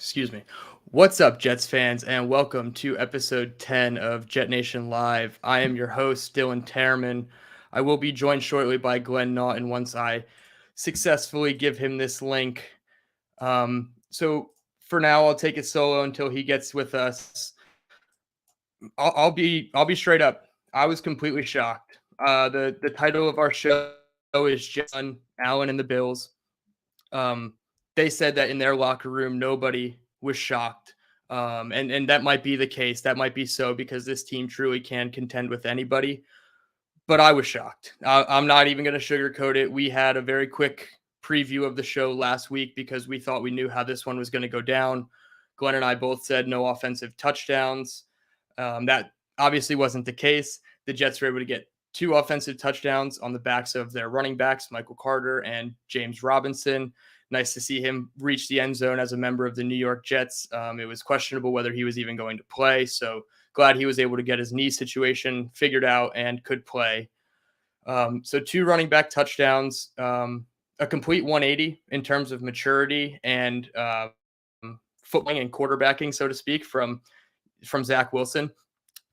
Excuse me. What's up, Jets fans, and welcome to episode 10 of JetNation Live. I am your host, Dylan Tereman. I will be joined shortly by Glenn Naughton once I successfully give him this link. So for now, I'll take it solo until he gets with us. I'll be straight up. I was completely shocked. The title of our show is John Allen and the Bills. Um, they said that in their locker room, nobody was shocked. And that might be the case. That might be so because this team truly can contend with anybody. But I was shocked. I'm not even going to sugarcoat it. We had a very quick preview of the show last week because we thought we knew how this one was going to go down. Glenn and I both said no offensive touchdowns. That obviously wasn't the case. The Jets were able to get 2 offensive touchdowns on the backs of their running backs, Michael Carter and James Robinson. Nice to see him reach the end zone as a member of the New York Jets. It was questionable whether he was even going to play. So glad he was able to get his knee situation figured out and could play. So 2 running back touchdowns, a complete 180 in terms of maturity and footballing and quarterbacking, so to speak, from Zach Wilson.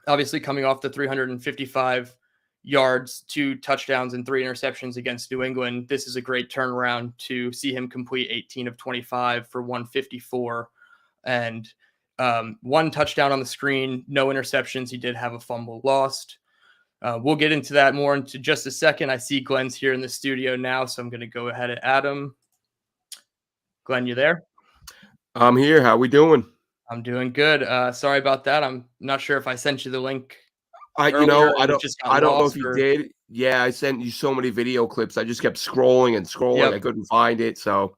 Obviously, coming off the 355 yards, 2 touchdowns, and 3 interceptions against New England, this is a great turnaround to see him complete 18 of 25 for 154 and 1 touchdown on the screen, no interceptions. He did have a fumble lost. We'll get into that more into just a second. I see Glenn's here in the studio now, so I'm going to go ahead and add him. Glenn, you there? I'm here. How we doing? I'm doing good. Sorry about that. I'm not sure if I sent you the link I you earlier know, I and it don't just got I don't know lost if you or did. Yeah, I sent you so many video clips. I just kept scrolling and scrolling. I yep. couldn't find it. So,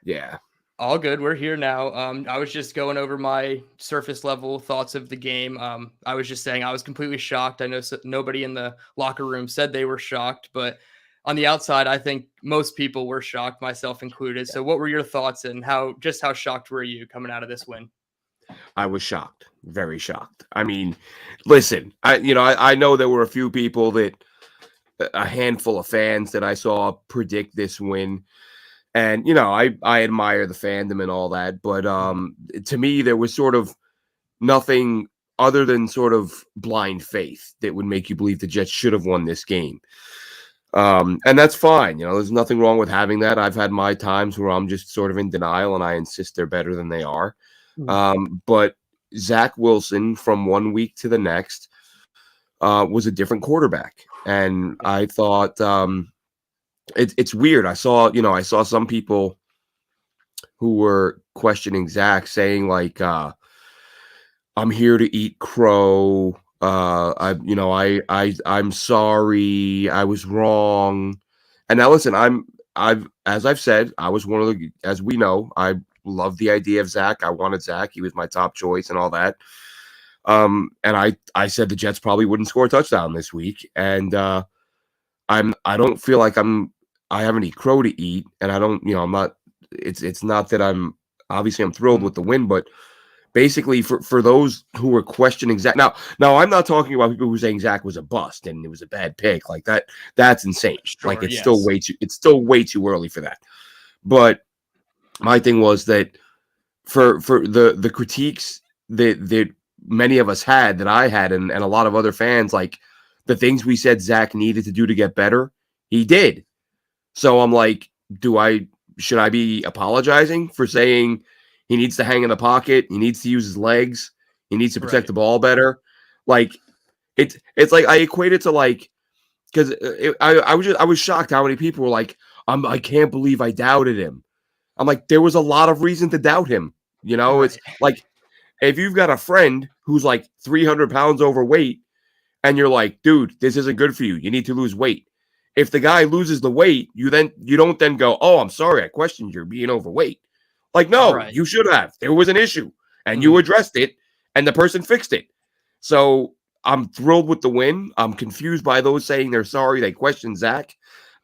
yeah. All good. We're here now. I was just going over my surface level thoughts of the game. I was just saying I was completely shocked. I know nobody in the locker room said they were shocked, but on the outside, I think most people were shocked, myself included. So, what were your thoughts and how shocked were you coming out of this win? I was shocked. Very shocked. I mean, listen, I know there were a few people a handful of fans that I saw predict this win. And I admire the fandom and all that, but to me there was sort of nothing other than sort of blind faith that would make you believe the Jets should have won this game. And that's fine. There's nothing wrong with having that. I've had my times where I'm just sort of in denial and I insist they're better than they are. But Zach Wilson from one week to the next was a different quarterback. And I thought it's weird. I saw some people who were questioning Zach saying like, I'm here to eat crow. I'm sorry. I was wrong. And now listen, as I've said, I was one of the, as we know, I love the idea of Zach. I wanted Zach. He was my top choice and all that. And I said the Jets probably wouldn't score a touchdown this week. And I don't feel like I have any crow to eat. And I don't, I'm not, it's not that I'm thrilled with the win, but basically for those who were questioning Zach. Now I'm not talking about people who were saying Zach was a bust and it was a bad pick. Like that's insane. Sure, like it's yes. still way too early for that. But my thing was that for the critiques that many of us had, that I had, and a lot of other fans, like the things we said Zach needed to do to get better, he did. So I'm like, should I be apologizing for saying he needs to hang in the pocket, he needs to use his legs, he needs to protect the ball better? Like it's like I equate it to like, because I was shocked how many people were like, I can't believe I doubted him. I'm like, there was a lot of reason to doubt him. It's like if you've got a friend who's like 300 pounds overweight and you're like, dude, this isn't good for you. You need to lose weight. If the guy loses the weight, you don't then go, oh, I'm sorry, I questioned your being overweight. Like, no, you should have. There was an issue and you addressed it and the person fixed it. So I'm thrilled with the win. I'm confused by those saying they're sorry. They questioned Zach.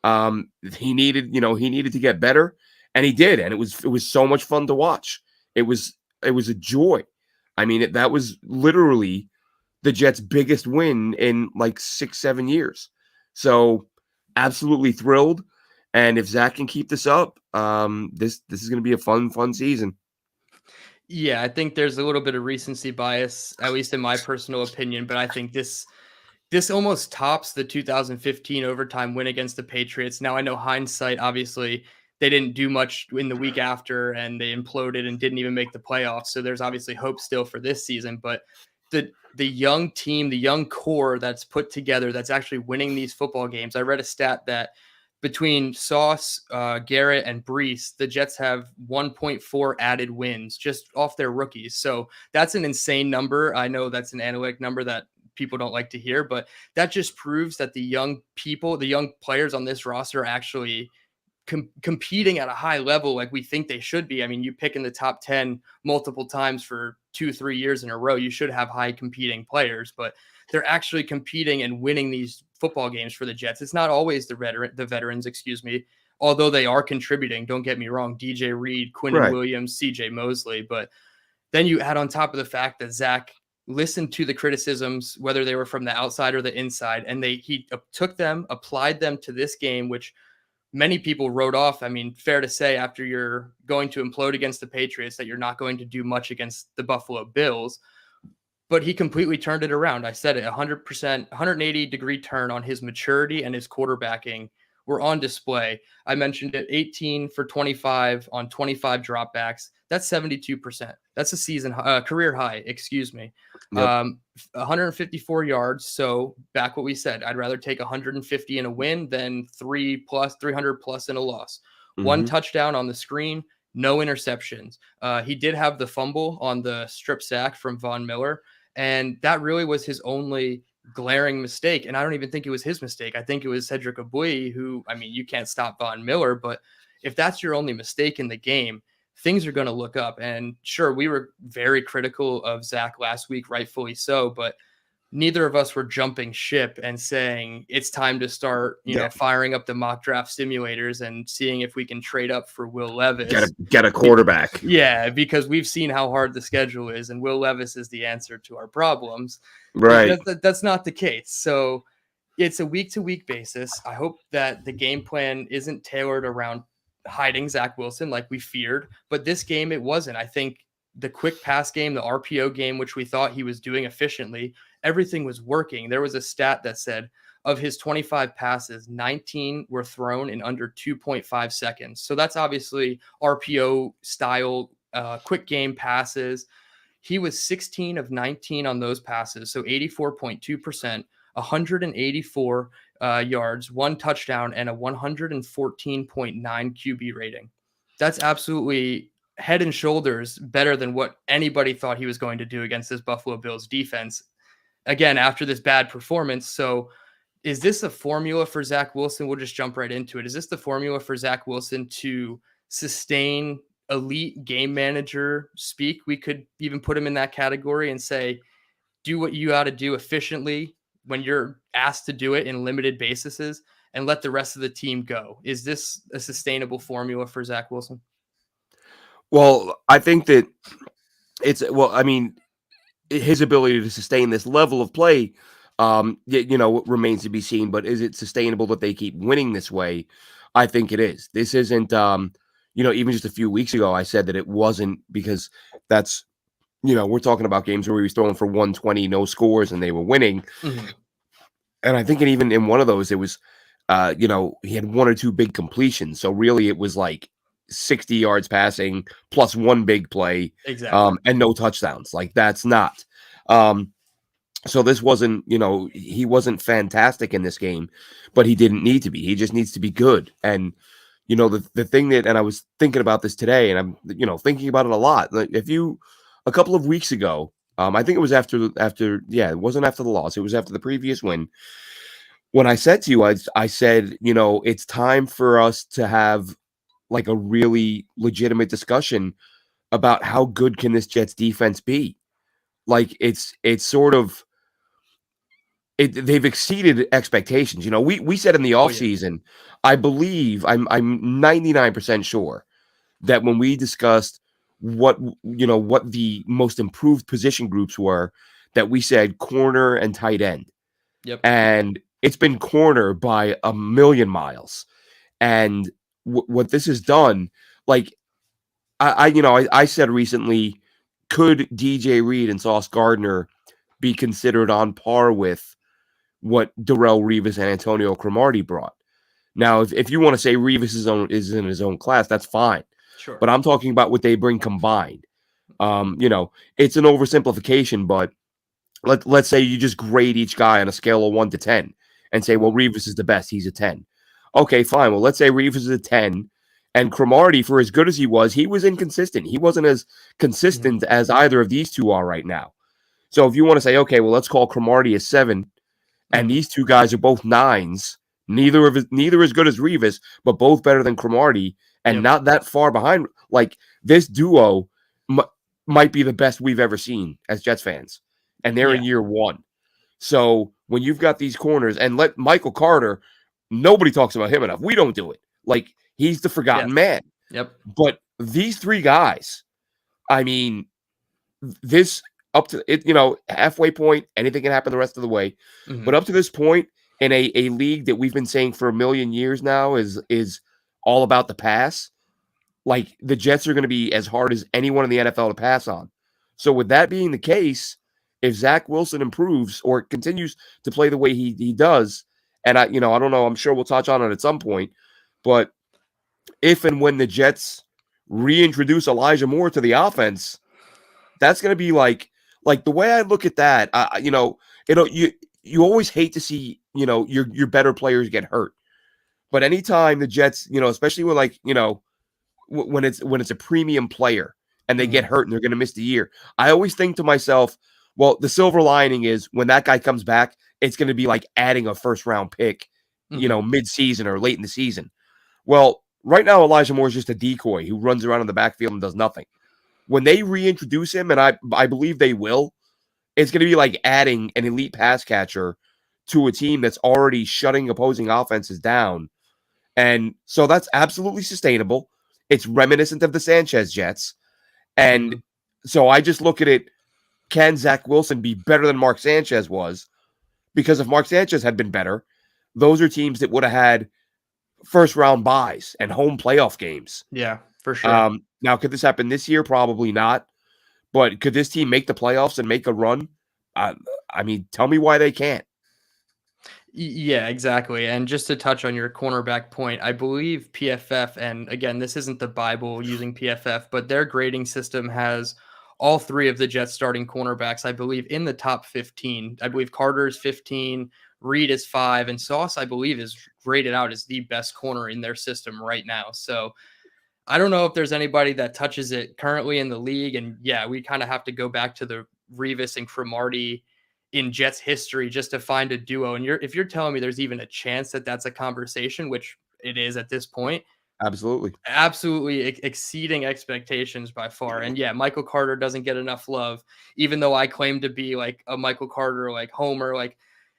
He needed to get better, and he did. And it was so much fun to watch. It was a joy. I mean, that was literally the Jets' biggest win in like 6-7 years. So absolutely thrilled. And if Zach can keep this up, this is going to be a fun season. Yeah, I think there's a little bit of recency bias, at least in my personal opinion, but I think this almost tops the 2015 overtime win against the Patriots. Now I know hindsight, obviously, they didn't do much in the week after and they imploded and didn't even make the playoffs. So there's obviously hope still for this season, but the young team, the young core that's put together that's actually winning these football games. I read a stat that between Sauce, Garrett, and Brees, the Jets have 1.4 added wins just off their rookies. So that's an insane number. I know that's an analytic number that people don't like to hear, but that just proves that the young people, the young players on this roster are actually competing at a high level like we think they should be. I mean, you pick in the top 10 multiple times for 2-3 years in a row, you should have high competing players, but they're actually competing and winning these football games for the Jets. It's not always the veterans, excuse me, although they are contributing. Don't get me wrong, DJ Reed, Quinnen Right. Williams, CJ Mosley, but then you add on top of the fact that Zach listened to the criticisms, whether they were from the outside or the inside, and he took them, applied them to this game, which many people wrote off. I mean, fair to say, after you're going to implode against the Patriots, that you're not going to do much against the Buffalo Bills. But he completely turned it around. I said it, 100%, 180-degree turn on his maturity and his quarterbacking were on display. I mentioned it, 18 for 25 on 25 dropbacks. That's 72%. That's a season career high, excuse me. Yep. 154 yards. So back what we said, I'd rather take 150 in a win than 300 plus in a loss. One Mm-hmm. touchdown on the screen, no interceptions. He did have the fumble on the strip sack from Von Miller, and that really was his only glaring mistake. And I don't even think it was his mistake. I think it was Cedric Abui, who, I mean, you can't stop Von Miller, but if that's your only mistake in the game, things are going to look up. And sure, we were very critical of Zach last week, rightfully so, but neither of us were jumping ship and saying it's time to start, firing up the mock draft simulators and seeing if we can trade up for Will Levis. Get a quarterback. Yeah, because we've seen how hard the schedule is, and Will Levis is the answer to our problems. Right. That's not the case. So it's a week-to-week basis. I hope that the game plan isn't tailored around hiding Zach Wilson like we feared, but this game it wasn't. I think the quick pass game, the RPO game, which we thought he was doing efficiently, everything was working. There was a stat that said of his 25 passes, 19 were thrown in under 2.5 seconds. So that's obviously RPO style, quick game passes. He was 16 of 19 on those passes, so 84.2%, 184 yards, one touchdown, and a 114.9 QB rating. That's absolutely head and shoulders better than what anybody thought he was going to do against this Buffalo Bills defense. Again, after this bad performance. So is this a formula for Zach Wilson? We'll just jump right into it. Is this the formula for Zach Wilson to sustain elite game manager speak? We could even put him in that category and say, do what you got to do efficiently when you're asked to do it in limited bases and let the rest of the team go. Is this a sustainable formula for Zach Wilson? Well, I think that I mean, his ability to sustain this level of play, remains to be seen. But is it sustainable that they keep winning this way? I think it is. This isn't, even just a few weeks ago, I said that it wasn't, because that's, we're talking about games where he was throwing for 120, no scores, and they were winning. Mm-hmm. And I think even in one of those, it was, he had one or two big completions. So really it was like 60 yards passing plus one big play, Exactly. and no touchdowns. Like, that's not. So this wasn't, he wasn't fantastic in this game, but he didn't need to be. He just needs to be good. And, the thing that, and I was thinking about this today, and I'm, thinking about it a lot. Like, a couple of weeks ago, I think it was after, it wasn't after the loss. It was after the previous win. When I said to you, I said, it's time for us to have like a really legitimate discussion about how good can this Jets defense be. Like, it's sort of, they've exceeded expectations. We said in the offseason, I believe, I'm 99% sure that when we discussed what the most improved position groups were, that we said corner and tight end. Yep. And it's been corner by a million miles. And what this has done, like, I said recently, could DJ Reed and Sauce Gardner be considered on par with what Darrelle Revis and Antonio Cromartie brought? Now, if you want to say Revis is in his own class, that's fine. Sure. But I'm talking about what they bring combined. It's an oversimplification, but let's say you just grade each guy on a scale of 1 to 10 and say, well, Revis is the best. He's a 10. Okay, fine. Well, let's say Revis is a 10. And Cromartie, for as good as he was inconsistent. He wasn't as consistent as either of these two are right now. So if you want to say, okay, well, let's call Cromartie a 7, and these two guys are both 9s, neither as good as Revis, but both better than Cromartie, and not that far behind. Like, this duo might be the best we've ever seen as Jets fans, and they're in year 1. So when you've got these corners, and let Michael Carter, nobody talks about him enough. We don't do it. Like, he's the forgotten man. Yep. But these three guys, I mean, this up to it, halfway point, anything can happen the rest of the way. But up to this point, in a league that we've been saying for a million years now is all about the pass, like, the Jets are going to be as hard as anyone in the NFL to pass on. So with that being the case, if Zach Wilson improves or continues to play the way he does, and I don't know, I'm sure we'll touch on it at some point, but if and when the Jets reintroduce Elijah Moore to the offense, that's going to be like the way I look at that. You always hate to see your better players get hurt, but anytime the Jets, especially when it's a premium player and they get hurt and they're going to miss the year, I always think to myself, well, the silver lining is when that guy comes back, it's going to be like adding a first-round pick, mid-season or late in the season. Well, right now, Elijah Moore is just a decoy who runs around in the backfield and does nothing. When they reintroduce him, and I believe they will, it's going to be like adding an elite pass catcher to a team that's already shutting opposing offenses down. And so that's absolutely sustainable. It's reminiscent of the Sanchez Jets. And so I just look at it, can Zach Wilson be better than Mark Sanchez was? Because if Mark Sanchez had been better, those are teams that would have had first-round buys and home playoff games. Yeah, for sure. Now, could this happen this year? Probably not. But could this team make the playoffs and make a run? I mean, tell me why they can't. Yeah, exactly. And just to touch on your cornerback point, I believe PFF, and again, this isn't the Bible using PFF, but their grading system has all three of the Jets starting cornerbacks, I believe, in the top 15. I believe Carter is 15, Reed is 5, and Sauce, I believe, is graded out as the best corner in their system right now. So I don't know if there's anybody that touches it currently in the league. And yeah, we kind of have to go back to the Revis and Cromartie in Jets history just to find a duo. And if you're telling me there's even a chance that that's a conversation, which it is at this point, absolutely exceeding expectations by far. And yeah, Michael Carter doesn't get enough love, even though I claim to be like a Michael Carter, like homer, like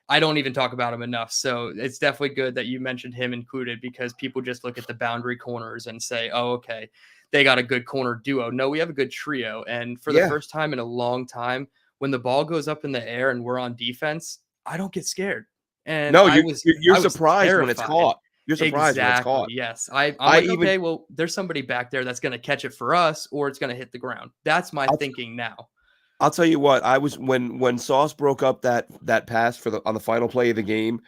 I don't even talk about him enough. So it's definitely good that you mentioned him included, because people just look at the boundary corners and say, oh, okay, they got a good corner duo. No, we have a good trio. And for the first time in a long time, when the ball goes up in the air and we're on defense, I don't get scared. And no, you're surprised when it's caught. You're surprised when it's caught. Yes. I'm like, okay, well, there's somebody back there that's going to catch it for us, or it's going to hit the ground. That's my thinking now. I'll tell you what, I was when Sauce broke up that pass on the final play of the game,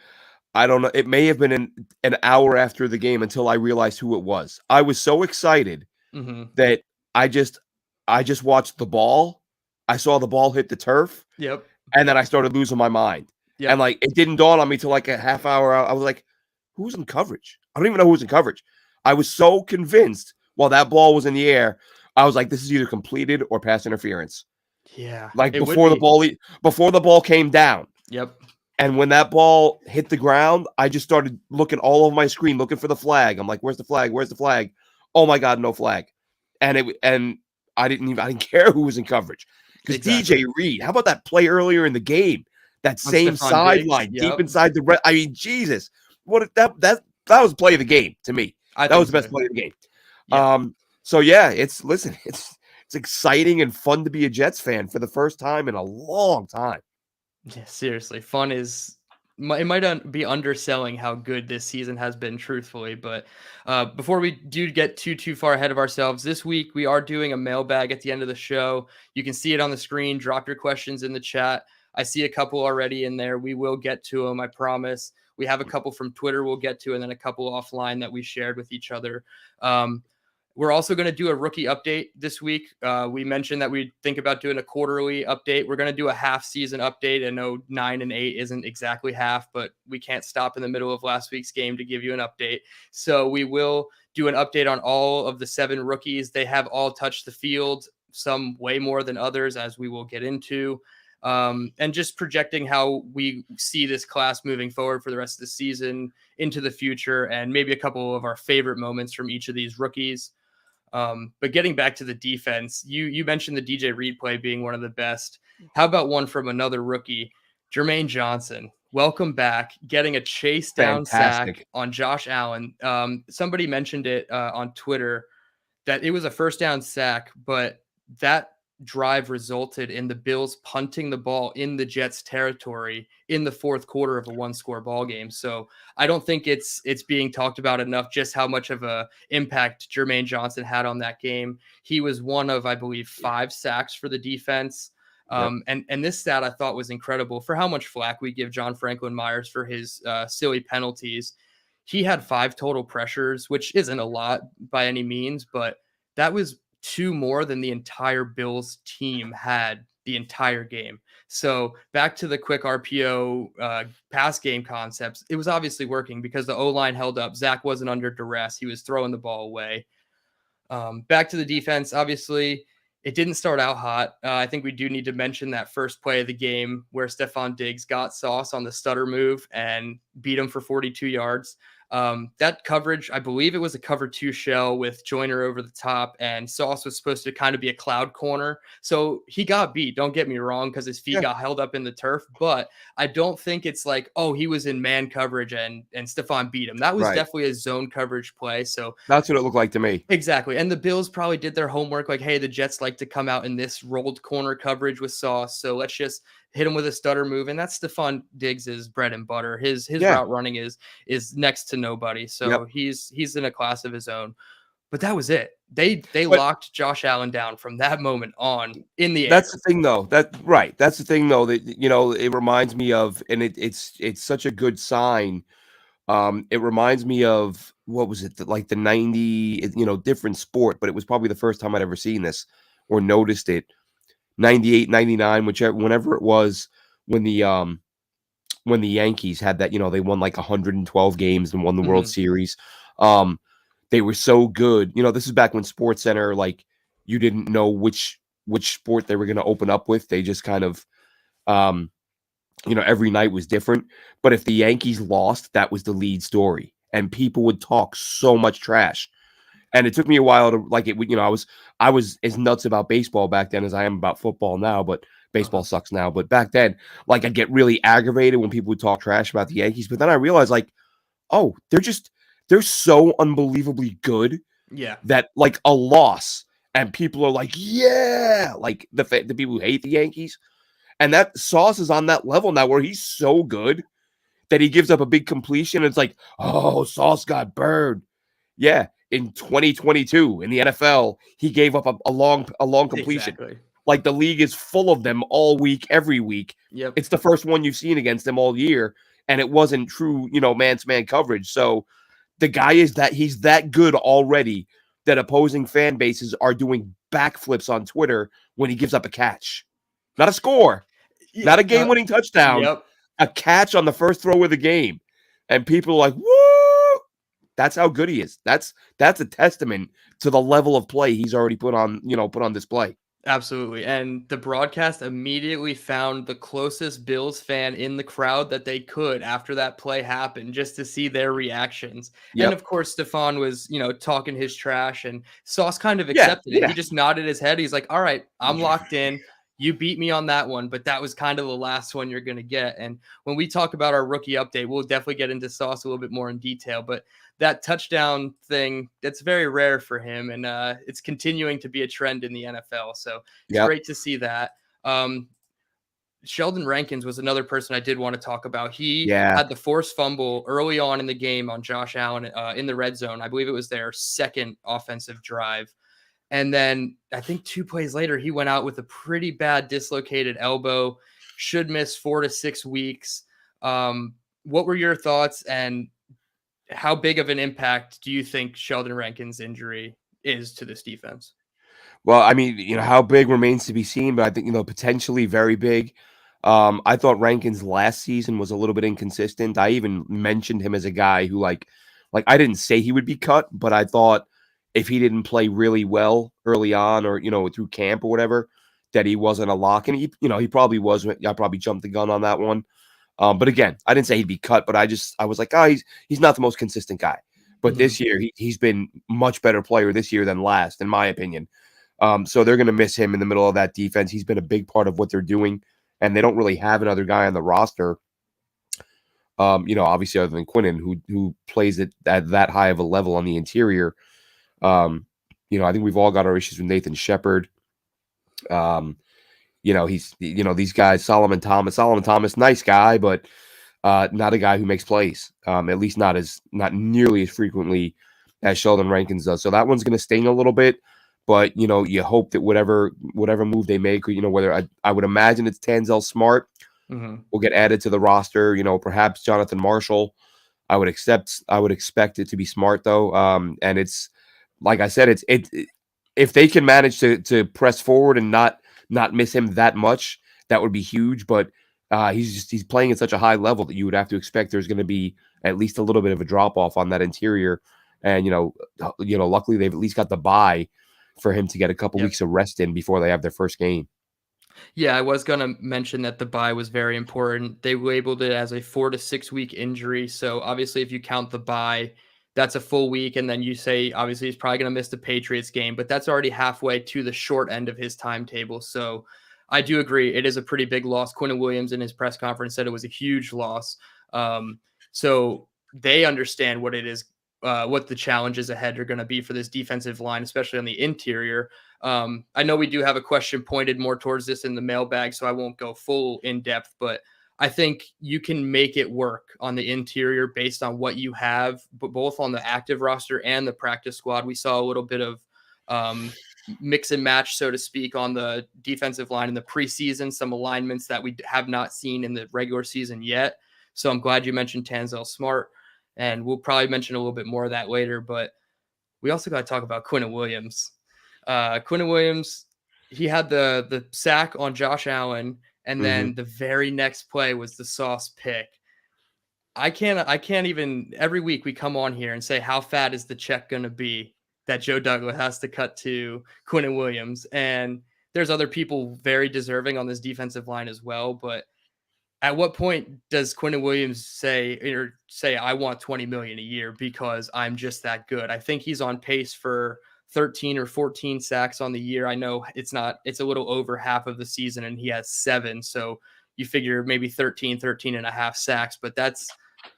I don't know, it may have been an hour after the game until I realized who it was. I was so excited that I just watched the ball. I saw the ball hit the turf. Yep. And then I started losing my mind. Yep. And like, it didn't dawn on me till like a half hour out. I was like, who's in coverage? I don't even know who's in coverage. I was so convinced while that ball was in the air, I was like, this is either completed or pass interference. Yeah. Like before the ball came down. Yep. And when that ball hit the ground, I just started looking all over my screen, looking for the flag. I'm like, where's the flag? Where's the flag? Oh my God, no flag. And I didn't care who was in coverage. Because DJ Reed, how about that play earlier in the game? That same sideline, deep inside the red. I mean, Jesus. That was play of the game to me. That was the best play of the game. Yeah. So yeah, it's exciting and fun to be a Jets fan for the first time in a long time. Yeah, seriously. Fun is it might be underselling how good this season has been, truthfully. But before we do get too far ahead of ourselves, this week we are doing a mailbag at the end of the show. You can see it on the screen. Drop your questions in the chat. I see a couple already in there. We will get to them, I promise. We have a couple from Twitter we'll get to, and then a couple offline that we shared with each other. We're also going to do a rookie update this week. We mentioned that we think about doing a quarterly update. We're going to do a half season update. I know 9 and 8 isn't exactly half, but we can't stop in the middle of last week's game to give you an update. So we will do an update on all of the 7 rookies. They have all touched the field, some way more than others, as we will get into. And just projecting how we see this class moving forward for the rest of the season, into the future, and maybe a couple of our favorite moments from each of these rookies. But getting back to the defense, you mentioned the DJ Reed play being one of the best. How about one from another rookie, Jermaine Johnson? Welcome back, getting a chase down sack Fantastic. on Josh Allen. Somebody mentioned it on Twitter that it was a first down sack, but that drive resulted in the Bills punting the ball in the Jets territory in the fourth quarter of a one-score ball game. So I don't think it's being talked about enough just how much of a impact Jermaine Johnson had on that game. He was one of, I believe, 5 sacks for the defense. Yep. And this stat I thought was incredible for how much flack we give John Franklin Myers for his silly penalties. He had 5 total pressures, which isn't a lot by any means, but that was 2 more than the entire Bills team had the entire game. So back to the quick RPO pass game concepts, it was obviously working because the O-line held up. Zach wasn't under duress. He was throwing the ball away. Back to the defense, obviously, it didn't start out hot. I think we do need to mention that first play of the game where Stephon Diggs got Sauce on the stutter move and beat him for 42 yards. That coverage, I believe it was a cover 2 shell with Joyner over the top, and Sauce was supposed to kind of be a cloud corner. So he got beat. Don't get me wrong, because his feet got held up in the turf, but I don't think it's like, oh, he was in man coverage and Stephon beat him. That was definitely a zone coverage play. So that's what it looked like to me. Exactly. And the Bills probably did their homework, like, hey, the Jets like to come out in this rolled corner coverage with Sauce, so let's just hit him with a stutter move. And that's Stephon Diggs's bread and butter. His route running is next to nobody. So he's in a class of his own. But that was it. They locked Josh Allen down from that moment on in the air. That's the thing, though. That's the thing, though, that it reminds me of, and it's such a good sign. It reminds me of, what was it, like the 90, different sport, but it was probably the first time I'd ever seen this or noticed it. 98, 99, whenever it was, when the Yankees had that, they won like 112 games and won the World Series. They were so good. This is back when SportsCenter, like, you didn't know which sport they were going to open up with. They just kind of, every night was different. But if the Yankees lost, that was the lead story, and people would talk so much trash. And it took me a while to like it. I was as nuts about baseball back then as I am about football now. But baseball sucks now. But back then, like, I'd get really aggravated when people would talk trash about the Yankees. But then I realized, like, oh, they're so unbelievably good. Yeah. That, like, a loss, and people are like, yeah, like the people who hate the Yankees. And that Sauce is on that level now where he's so good that he gives up a big completion. And it's like, oh, Sauce got burned. Yeah. In 2022 in the NFL, he gave up a long completion. Exactly. Like, the league is full of them all week, every week. Yep. It's the first one you've seen against them all year. And it wasn't true, man-to-man coverage. So the guy he's that good already that opposing fan bases are doing backflips on Twitter when he gives up a catch. Not a score. Not a game-winning touchdown. A catch on the first throw of the game. And people are like, woo! That's how good he is. That's a testament to the level of play he's already put on display. Absolutely. And the broadcast immediately found the closest Bills fan in the crowd that they could after that play happened, just to see their reactions. Yep. And of course, Stephon was, talking his trash, and Sauce kind of accepted it. He just nodded his head. He's like, all right, I'm locked in. You beat me on that one, but that was kind of the last one you're going to get. And when we talk about our rookie update, we'll definitely get into Sauce a little bit more in detail, but that touchdown thing, that's very rare for him. And it's continuing to be a trend in the NFL. So it's great to see that. Sheldon Rankins was another person I did want to talk about. He Yeah. had the forced fumble early on in the game on Josh Allen in the red zone. I believe it was their second offensive drive. And then I think 2 plays later, he went out with a pretty bad dislocated elbow, should miss 4 to 6 weeks. What were your thoughts, and how big of an impact do you think Sheldon Rankins' injury is to this defense? Well, I mean, how big remains to be seen, but I think, potentially very big. I thought Rankins last season was a little bit inconsistent. I even mentioned him as a guy who like I didn't say he would be cut, but I thought if he didn't play really well early on or, through camp or whatever, that he wasn't a lock. And he probably was. I probably jumped the gun on that one. But again, I didn't say he'd be cut, but I was like, oh, he's not the most consistent guy. But this year, he's been much better player this year than last, in my opinion. So they're going to miss him in the middle of that defense. He's been a big part of what they're doing, and they don't really have another guy on the roster. Obviously other than Quinnen, who plays at that high of a level on the interior. I think we've all got our issues with Nathan Shepard. He's these guys, Solomon Thomas, nice guy, but not a guy who makes plays. At least not nearly as frequently as Sheldon Rankins does. So that one's going to sting a little bit. But, you hope that whatever move they make, whether I would imagine it's Tanzel Smart will get added to the roster, perhaps Jonathan Marshall. I would expect it to be Smart, though. And it's, like I said, if they can manage to press forward and not miss him that much, that would be huge. But he's playing at such a high level that you would have to expect there's going to be at least a little bit of a drop off on that interior. And, luckily they've at least got the bye for him to get a couple weeks of rest in before they have their first game. Yeah, I was going to mention that the bye was very important. They labeled it as a 4 to 6 week injury. So obviously, if you count the bye, that's a full week. And then you say, obviously, he's probably going to miss the Patriots game, but that's already halfway to the short end of his timetable. So I do agree. It is a pretty big loss. Quinnen Williams in his press conference said it was a huge loss. So they understand what it is, what the challenges ahead are going to be for this defensive line, especially on the interior. I know we do have a question pointed more towards this in the mailbag, so I won't go full in depth, but I think you can make it work on the interior based on what you have, but both on the active roster and the practice squad. We saw a little bit of mix and match, so to speak, on the defensive line in the preseason, some alignments that we have not seen in the regular season yet. So I'm glad you mentioned Tanzel Smart, and we'll probably mention a little bit more of that later, but we also got to talk about Quinnen Williams. Quinnen Williams, he had the sack on Josh Allen, and then the very next play was the sauce pick. I can't even, every week we come on here and say, how fat is the check going to be that Joe Douglas has to cut to Quinnen Williams? And there's other people very deserving on this defensive line as well. But at what point does Quinnen Williams say, I want 20 million a year because I'm just that good? I think he's on pace for 13 or 14 sacks on the year. I know it's a little over half of the season and he has 7. So you figure maybe 13 and a half sacks, but that's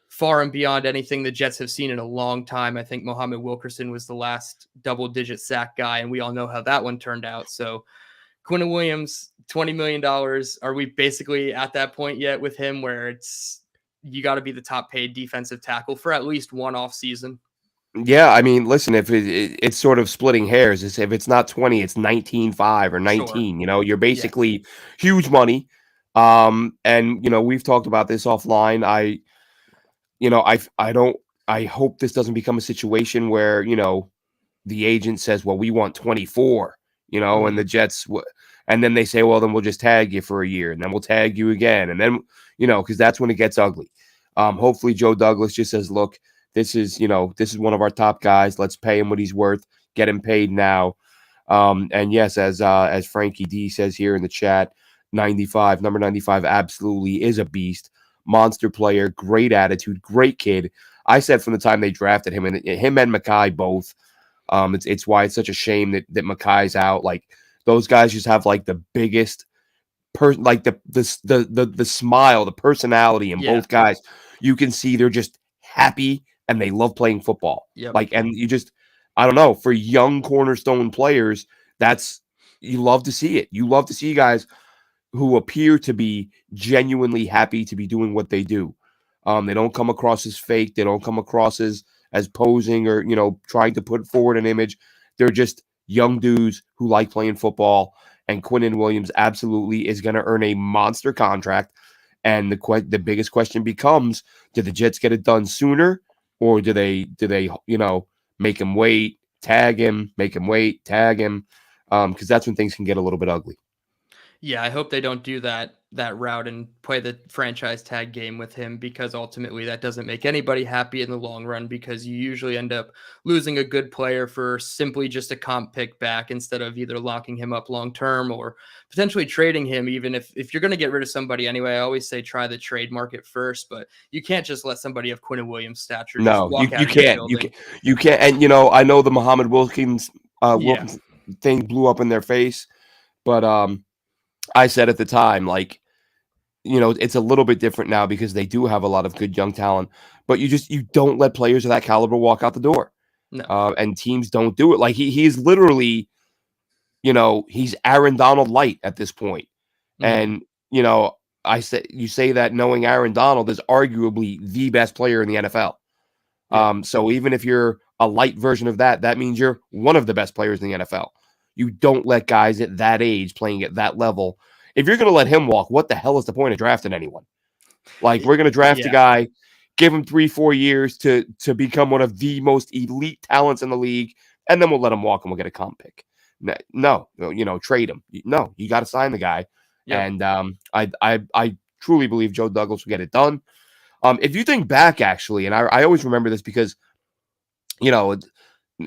far and beyond anything the Jets have seen in a long time. I think Muhammad Wilkerson was the last double-digit sack guy, and we all know how that one turned out. So Quinnen Williams, $20 million. Are we basically at that point yet with him where you got to be the top paid defensive tackle for at least one off season? Yeah, I mean, listen, if it's sort of splitting hairs, if it's not 20, it's 19.5 or 19, Sure. you're basically huge money. And we've talked about this offline. I hope this doesn't become a situation where, the agent says, well, we want 24, and the Jets, and then they say, well, then we'll just tag you for a year and then we'll tag you again. And then, because that's when it gets ugly. Hopefully Joe Douglas just says, look, this is one of our top guys. Let's pay him what he's worth. Get him paid now. And yes, as Frankie D says here in the chat, number 95 absolutely is a beast. Monster player, great attitude, great kid. I said from the time they drafted him, and Mekhi both. It's why it's such a shame that Mekhi's out. Like those guys just have like the biggest the smile, the personality in both guys. You can see they're just happy and they love playing football. Yep. And you just, I don't know, for young cornerstone players, you love to see it. You love to see guys who appear to be genuinely happy to be doing what they do. They don't come across as fake. They don't come across as posing or trying to put forward an image. They're just young dudes who like playing football. And Quinnen Williams absolutely is going to earn a monster contract. And the biggest question becomes: do the Jets get it done sooner, or do they make him wait, tag him, make him wait, tag him? Because that's when things can get a little bit ugly. Yeah, I hope they don't do that route and play the franchise tag game with him, because ultimately that doesn't make anybody happy in the long run, because you usually end up losing a good player for simply just a comp pick back instead of either locking him up long term or potentially trading him. Even if you're going to get rid of somebody anyway, I always say try the trade market first, but you can't just let somebody of Quinnen Williams' stature just No, walk out you of your can't. building. You can't. And I know the Muhammad Wilkins Yeah. thing blew up in their face, but I said at the time, like, it's a little bit different now because they do have a lot of good young talent, but you don't let players of that caliber walk out the door. No. And teams don't do it. Like he's literally, he's Aaron Donald light at this point. Mm-hmm. And, you say that knowing Aaron Donald is arguably the best player in the NFL. Yeah. So even if you're a light version of that, that means you're one of the best players in the NFL. You don't let guys at that age playing at that level. If you're going to let him walk, what the hell is the point of drafting anyone? Like, we're going to draft a Yeah. guy, give him 3-4 years to become one of the most elite talents in the league, and then we'll let him walk and we'll get a comp pick. No, trade him. No, you got to sign the guy. Yep. And I truly believe Joe Douglas will get it done. If you think back, actually, and I always remember this because,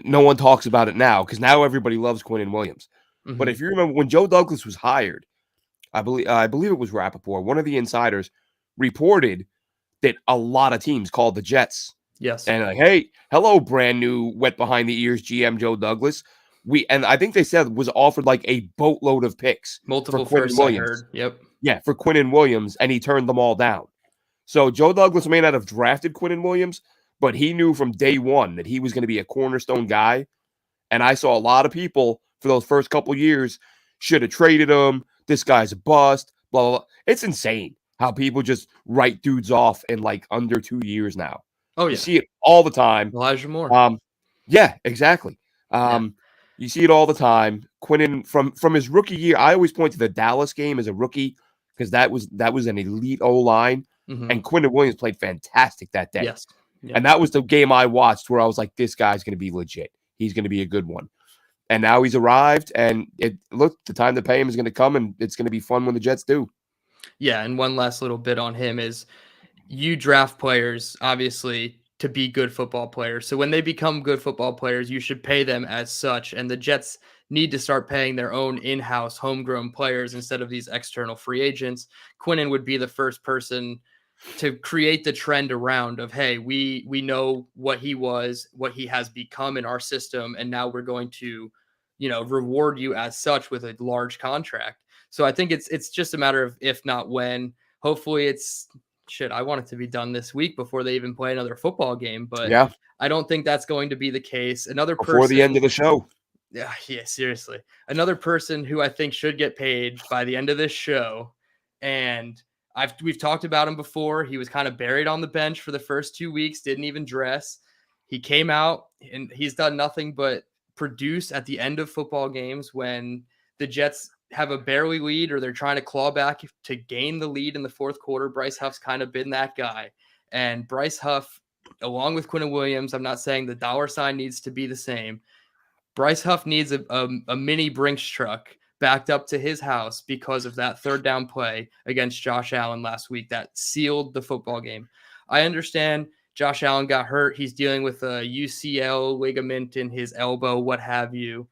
no one talks about it now because now everybody loves Quinnen Williams. But Mm-hmm. if you remember when Joe Douglas was hired, I believe it was Rappaport, one of the insiders, reported that a lot of teams called the Jets Yes. and like, hey, hello, brand new wet behind the ears GM Joe Douglas. And I think they said was offered like a boatload of picks for Multiple Quinnen firsts I Williams. heard. Yep. Yeah, for Quinnen Williams, and he turned them all down. So Joe Douglas may not have drafted Quinnen Williams, but he knew from day one that he was going to be a cornerstone guy. And I saw a lot of people for those first couple years should have traded him. This guy's a bust. Blah, blah, blah. It's insane how people just write dudes off in like under 2 years now. Oh You yeah. see it all the time. Elijah Moore. Yeah, exactly. Yeah. You see it all the time. Quinnen from his rookie year, I always point to the Dallas game as a rookie because that was an elite O line, Mm-hmm. and Quinnen Williams played fantastic that day. Yes. Yep. And that was the game I watched where I was like, this guy's going to be legit. He's going to be a good one. And now he's arrived, and the time to pay him is going to come, and it's going to be fun when the Jets do. Yeah. And one last little bit on him is you draft players, obviously, to be good football players. So when they become good football players, you should pay them as such. And the Jets need to start paying their own in-house homegrown players instead of these external free agents. Quinnen would be the first person to create the trend around of, hey, we know what he was, what he has become in our system, and now we're going to, reward you as such with a large contract. So I think it's just a matter of if not when. Hopefully it's shit. I want it to be done this week before they even play another football game, but Yeah, I don't think that's going to be the case. Another before the end person, of the show. yeah, seriously. Another person who I think should get paid by the end of this show, and we've talked about him before. He was kind of buried on the bench for the first 2 weeks, didn't even dress. He came out and he's done nothing but produce at the end of football games when the Jets have a barely lead or they're trying to claw back to gain the lead in the fourth quarter. Bryce Huff's kind of been that guy. And Bryce Huff, along with Quinnen Williams, I'm not saying the dollar sign needs to be the same. Bryce Huff needs a mini Brinks truck backed up to his house because of that third down play against Josh Allen last week that sealed the football game. I understand Josh Allen got hurt. He's dealing with a UCL ligament in his elbow, what have you.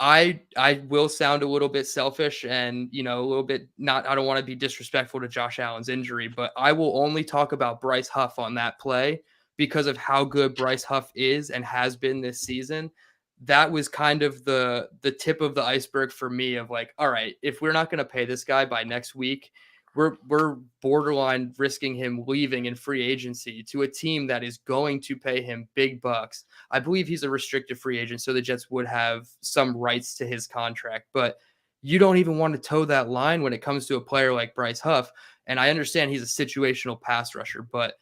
I will sound a little bit selfish and, a little bit I don't want to be disrespectful to Josh Allen's injury, but I will only talk about Bryce Huff on that play because of how good Bryce Huff is and has been this season. That was kind of the tip of the iceberg for me of like, all right, if we're not going to pay this guy by next week, we're borderline risking him leaving in free agency to a team that is going to pay him big bucks. I believe he's a restricted free agent, so the Jets would have some rights to his contract. But you don't even want to toe that line when it comes to a player like Bryce Huff. And I understand he's a situational pass rusher, but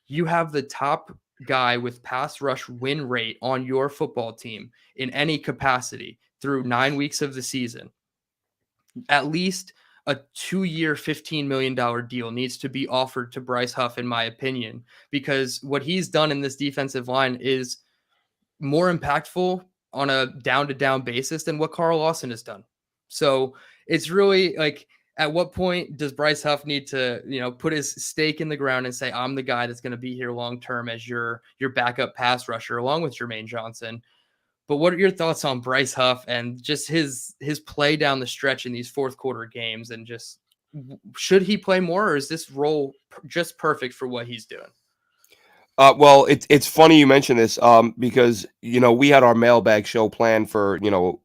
you have the top guy with pass rush win rate on your football team in any capacity through 9 weeks of the season. At least a 2-year, $15 million deal needs to be offered to Bryce Huff, in my opinion, because what he's done in this defensive line is more impactful on a down-to-down basis than what Carl Lawson has done. So it's really like, at what point does Bryce Huff need to, put his stake in the ground and say, I'm the guy that's going to be here long-term as your backup pass rusher, along with Jermaine Johnson? But what are your thoughts on Bryce Huff and just his play down the stretch in these fourth quarter games? And just, should he play more, or is this role just perfect for what he's doing? Well, it's funny you mention this, because we had our mailbag show planned for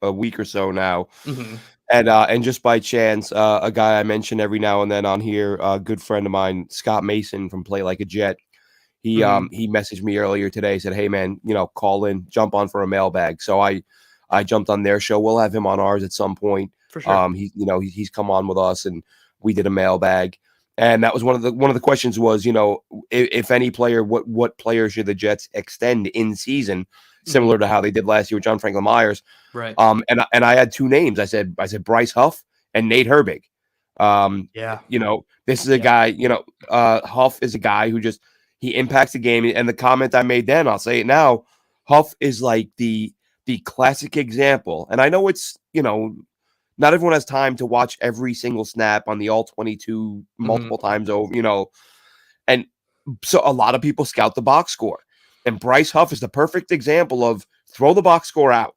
a week or so now, Mm-hmm. and just by chance, a guy I mention every now and then on here, a good friend of mine, Scott Mason from Play Like a Jet, Mm-hmm. he messaged me earlier today, said, "Hey man, call in, jump on for a mailbag." So I jumped on their show. We'll have him on ours at some point. For sure. He's come on with us, and we did a mailbag. And that was one of the questions was, if any player, what player should the Jets extend in season, similar to how they did last year with John Franklin Myers. Right. And I had two names. I said Bryce Huff and Nate Herbig. Yeah. This is a guy, Huff is a guy who he impacts the game. And the comment I made then, I'll say it now, Huff is like the classic example. And I know it's, not everyone has time to watch every single snap on the all 22 multiple times over, and so a lot of people scout the box score. And Bryce Huff is the perfect example of throw the box score out,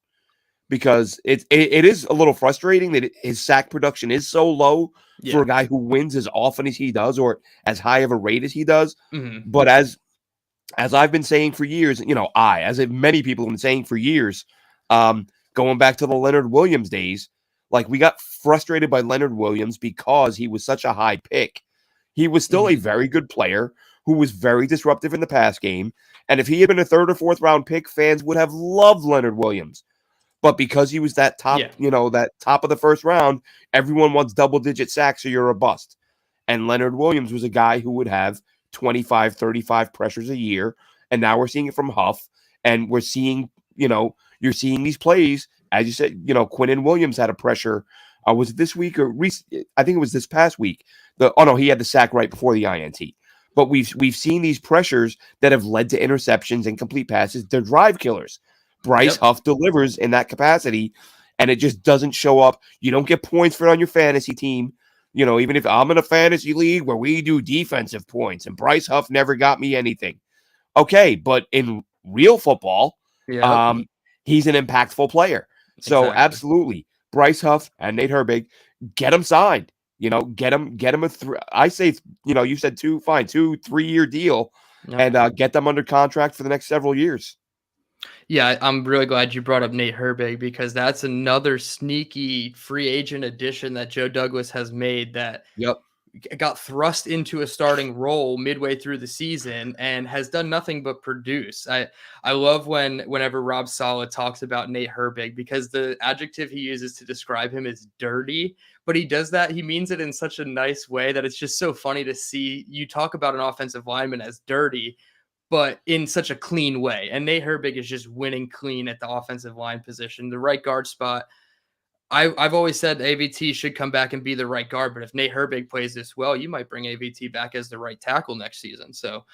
because it is a little frustrating that his sack production is so low for a guy who wins as often as he does, or as high of a rate as he does. Mm-hmm. But as I've been saying for years, as many people have been saying for years, going back to the Leonard Williams days, like we got frustrated by Leonard Williams because he was such a high pick. He was still a very good player who was very disruptive in the pass game. And if he had been a third or fourth round pick, fans would have loved Leonard Williams. But because he was that top, that top of the first round, everyone wants double-digit sacks or you're a bust. And Leonard Williams was a guy who would have 25, 35 pressures a year. And now we're seeing it from Huff. And we're seeing, you're seeing these plays. As you said, Quinnen Williams had a pressure. Was it this week or I think it was this past week. He had the sack right before the INT. But we've seen these pressures that have led to interceptions and complete passes. They're drive killers. Bryce Huff delivers in that capacity, and it just doesn't show up. You don't get points for it on your fantasy team. Even if I'm in a fantasy league where we do defensive points, and Bryce Huff never got me anything. Okay, but in real football, he's an impactful player. So absolutely, Bryce Huff and Nate Herbig, get him signed. Get him I say, you said 2-3 year deal, and get them under contract for the next several years. Yeah, I'm really glad you brought up Nate Herbig, because that's another sneaky free agent addition that Joe Douglas has made that got thrust into a starting role midway through the season and has done nothing but produce. I love whenever Rob Saleh talks about Nate Herbig, because the adjective he uses to describe him is dirty, but he means it in such a nice way that it's just so funny to see you talk about an offensive lineman as dirty, but in such a clean way. And Nate Herbig is just winning clean at the offensive line position, the right guard spot. I've always said AVT should come back and be the right guard, but if Nate Herbig plays this well, you might bring AVT back as the right tackle next season. So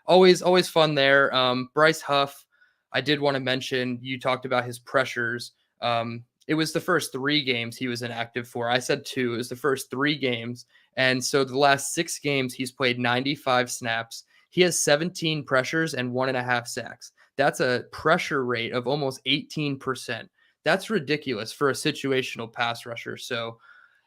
always fun there. Bryce Huff, I did want to mention, you talked about his pressures. It was the first 3 games he was inactive for. I said 2. It was the first 3 games. And so the last 6 games, he's played 95 snaps. He has 17 pressures and 1.5 sacks. That's a pressure rate of almost 18%. That's ridiculous for a situational pass rusher. So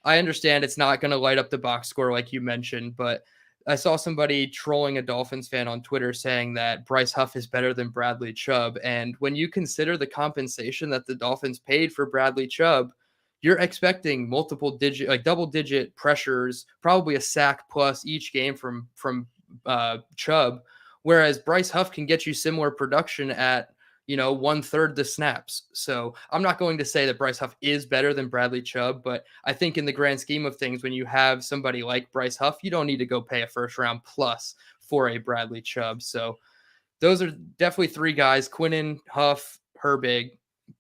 I understand it's not going to light up the box score like you mentioned, but I saw somebody trolling a Dolphins fan on Twitter saying that Bryce Huff is better than Bradley Chubb. And when you consider the compensation that the Dolphins paid for Bradley Chubb, you're expecting double-digit pressures, probably a sack plus each game from Chubb, whereas Bryce Huff can get you similar production at 1/3 the snaps. So I'm not going to say that Bryce Huff is better than Bradley Chubb, but I think in the grand scheme of things, when you have somebody like Bryce Huff, you don't need to go pay a first round plus for a Bradley Chubb. So those are definitely three guys: Quinnen, Huff, Herbig.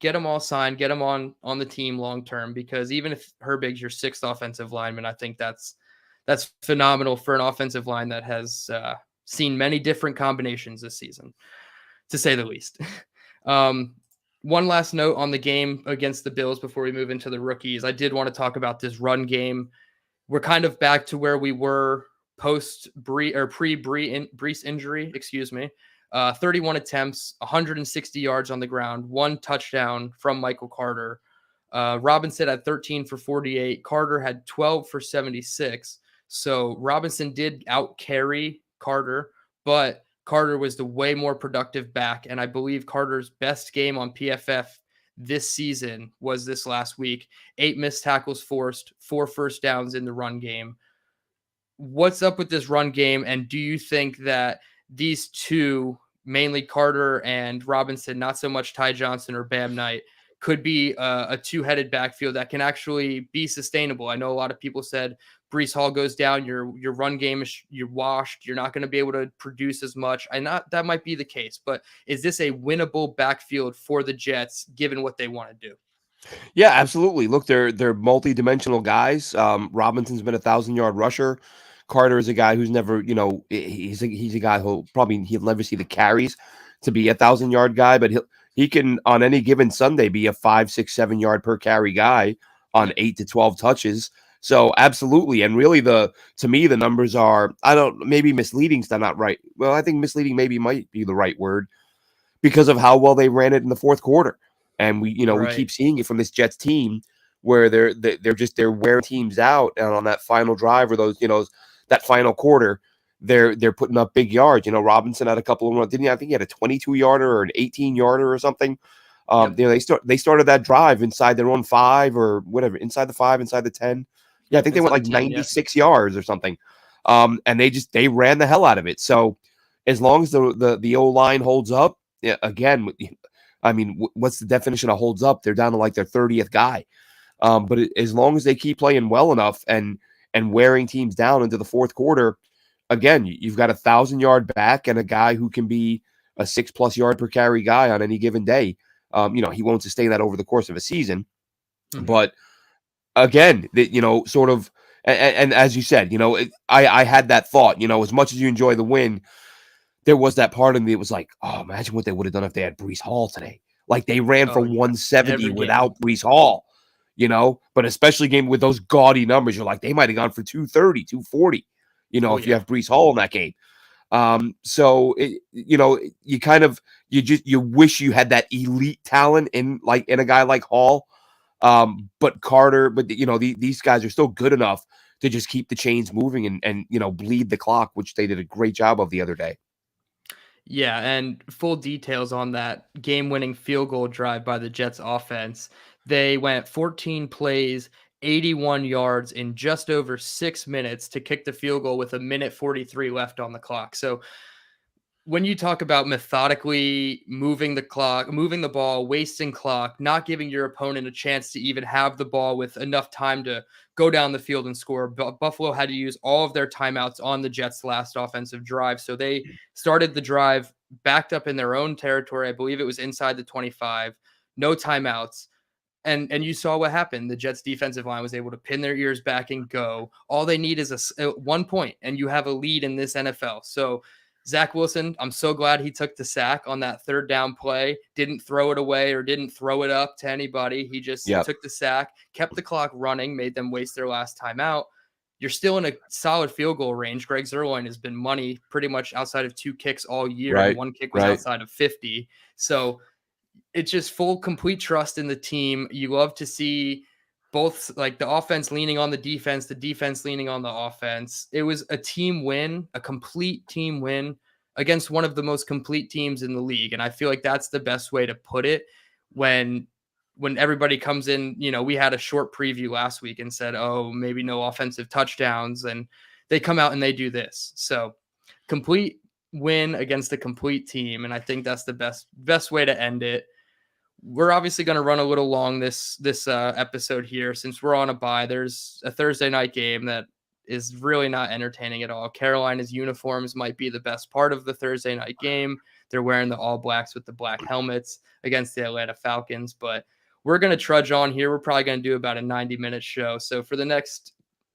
Get them all signed, get them on the team long term, because even if Herbig's your sixth offensive lineman, I think that's phenomenal for an offensive line that has seen many different combinations this season, to say the least. One last note on the game against the Bills before we move into the rookies. I did want to talk about this run game. We're kind of back to where we were post pre-Brees injury, 31 attempts, 160 yards on the ground, 1 touchdown from Michael Carter. Robinson had 13 for 48. Carter had 12 for 76. So Robinson did out carry Carter, but Carter was the way more productive back. And I believe Carter's best game on PFF this season was this last week. 8 missed tackles forced, 4 first downs in the run game. What's up with this run game? And do you think that these two, mainly Carter and Robinson, not so much Ty Johnson or Bam Knight, could be a two-headed backfield that can actually be sustainable? I know a lot of people said Breece Hall goes down, your run game is you're washed, you're not going to be able to produce as much. That might be the case, but is this a winnable backfield for the Jets given what they want to do? Yeah, absolutely. Look, they're multi-dimensional guys. Robinson's been 1,000-yard rusher. Carter is a guy who's never, he's a guy he'll never see the carries to be 1,000-yard guy, but he can on any given Sunday be a 5, 6, 7 yard per carry guy on 8 to 12 touches. So absolutely, and really to me the numbers are, maybe misleading's not right. Well, I think misleading might be the right word, because of how well they ran it in the fourth quarter. And we keep seeing it from this Jets team where they're wearing teams out, and on that final drive or those, that final quarter, they're putting up big yards. Robinson had a couple of runs, didn't he? I think he had a 22-yarder or an 18-yarder or something. Yep. They started that drive inside their own 5 or whatever, inside the 5, inside the 10. Yeah, I think they went like 10, 96 yards or something. And they ran the hell out of it. So as long as the O-line holds up, again, I mean, what's the definition of holds up? They're down to like their 30th guy. But as long as they keep playing well enough and wearing teams down into the fourth quarter, again, you've got 1,000-yard back and a guy who can be a 6+ yard per carry guy on any given day. He won't sustain that over the course of a season, but again, sort of, and as you said, I had that thought, as much as you enjoy the win, there was that part of me that was like, oh, imagine what they would have done if they had Breece Hall today. Like they ran for 170 without Breece Hall, but especially game with those gaudy numbers, you're like, they might have gone for 230, 240, if you have Breece Hall in that game. So you kind of, you wish you had that elite talent in a guy like Hall. But Carter, these guys are still good enough to just keep the chains moving and bleed the clock, which they did a great job of the other day. Yeah, and full details on that game-winning field goal drive by the Jets offense. They went 14 plays, 81 yards in just over 6 minutes to kick the field goal with 1:43 left on the clock. So when you talk about methodically moving the clock, moving the ball, wasting clock, not giving your opponent a chance to even have the ball with enough time to go down the field and score, Buffalo had to use all of their timeouts on the Jets' last offensive drive. So they started the drive backed up in their own territory. I believe it was inside the 25, no timeouts. And you saw what happened. The Jets defensive line was able to pin their ears back and go. All they need is a 1 point, and you have a lead in this NFL. So Zach Wilson, I'm so glad he took the sack on that third down play, didn't throw it away or didn't throw it up to anybody. He just took the sack, kept the clock running, made them waste their last timeout. You're still in a solid field goal range. Greg Zuerlein has been money pretty much outside of 2 kicks all year, and 1 kick was outside of 50. So it's just full, complete trust in the team. You love to see both, like the offense leaning on the defense leaning on the offense. It was a team win, a complete team win against one of the most complete teams in the league. And I feel like that's the best way to put it when everybody comes in. We had a short preview last week and said, oh, maybe no offensive touchdowns. And they come out and they do this. So complete win against a complete team, and I think that's the best way to end it. We're obviously going to run a little long this episode here since we're on a bye. There's a Thursday night game that is really not entertaining at all. Carolina's uniforms might be the best part of the Thursday night game. They're wearing the all blacks with the black helmets against the Atlanta Falcons, but we're going to trudge on here. We're probably going to do about a 90-minute show. So for the next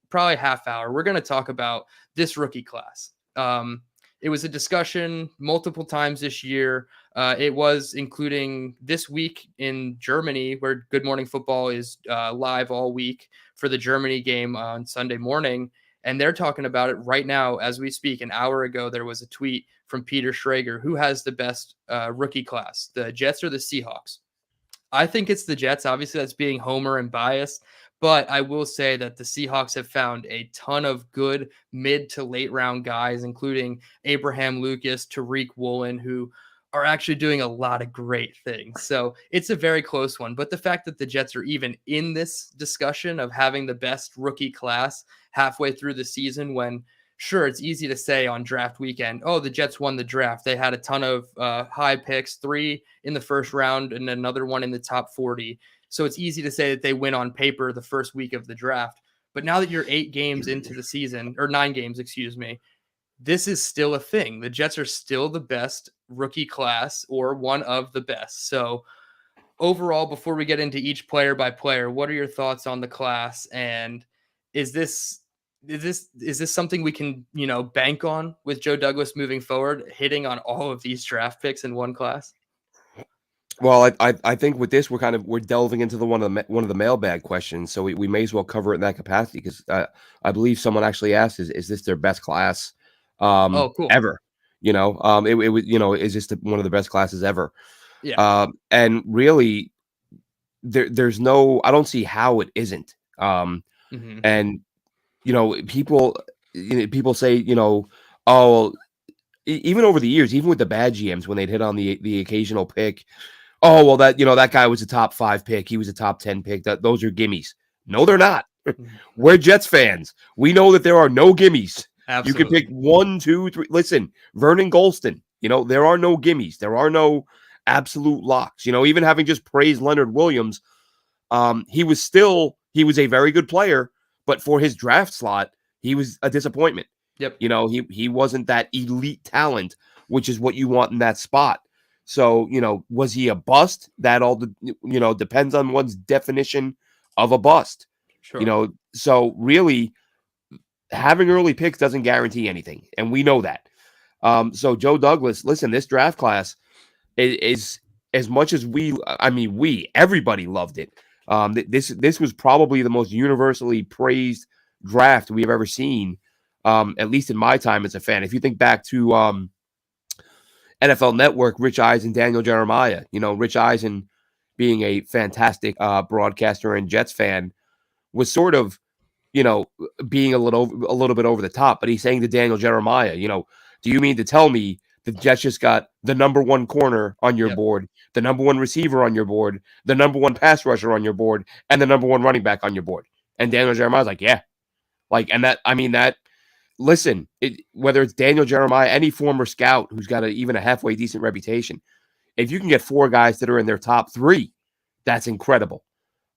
probably half hour, we're going to talk about this rookie class. It was a discussion multiple times this year. It was including this week in Germany, where Good Morning Football is live all week for the Germany game on Sunday morning. And they're talking about it right now as we speak. An hour ago, there was a tweet from Peter Schrager. Who has the best rookie class, the Jets or the Seahawks? I think it's the Jets. Obviously, that's being homer and biased. But I will say that the Seahawks have found a ton of good mid to late round guys, including Abraham Lucas, Tariq Woolen, who are actually doing a lot of great things. So it's a very close one. But the fact that the Jets are even in this discussion of having the best rookie class halfway through the season, when sure, it's easy to say on draft weekend, oh, the Jets won the draft. They had a ton of high picks, 3 in the first round and another one in the top 40. So it's easy to say that they win on paper the first week of the draft. But now that you're 8 games into the season, or 9 games, excuse me, this is still a thing. The Jets are still the best rookie class, or one of the best. So overall, before we get into each player by player, what are your thoughts on the class? And is this something we can, bank on with Joe Douglas moving forward, hitting on all of these draft picks in one class? Well, I think with this we're delving into one of the mailbag questions, so we may as well cover it in that capacity because I believe someone actually asked, is this their best class Oh, cool. ever? It was is this one of the best classes ever? Yeah. And really, there's no, I don't see how it isn't. And people say oh, even over the years, even with the bad GMs when they'd hit on the occasional pick. Oh, well, that guy was a top 5 pick. He was a top 10 pick. Those are gimmies. No, they're not. We're Jets fans. We know that there are no gimmies. Absolutely. You can pick 1, 2, 3. Listen, Vernon Golston, there are no gimmies. There are no absolute locks. Even having just praised Leonard Williams, he was a very good player, but for his draft slot, he was a disappointment. Yep. He wasn't that elite talent, which is what you want in that spot. So, was he a bust? That all, depends on one's definition of a bust. Sure. So really having early picks doesn't guarantee anything. And we know that. So Joe Douglas, listen, this draft class is as much as everybody loved it. This was probably the most universally praised draft we have ever seen, at least in my time as a fan. If you think back to NFL Network, Rich Eisen, Daniel Jeremiah, Rich Eisen being a fantastic broadcaster and Jets fan was sort of, being a little bit over the top, but he's saying to Daniel Jeremiah, do you mean to tell me the Jets just got the number 1 corner on your board, the number 1 receiver on your board, the number 1 pass rusher on your board, and the number 1 running back on your board? And Daniel Jeremiah's like, yeah. Listen, whether it's Daniel Jeremiah, any former scout who's got even a halfway decent reputation, if you can get 4 guys that are in their top 3, that's incredible.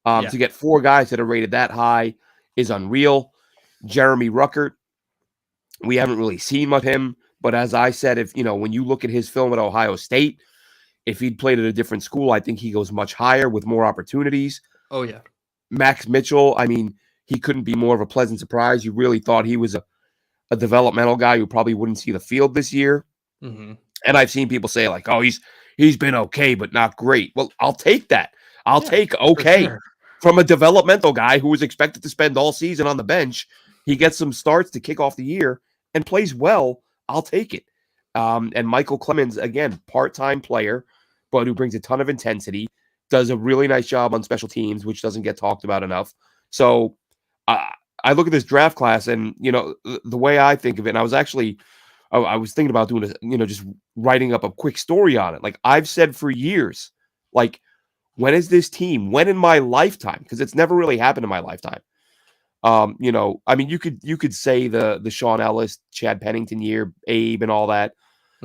To get 4 guys that are rated that high is unreal. Jeremy Ruckert, we haven't really seen much of him, but as I said, if when you look at his film at Ohio State, if he'd played at a different school, I think he goes much higher with more opportunities. Oh yeah. Max Mitchell, he couldn't be more of a pleasant surprise. You really thought he was a developmental guy who probably wouldn't see the field this year. Mm-hmm. And I've seen people say like, oh, he's been okay, but not great. Well, I'll take that. I'll take okay. Sure. From a developmental guy who was expected to spend all season on the bench. He gets some starts to kick off the year and plays well. I'll take it. And Michael Clemens, again, part-time player, but who brings a ton of intensity, does a really nice job on special teams, which doesn't get talked about enough. So I look at this draft class and, the way I think of it, and I was thinking about doing just writing up a quick story on it. Like I've said for years, like, when is this team? When in my lifetime? Because it's never really happened in my lifetime. You could say the Sean Ellis, Chad Pennington year, Abe, and all that.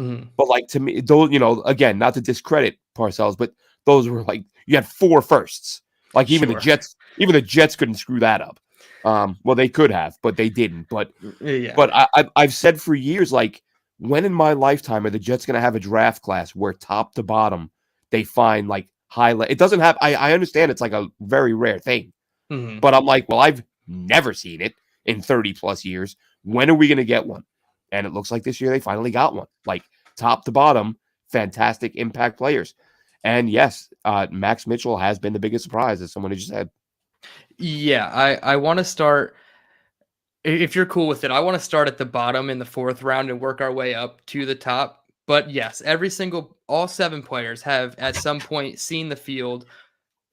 Mhm. But like to me, those, again, not to discredit Parcells, but those were like you had 4 firsts. Like Sure. Even the Jets couldn't screw that up. Well, they could have, but they didn't. But Yeah. but I've said for years, like, when in my lifetime are the Jets going to have a draft class where top to bottom they find like highlight? It doesn't have. I understand it's like a very rare thing, Mhm. but I'm like, well, I've never seen it in 30 plus years. When are we going to get one? And it looks like this year they finally got one. Like top to bottom, fantastic impact players. And yes, Max Mitchell has been the biggest surprise, as someone had just said. Yeah, I want to start, if you're cool with it, I want to start at the bottom in the 4th round and work our way up to the top. But yes, all 7 players have at some point seen the field.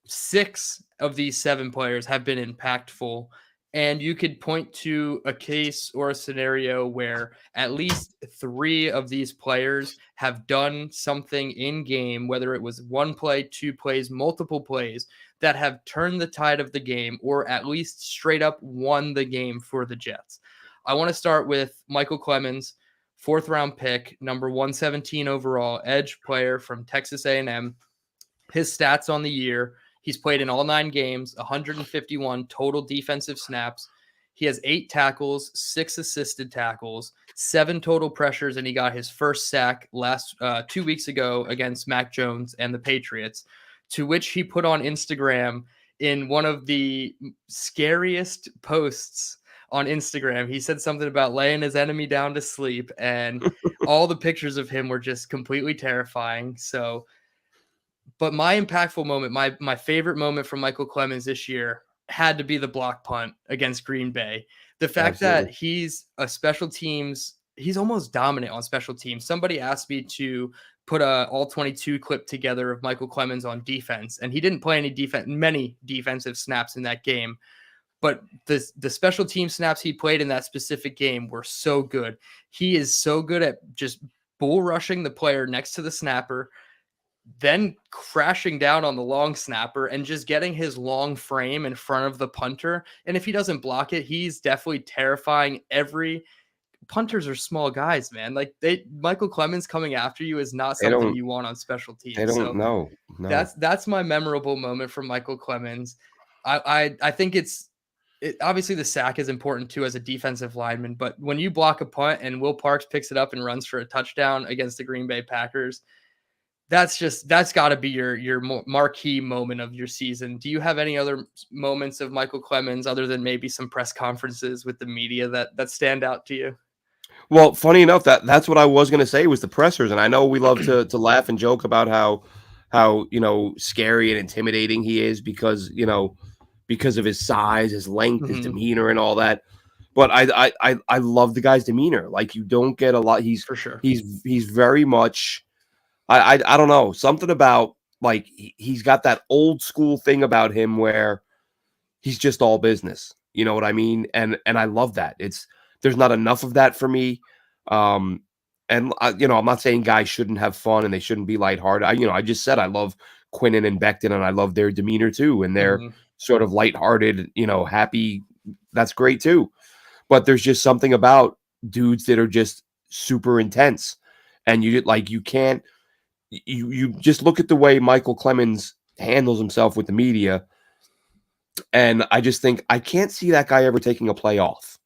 6 of these 7 players have been impactful, and you could point to a case or a scenario where at least 3 of these players have done something in game, whether it was 1 play, 2 plays, multiple plays, that have turned the tide of the game or at least straight up won the game for the Jets. I want to start with Michael Clemens, 4th round pick, number 117 overall, edge player from Texas A&M. His stats on the year: he's played in all 9 games, 151 total defensive snaps. He has 8 tackles, 6 assisted tackles, 7 total pressures, and he got his first sack 2 weeks ago against Mac Jones and the Patriots, to which he put on Instagram in one of the scariest posts on Instagram. He said something about laying his enemy down to sleep, and all the pictures of him were just completely terrifying. So, but my impactful moment, my favorite moment from Michael Clemens this year had to be the block punt against Green Bay. The fact that Absolutely. he's almost dominant on special teams. Somebody asked me to put a all 22 clip together of Michael Clemens on defense, and he didn't play many defensive snaps in that game. But the special team snaps he played in that specific game were so good. He is so good at just bull rushing the player next to the snapper, then crashing down on the long snapper and just getting his long frame in front of the punter. And if he doesn't block it, he's definitely terrifying. Punters are small guys, man. Like Michael Clemens coming after you is not They something don't. you want on special They teams. don't So know. No. that's my memorable moment from Michael Clemens. I think obviously the sack is important too as a defensive lineman, but when you block a punt and Will Parks picks it up and runs for a touchdown against the Green Bay Packers, that's got to be your marquee moment of your season. Do you have any other moments of Michael Clemens other than maybe some press conferences with the media that stand out to you? Well, funny enough, that's what I was going to say was the pressers, and I know we love to laugh and joke about how scary and intimidating he is because of his size, his length, his Mhm. demeanor, and all that. But I love the guy's demeanor. Like, you don't get a lot. For sure. He's very much. I don't know, something about, like, he's got that old school thing about him where he's just all business. You know what I mean? And I love that. There's not enough of that for me. Um, and I'm not saying guys shouldn't have fun and they shouldn't be lighthearted. I just said I love Quinnen and Becton, and I love their demeanor too, and they're Mhm. sort of lighthearted, happy. That's great too. But there's just something about dudes that are just super intense, and you can't. You just look at the way Michael Clemens handles himself with the media, and I just think I can't see that guy ever taking a play off.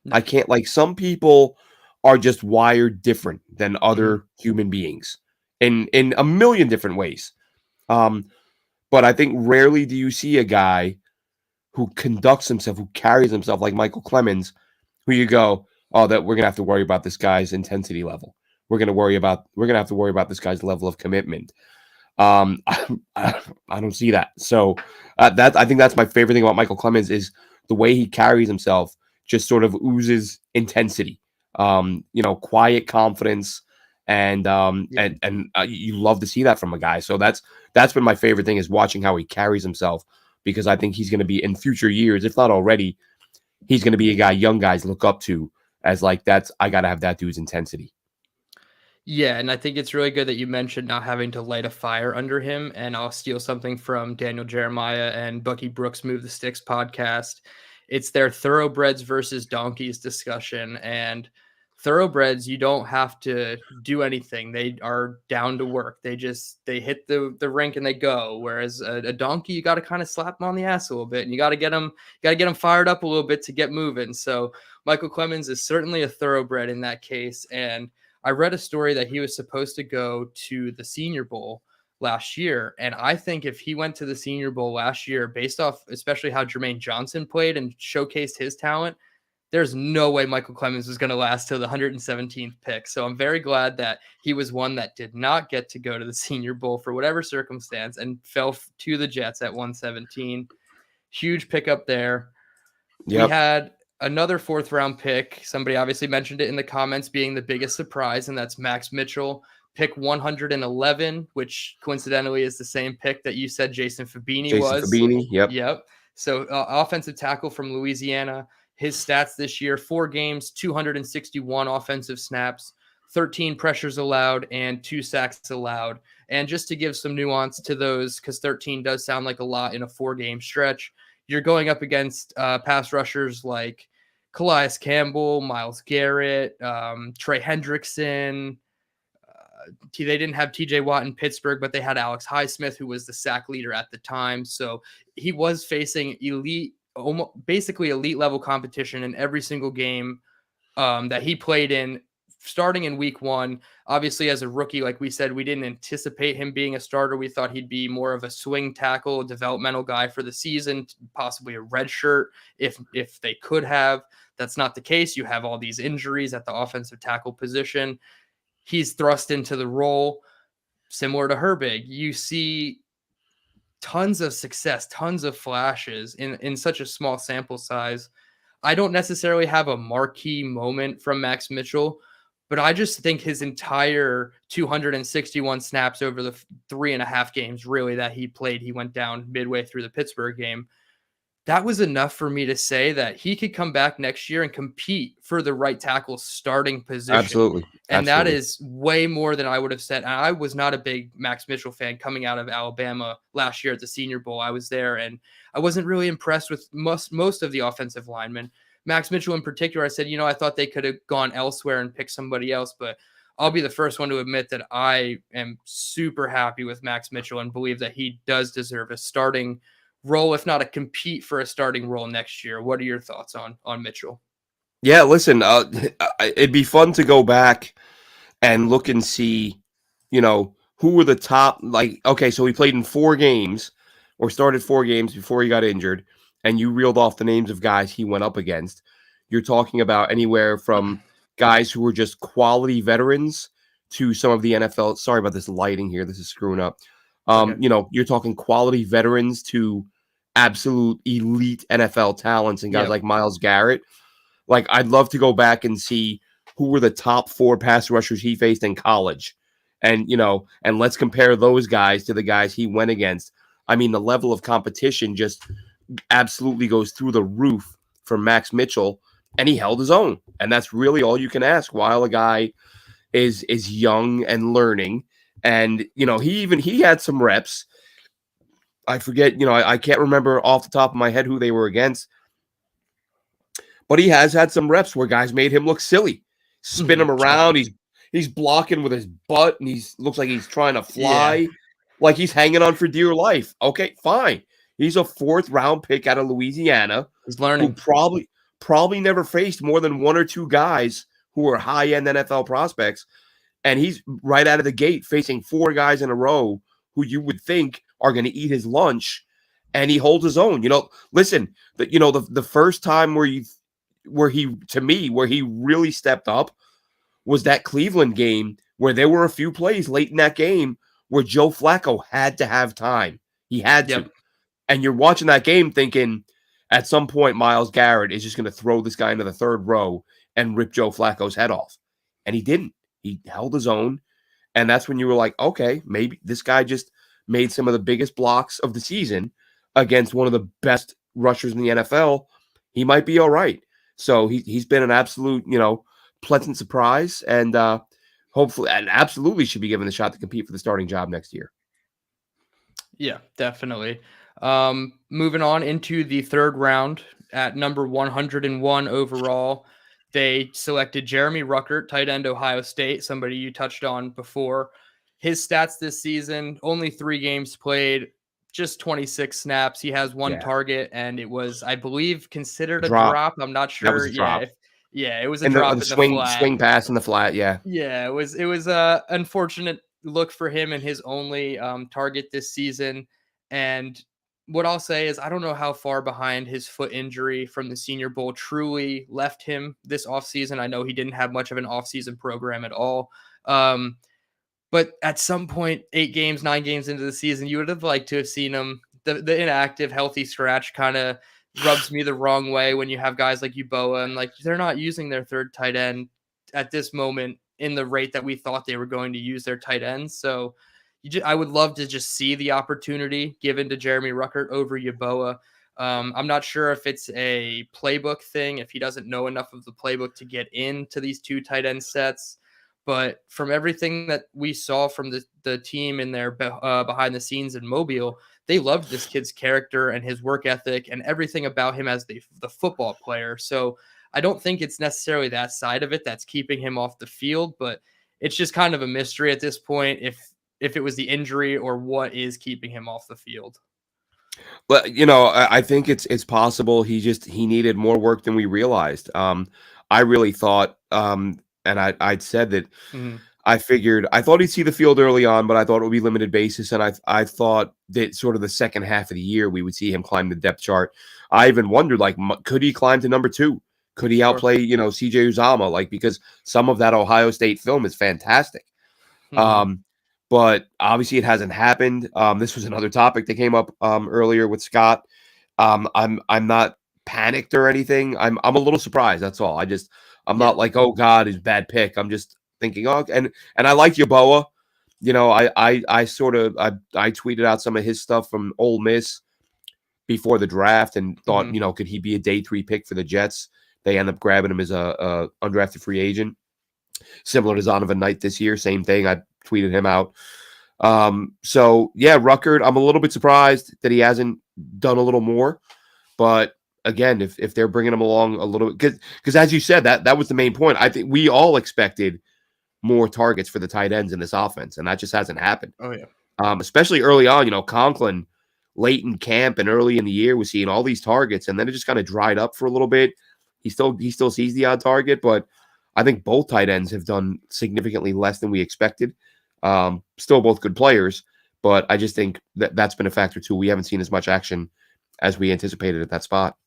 No. I can't. Like, some people are just wired different than Mhm. other human beings in a million different ways. Um, but I think rarely do you see a guy who conducts himself, who carries himself like Michael Clemens, who you go, oh, that we're gonna have to worry about this guy's intensity level. We're gonna have to worry about this guy's level of commitment. I don't see that. So I think that's my favorite thing about Michael Clemens is the way he carries himself. Just sort of oozes intensity, quiet confidence, and Yeah. you love to see that from a guy. So that's been my favorite thing, is watching how he carries himself, because I think he's going to be, in future years, if not already, he's going to be a guy young guys look up to as, like, I got to have that dude's intensity. Yeah, and I think it's really good that you mentioned not having to light a fire under him. And I'll steal something from Daniel Jeremiah and Bucky Brooks' Move the Sticks podcast. It's their thoroughbreds versus donkeys discussion. And thoroughbreds, you don't have to do anything. They are down to work. They hit the rink and they go. Whereas a donkey, you got to kind of slap them on the ass a little bit, and you got to get them fired up a little bit to get moving. So Michael Clemens is certainly a thoroughbred in that case. And I read a story that he was supposed to go to the Senior Bowl last year. And I think if he went to the Senior Bowl last year, based off especially how Jermaine Johnson played and showcased his talent, there's no way Michael Clemens was going to last till the 117th pick. So I'm very glad that he was one that did not get to go to the Senior Bowl for whatever circumstance and fell to the Jets at 117. Huge pickup there. Yep. We had another 4th round pick. Somebody obviously mentioned it in the comments being the biggest surprise, and that's Max Mitchell, pick 111, which coincidentally is the same pick that you said Jason Fabini was. Yep. So offensive tackle from Louisiana. His stats this year: 4 games, 261 offensive snaps, 13 pressures allowed, and 2 sacks allowed. And just to give some nuance to those, because 13 does sound like a lot in a 4-game stretch, you're going up against pass rushers like Calais Campbell, Myles Garrett, Trey Hendrickson. They didn't have TJ Watt in Pittsburgh, but they had Alex Highsmith, who was the sack leader at the time. So he was facing basically elite level competition in every single game that he played in, starting in week 1. Obviously, as a rookie, like we said, we didn't anticipate him being a starter. We thought he'd be more of a swing tackle, developmental guy for the season, possibly a red shirt if they could have. That's not the case. You have all these injuries at the offensive tackle position. He's thrust into the role similar to Herbig. You see tons of success, tons of flashes in such a small sample size. I don't necessarily have a marquee moment from Max Mitchell, but I just think his entire 261 snaps over the 3.5 games really that he played, he went down midway through the Pittsburgh game. That was enough for me to say that he could come back next year and compete for the right tackle starting position. Absolutely. And that is way more than I would have said. And I was not a big Max Mitchell fan coming out of Alabama last year at the Senior Bowl. I was there, and I wasn't really impressed with most of the offensive linemen. Max Mitchell in particular, I said, I thought they could have gone elsewhere and picked somebody else, but I'll be the first one to admit that I am super happy with Max Mitchell and believe that he does deserve a starting role, if not a compete for a starting role next year. What are your thoughts on Mitchell? Yeah, listen, it'd be fun to go back and look and see, who were the top, okay, so he played in 4 games or started 4 games before he got injured, and you reeled off the names of guys he went up against. You're talking about anywhere from guys who were just quality veterans to some of the NFL. Sorry about this lighting here. This is screwing up. Okay. You're talking quality veterans to absolute elite NFL talents and guys like Myles Garrett. Like, I'd love to go back and see who were the top 4 pass rushers he faced in college. And, and let's compare those guys to the guys he went against. I mean, the level of competition just absolutely goes through the roof for Max Mitchell, and he held his own. And that's really all you can ask while a guy is young and learning. And, he had some reps. I forget, I can't remember off the top of my head who they were against, but he has had some reps where guys made him look silly, spin him around. He's blocking with his butt, and looks like he's trying to fly, like he's hanging on for dear life. Okay, fine. He's a 4th round pick out of Louisiana. He's learning. Who probably never faced more than 1 or 2 guys who are high end NFL prospects, and he's right out of the gate facing 4 guys in a row who you would think are going to eat his lunch, and he holds his own. Listen, the first time where he really stepped up was that Cleveland game where there were a few plays late in that game where Joe Flacco had to have time. He had to. And you're watching that game thinking at some point Myles Garrett is just going to throw this guy into the 3rd row and rip Joe Flacco's head off. And he didn't. He held his own. And that's when you were like, okay, maybe this guy just made some of the biggest blocks of the season against one of the best rushers in the NFL. He might be all right. So he's been an absolute, pleasant surprise, and hopefully, and absolutely should be given the shot to compete for the starting job next year. Yeah, definitely. Moving on into the 3rd round at number 101 overall, They selected Jeremy Ruckert, tight end, Ohio State, somebody you touched on before. His stats this season, only 3 games played, just 26 snaps. He has 1 Yeah. target, and it was, I believe, considered a Drop. drop. I'm not That was sure. a drop. Yeah, it was a And drop the in the flat. swing pass in the flat, yeah. Yeah, it was a unfortunate look for him and his only target this season. And what I'll say is I don't know how far behind his foot injury from the Senior Bowl truly left him this offseason. I know he didn't have much of an offseason program at all. Um, but at some point, 8 games, 9 games into the season, you would have liked to have seen him. The inactive, healthy scratch kind of rubs me the wrong way when you have guys like Uboa and like they're not using their third tight end at this moment in the rate that we thought they were going to use their tight ends. So I would love to just see the opportunity given to Jeremy Ruckert over Yeboah. I'm not sure if it's a playbook thing, if he doesn't know enough of the playbook to get into these 2 tight end sets. But from everything that we saw from the team in their behind the scenes in Mobile, they loved this kid's character and his work ethic and everything about him as the football player. So I don't think it's necessarily that side of it that's keeping him off the field, but it's just kind of a mystery at this point if it was the injury or what is keeping him off the field. But I think it's possible he needed more work than we realized. I really thought, and I'd said that Mm-hmm. I thought he'd see the field early on, but I thought it would be limited basis, and I thought that sort of the second half of the year we would see him climb the depth chart. I even wondered, like, could he climb to number 2? Could he Sure. outplay CJ Uzama? Like, because some of that Ohio State film is fantastic. Mm-hmm. But obviously it hasn't happened. This was another topic that came up earlier with Scott. I'm not panicked or anything. I'm a little surprised. That's all. I'm Yeah. not like, oh God, it's a bad pick. I'm just thinking, oh, and I like Yeboah. I sort of I tweeted out some of his stuff from Ole Miss before the draft and thought, Mm-hmm. could he be a day 3 pick for the Jets? They end up grabbing him as a undrafted free agent, similar to Zonovan Knight this year. Same thing. I tweeted him out. So yeah, Ruckert, I'm a little bit surprised that he hasn't done a little more, but again, if they're bringing him along a little bit, because as you said, that was the main point. I think we all expected more targets for the tight ends in this offense, and that just hasn't happened. Oh yeah. Especially early on, Conklin late in camp and early in the year was seeing all these targets, and then it just kind of dried up for a little bit. He still sees the odd target, but I think both tight ends have done significantly less than we expected. Still both good players, but I just think that's been a factor too. We haven't seen as much action as we anticipated at that spot.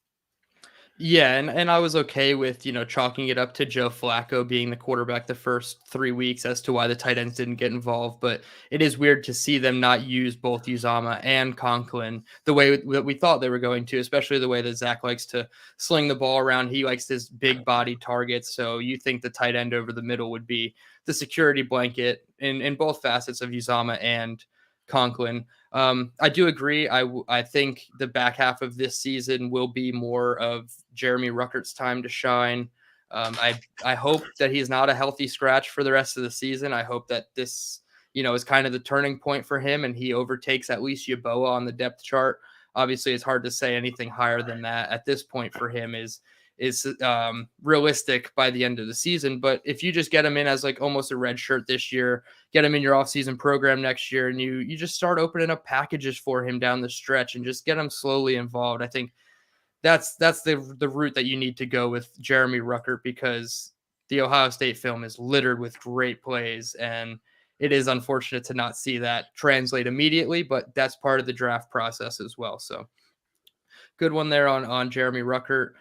Yeah, and I was okay with, chalking it up to Joe Flacco being the quarterback the first 3 weeks as to why the tight ends didn't get involved, but it is weird to see them not use both Uzama and Conklin the way that we thought they were going to, especially the way that Zach likes to sling the ball around. He likes this big body targets, so you think the tight end over the middle would be the security blanket in both facets of Uzama and Conklin. I do agree. I think the back half of this season will be more of Jeremy Ruckert's time to shine. I hope that he's not a healthy scratch for the rest of the season. I hope that this, is kind of the turning point for him and he overtakes at least Yeboah on the depth chart. Obviously, it's hard to say anything higher than that at this point for him is realistic by the end of the season. But if you just get him in as like almost a red shirt this year, get him in your offseason program next year, and you just start opening up packages for him down the stretch and just get him slowly involved. I think that's the route that you need to go with Jeremy Ruckert, because the Ohio State film is littered with great plays, and it is unfortunate to not see that translate immediately, but that's part of the draft process as well. So good one there on Jeremy Ruckert.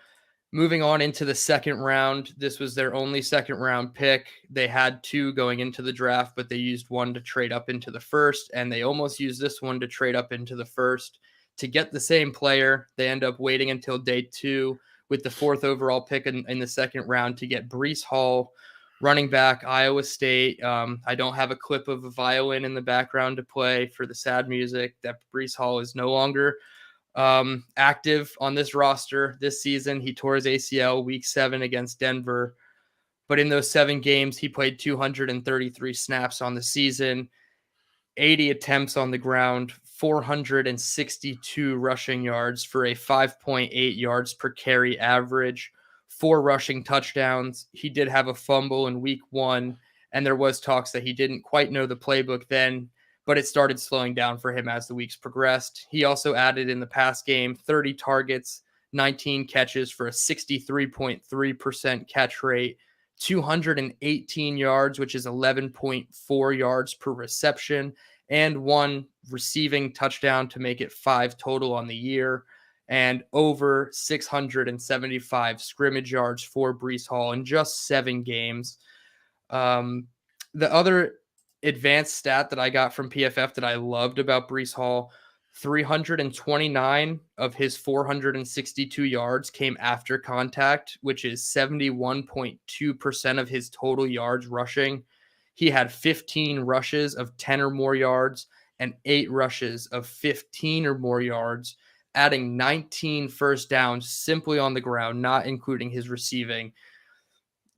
Moving on into the second round, this was their only second round pick. They had 2 going into the draft, but they used 1 to trade up into the first, and they almost used this one to trade up into the first to get the same player. They end up waiting until day 2 with the 4th overall pick in the second round to get Breece Hall, running back, Iowa State. I don't have a clip of a violin in the background to play for the sad music. That Breece Hall is no longer active on this roster this season. He tore his ACL week 7 against Denver, but in those 7 games, he played 233 snaps on the season, 80 attempts on the ground, 462 rushing yards for a 5.8 yards per carry average, 4 rushing touchdowns. He did have a fumble in week 1, and there was talks that he didn't quite know the playbook then, but it started slowing down for him as the weeks progressed. He also added in the past game 30 targets, 19 catches for a 63.3% catch rate, 218 yards, which is 11.4 yards per reception, and 1 receiving touchdown to make it 5 total on the year, and over 675 scrimmage yards for Breece Hall in just 7 games. The other advanced stat that I got from PFF that I loved about Breece Hall, 329 of his 462 yards came after contact, which is 71.2% of his total yards rushing. He had 15 rushes of 10 or more yards and 8 rushes of 15 or more yards, adding 19 first downs simply on the ground, not including his receiving.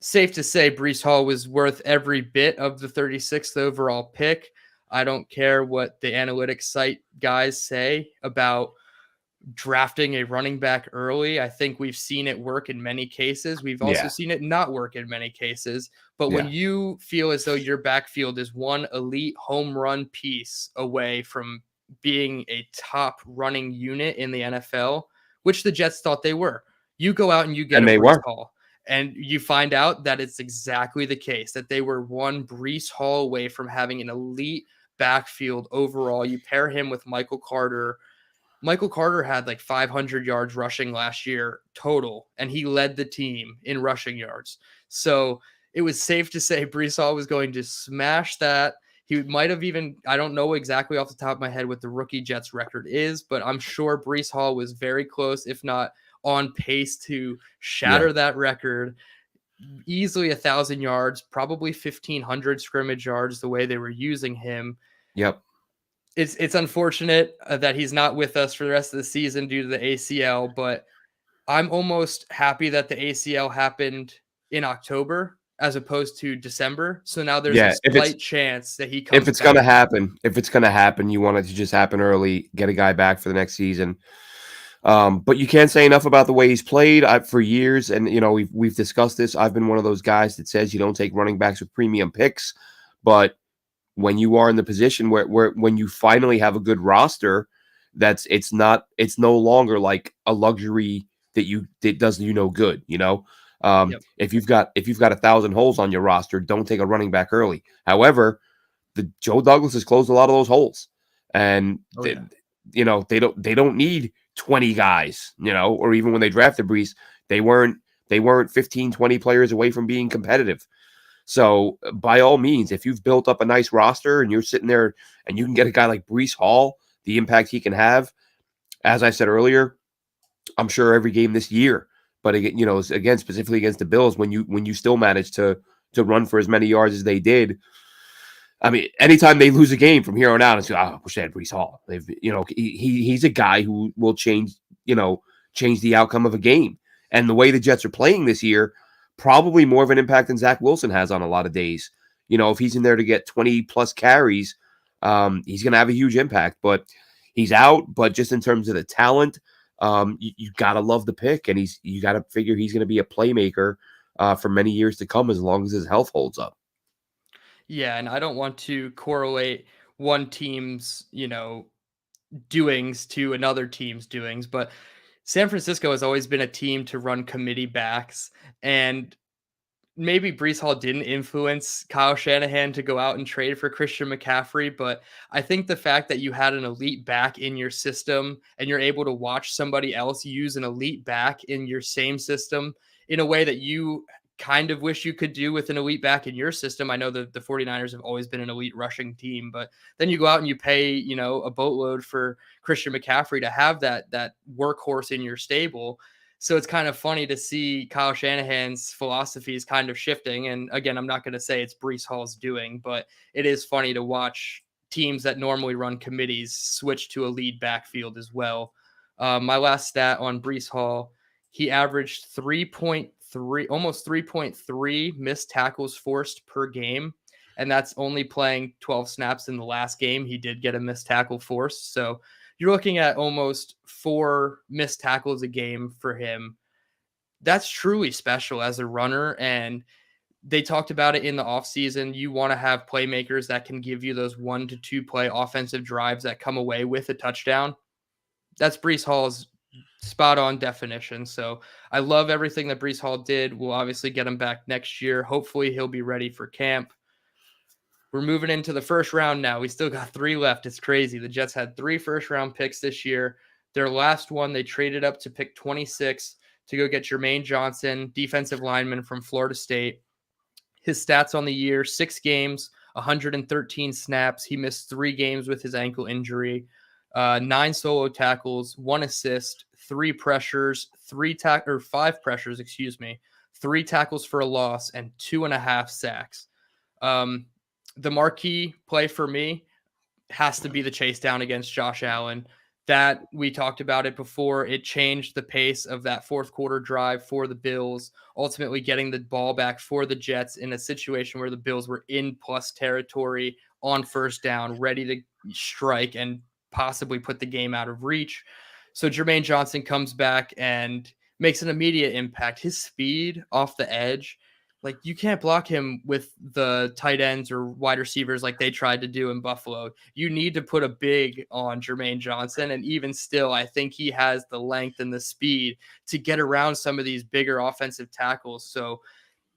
Safe to say Breece Hall was worth every bit of the 36th overall pick. I don't care what the analytics site guys say about drafting a running back early. I think we've seen it work in many cases. We've also Yeah. seen it not work in many cases. But when Yeah. you feel as though your backfield is one elite home run piece away from being a top running unit in the NFL, which the Jets thought they were, you go out and you get And a they Breece were. Hall. And you find out that it's exactly the case, that they were one Breece Hall away from having an elite backfield overall. You pair him with Michael Carter. Michael Carter had like 500 yards rushing last year total, and he led the team in rushing yards. So it was safe to say Breece Hall was going to smash that. He might have even, I don't know exactly off the top of my head what the rookie Jets record is, but I'm sure Breece Hall was very close, if not on pace to Yeah. shatter that record. Easily 1,000 yards, probably 1,500 scrimmage yards the way they were using him. Yep. It's unfortunate that he's not with us for the rest of the season due to the ACL, but I'm almost happy that the ACL happened in October as opposed to December. So now there's a Yeah. slight chance that he If comes it's gonna back. happen, you want it to just happen early, get a guy back for the next season. But you can't say enough about the way he's played for years, and we've discussed this. I've been one of those guys that says you don't take running backs with premium picks, but when you are in the position where when you finally have a good roster, it's no longer like a luxury that does you no good. Yep. If you've got 1,000 holes on your roster, don't take a running back early. However, the Joe Douglas has closed a lot of those holes, and Oh, yeah. they don't need 20 guys, or even when they drafted Breece, they weren't 15, 20 players away from being competitive. So by all means, if you've built up a nice roster and you're sitting there and you can get a guy like Breece Hall, the impact he can have, as I said earlier, I'm sure every game this year. But again, specifically against the Bills, when you still manage to run for as many yards as they did, I mean, anytime they lose a game from here on out, it's I wish they had Breece Hall. He's a guy who will change the outcome of a game. And the way the Jets are playing this year, probably more of an impact than Zach Wilson has on a lot of days. If he's in there to get 20 plus carries, he's going to have a huge impact. But he's out. But just in terms of the talent, you got to love the pick, and you got to figure he's going to be a playmaker for many years to come as long as his health holds up. Yeah, and I don't want to correlate one team's, doings to another team's doings, but San Francisco has always been a team to run committee backs, and maybe Breece Hall didn't influence Kyle Shanahan to go out and trade for Christian McCaffrey, but I think the fact that you had an elite back in your system and you're able to watch somebody else use an elite back in your same system in a way that you kind of wish you could do with an elite back in your system. I know that the 49ers have always been an elite rushing team, but then you go out and you pay, a boatload for Christian McCaffrey to have that workhorse in your stable. So it's kind of funny to see Kyle Shanahan's philosophy is kind of shifting. And again, I'm not going to say it's Breece Hall's doing, but it is funny to watch teams that normally run committees switch to a lead backfield as well. My last stat on Breece Hall, he averaged 3.3, almost 3.3 missed tackles forced per game. And that's only playing 12 snaps in the last game. He did get a missed tackle forced. So you're looking at almost 4 missed tackles a game for him. that's truly special as a runner. And they talked about it in the offseason. You want to have playmakers that can give you those 1 to 2 play offensive drives that come away with a touchdown. That's Breece Hall's spot on definition. So I love everything that Breece Hall did. We'll obviously get him back next year. Hopefully he'll be ready for camp. We're moving into the first round now. We still got 3 left. It's crazy. The Jets had 3 first-round picks this year. Their last one, they traded up to pick 26 to go get Jermaine Johnson, defensive lineman from Florida State. His stats on the year, 6 games, 113 snaps. He missed 3 games with his ankle injury, 9 solo tackles, 1 assist, 3 pressures, 5 pressures, 3 tackles for a loss, and 2.5 sacks. The marquee play for me has to be the chase down against Josh Allen. That we talked about it before. It changed the pace of that fourth quarter drive for the Bills, ultimately getting the ball back for the Jets in a situation where the Bills were in plus territory on first down, ready to strike and possibly put the game out of reach. So Jermaine Johnson comes back and makes an immediate impact. His speed off the edge, like you can't block him with the tight ends or wide receivers like they tried to do in Buffalo. You need to put a big on Jermaine Johnson. And even still, I think he has the length and the speed to get around some of these bigger offensive tackles. So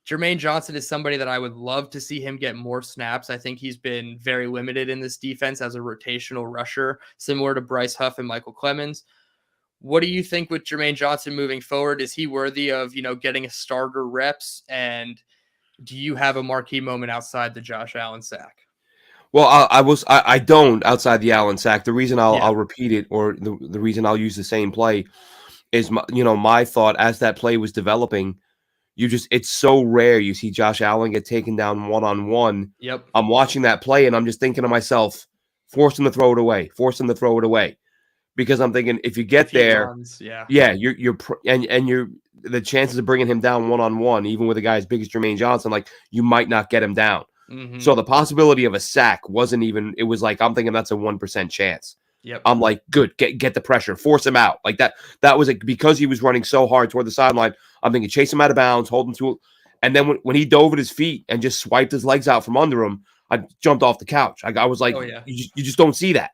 Jermaine Johnson is somebody that I would love to see him get more snaps. I think he's been very limited in this defense as a rotational rusher, similar to Bryce Huff and Michael Clemens. What do you think with Jermaine Johnson moving forward? Is he worthy of, getting a starter reps? And do you have a marquee moment outside the Josh Allen sack? Well, I don't outside the Allen sack. The reason I'll repeat it, or the reason I'll use the same play is my thought as that play was developing. It's so rare you see Josh Allen get taken down one-on-one. Yep. I'm watching that play and I'm just thinking to myself, force him to throw it away. Because I'm thinking if you get there, runs, you're the chances of bringing him down one-on-one, even with a guy as big as Jermaine Johnson, like you might not get him down. Mm-hmm. So the possibility of a sack wasn't even. It was like I'm thinking that's a 1% chance. Yep. I'm like, good, get the pressure, force him out like that. That was because he was running so hard toward the sideline. I'm thinking chase him out of bounds, hold him to, and then when he dove at his feet and just swiped his legs out from under him, I jumped off the couch. I was like, you just don't see that.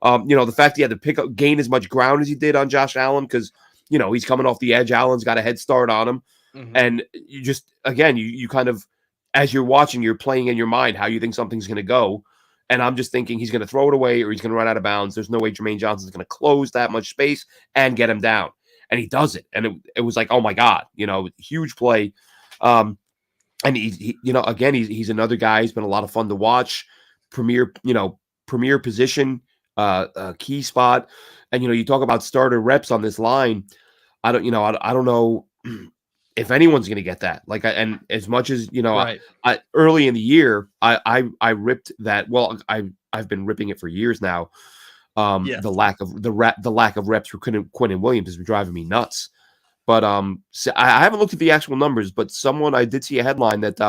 The fact he had to gain as much ground as he did on Josh Allen because, he's coming off the edge. Allen's got a head start on him. Mm-hmm. And you just, again, you kind of, as you're watching, you're playing in your mind how you think something's going to go. And I'm just thinking he's going to throw it away or he's going to run out of bounds. There's no way Jermaine Johnson's going to close that much space and get him down. And he does it. And it was like, oh my God, huge play. And he again, he's another guy. He's been a lot of fun to watch. Premier position. Key spot, and you talk about starter reps on this line. I don't know if anyone's going to get that. Like, and as much as right. I early in the year, I ripped that. Well, I've been ripping it for years now. The lack of reps for Quinnen Williams has been driving me nuts. But so I haven't looked at the actual numbers, but I did see a headline that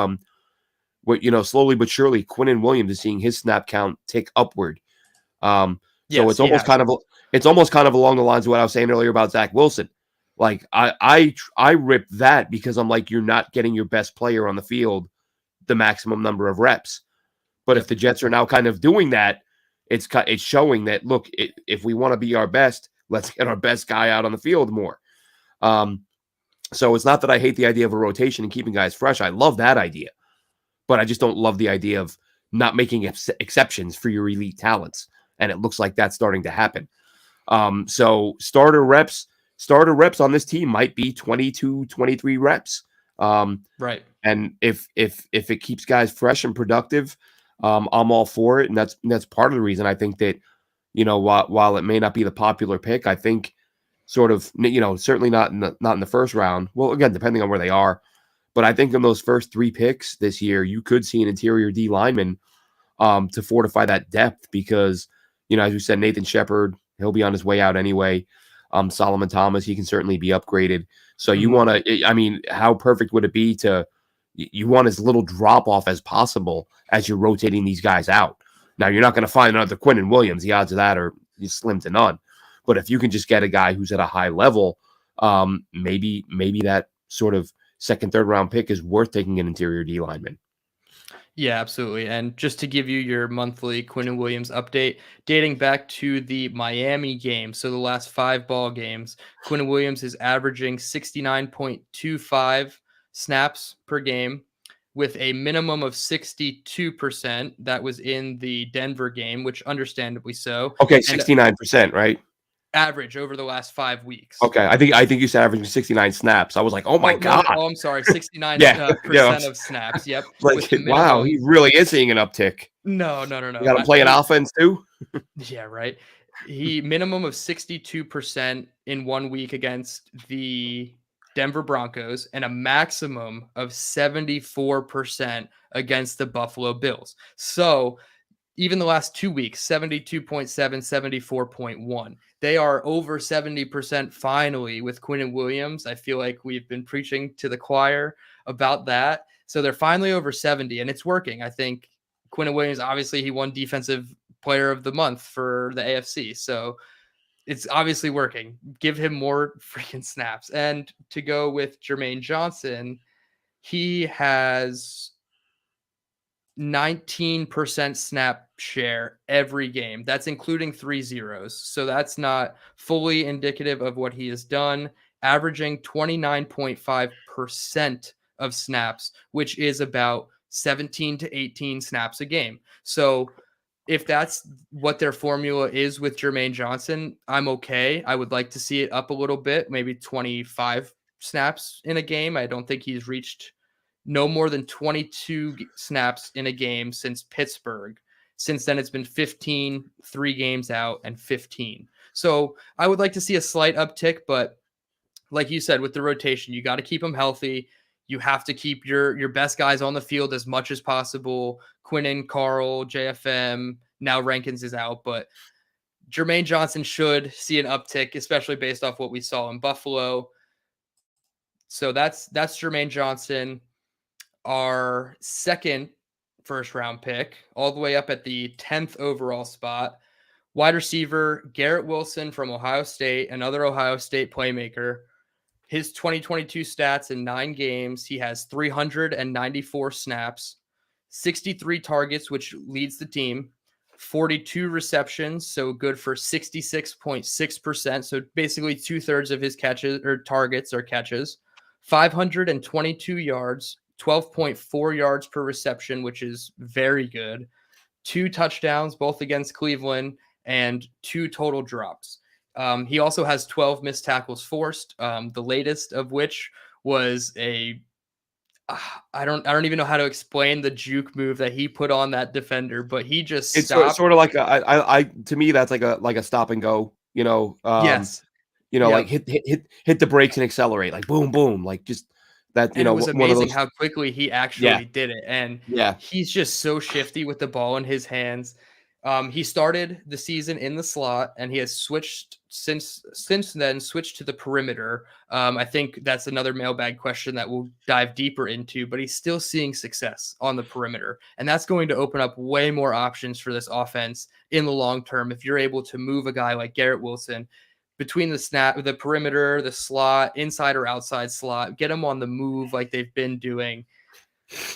slowly but surely Quinnen Williams is seeing his snap count tick upward. So it's almost kind of along the lines of what I was saying earlier about Zach Wilson. Like I ripped that because I'm like, you're not getting your best player on the field the maximum number of reps. But if the Jets are now kind of doing that, it's showing that, look, if we want to be our best, let's get our best guy out on the field more. So it's not that I hate the idea of a rotation and keeping guys fresh. I love that idea, but I just don't love the idea of not making exceptions for your elite talents. And it looks like that's starting to happen. So starter reps on this team might be 22, 23 reps. Right. And if it keeps guys fresh and productive, I'm all for it. And that's part of the reason I think that, while it may not be the popular pick, I think sort of, certainly not in the first round. Well, again, depending on where they are, but I think in those first 3 picks this year, you could see an interior D lineman to fortify that depth because, as we said, Nathan Shepard, he'll be on his way out anyway. Solomon Thomas, he can certainly be upgraded. So you want to, how perfect would it be you want as little drop off as possible as you're rotating these guys out. Now, you're not going to find another Quinnen Williams. The odds of that are slim to none. But if you can just get a guy who's at a high level, maybe that sort of second, third round pick is worth taking an interior D lineman. Yeah, absolutely. And just to give you your monthly Quinnen Williams update, dating back to the Miami game, so the last 5 ball games, Quinnen Williams is averaging 69.25 snaps per game with a minimum of 62%. That was in the Denver game, which understandably so, Okay, and 69%, right? average over the last 5 weeks. Okay, I think you said averaging 69 snaps. I was like, oh my Oh, no, god. no. Oh, I'm sorry. 69 Yeah, yeah. percent of snaps. Yep. Like, With the wow, he minimum. really is seeing an uptick. No, no, no, You no. got him playing offense too. Yeah, right. He minimum of 62% in 1 week against the Denver Broncos and a maximum of 74% against the Buffalo Bills. So even the last 2 weeks, 72.7, 74.1. They are over 70% finally with Quinnen Williams. I feel like we've been preaching to the choir about that. So they're finally over 70 and it's working. I think Quinnen Williams, obviously he won defensive player of the month for the AFC. So it's obviously working. Give him more freaking snaps. And to go with Jermaine Johnson, he has 19% snap share every game. That's including 3 zeros. So that's not fully indicative of what he has done, averaging 29.5% of snaps, which is about 17 to 18 snaps a game. So if that's what their formula is with Jermaine Johnson, I'm okay. I would like to see it up a little bit, maybe 25 snaps in a game. I don't think he's reached no more than 22 snaps in a game since Pittsburgh. Since then, it's been 15, 3 games out, and 15. So I would like to see a slight uptick, but like you said, with the rotation, you got to keep them healthy. You have to keep your best guys on the field as much as possible. Quinnen, Carl, JFM, now Rankins is out, but Jermaine Johnson should see an uptick, especially based off what we saw in Buffalo. So that's Jermaine Johnson, our second first round pick, all the way up at the 10th overall spot. Wide receiver Garrett Wilson from Ohio State, another Ohio State playmaker. His 2022 stats in 9 games, he has 394 snaps, 63 targets, which leads the team, 42 receptions, so good for 66.6%. So basically 2/3 of his catches or targets are catches, 522 yards, 12.4 yards per reception, which is very good. 2 touchdowns, both against Cleveland, and 2 total drops. He also has 12 missed tackles forced, the latest of which was I don't even know how to explain the juke move that he put on that defender, but he just It's stopped. sort of like I to me that's like a stop and go. Yes. Like Yep. hit the brakes and accelerate, like boom, boom, like just that. And it was One of amazing those. how quickly he Yeah, actually did it. And yeah. he's just so shifty with the ball in his hands. He started the season in the slot, and he has switched since then. Switched to the perimeter. I think that's another mailbag question that we'll dive deeper into. But he's still seeing success on the perimeter, and that's going to open up way more options for this offense in the long term. If you're able to move a guy like Garrett Wilson between the perimeter, the slot, inside or outside slot, get him on the move like they've been doing.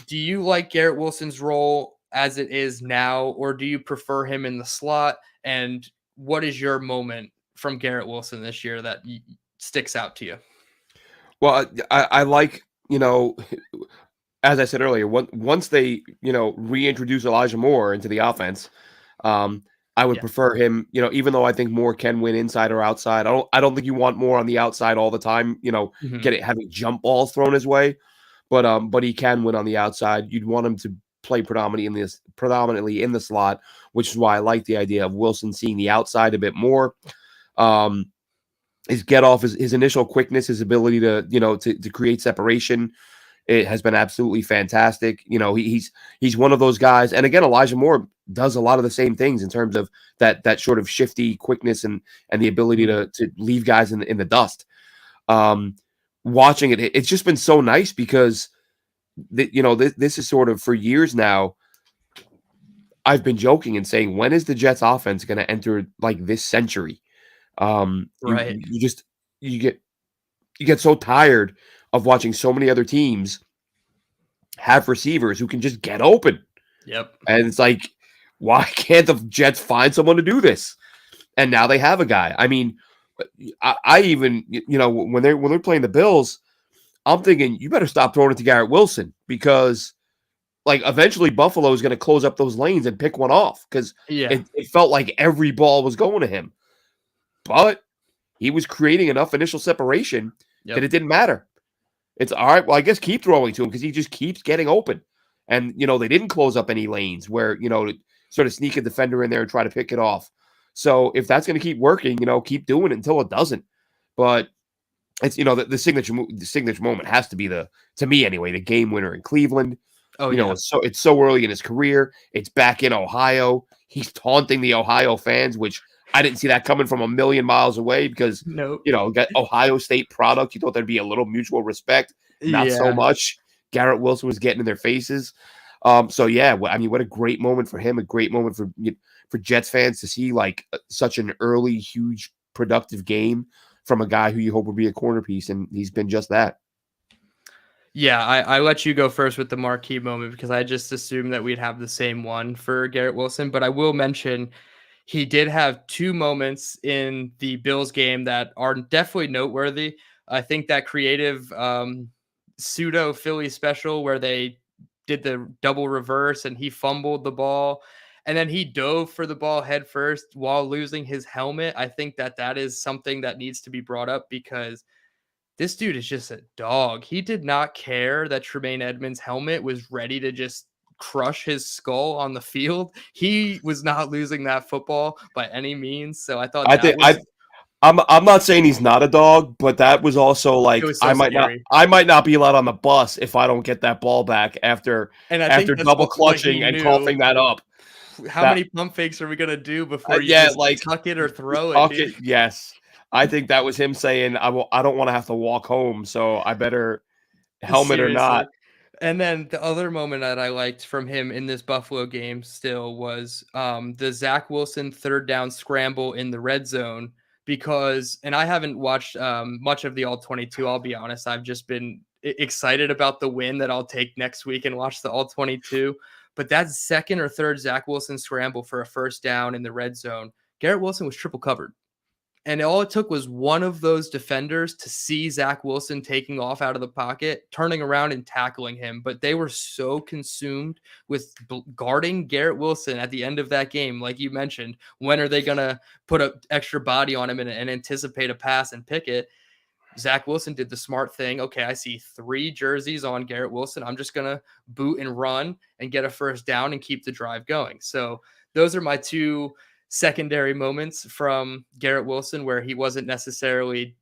Do you like Garrett Wilson's role as it is now, or do you prefer him in the slot? And what is your moment from Garrett Wilson this year that sticks out to you? Well, I like, as I said earlier, once they reintroduce Elijah Moore into the offense, I would Yeah. prefer him. Even though I think Moore can win inside or outside, I don't think you want Moore on the outside all the time. Mhm. Having jump balls thrown his way, but he can win on the outside. You'd want him to play predominantly in the slot, which is why I like the idea of Wilson seeing the outside a bit more. His get off, his initial quickness, his ability to to create separation, it has been absolutely fantastic. He's one of those guys, and again, Elijah Moore does a lot of the same things in terms of that sort of shifty quickness and the ability to leave guys in the dust. Watching it, it's just been so nice because this is sort of for years now. I've been joking and saying, when is the Jets offense going to enter like this century? Right. You get so tired of watching so many other teams have receivers who can just get open. Yep. And it's like, why can't the Jets find someone to do this? And now they have a guy. I mean, I even, when they're playing the Bills, I'm thinking you better stop throwing it to Garrett Wilson, because like eventually Buffalo is going to close up those lanes and pick one off, because Yeah. it felt like every ball was going to him. But he was creating enough initial separation that it didn't matter. It's all right. Well, I guess keep throwing to him because he just keeps getting open. And, they didn't close up any lanes where, to sort of sneak a defender in there and try to pick it off. So if that's going to keep working, keep doing it until it doesn't. But it's, the signature moment has to be to me anyway, the game winner in Cleveland. Oh, yeah. It's so early in his career. It's back in Ohio. He's taunting the Ohio fans, which I didn't see that coming from a million miles away, because, Nope. Got Ohio State product. You thought there'd be a little mutual respect. Not so much. Garrett Wilson was getting in their faces. So yeah, I mean, what a great moment for him. A great moment for Jets fans to see like such an early, huge, productive game from a guy who you hope will be a corner piece, and he's been just that. Yeah, I let you go first with the marquee moment because I just assumed that we'd have the same one for Garrett Wilson. But I will mention he did have two moments in the Bills game that are definitely noteworthy. I think that creative pseudo Philly special where they did the double reverse and he fumbled the ball and then he dove for the ball head first while losing his helmet. I think that is something that needs to be brought up because this dude is just a dog. He did not care that Tremaine Edmonds' helmet was ready to just crush his skull on the field. He was not losing that football by any means. So I thought that was I'm not saying he's not a dog, but that was also like it was so scary. I might not be allowed on the bus if I don't get that ball back after And I think that's double what clutching he and knew. coughing that up. How many pump fakes are we gonna do before you Yeah, just like tuck it or throw it, tuck dude? it. Yes, I think that was him saying I don't want to have to walk home, so I better helmet or Seriously. not. And then the other moment that I liked from him in this Buffalo game still was the Zach Wilson third down scramble in the red zone because, and I haven't watched much of the All 22. I'll be honest. I've just been excited about the win that I'll take next week and watch the All 22. But that second or third Zach Wilson scramble for a first down in the red zone, Garrett Wilson was triple covered. And all it took was one of those defenders to see Zach Wilson taking off out of the pocket, turning around and tackling him. But they were so consumed with guarding Garrett Wilson at the end of that game. Like you mentioned, when are they going to put an extra body on him and anticipate a pass and pick it? Zach Wilson did the smart thing. Okay, I see 3 jerseys on Garrett Wilson. I'm just going to boot and run and get a first down and keep the drive going. So those are my two secondary moments from Garrett Wilson where he wasn't necessarily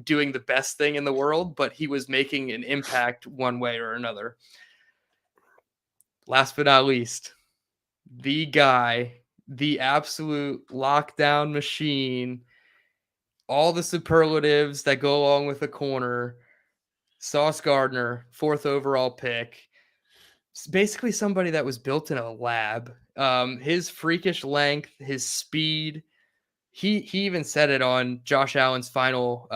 doing the best thing in the world, but he was making an impact one way or another. Last but not least, the guy, the absolute lockdown machine, all the superlatives that go along with a corner, Sauce Gardner, 4th overall pick. Basically somebody that was built in a lab. His freakish length, his speed. He even said it on Josh Allen's final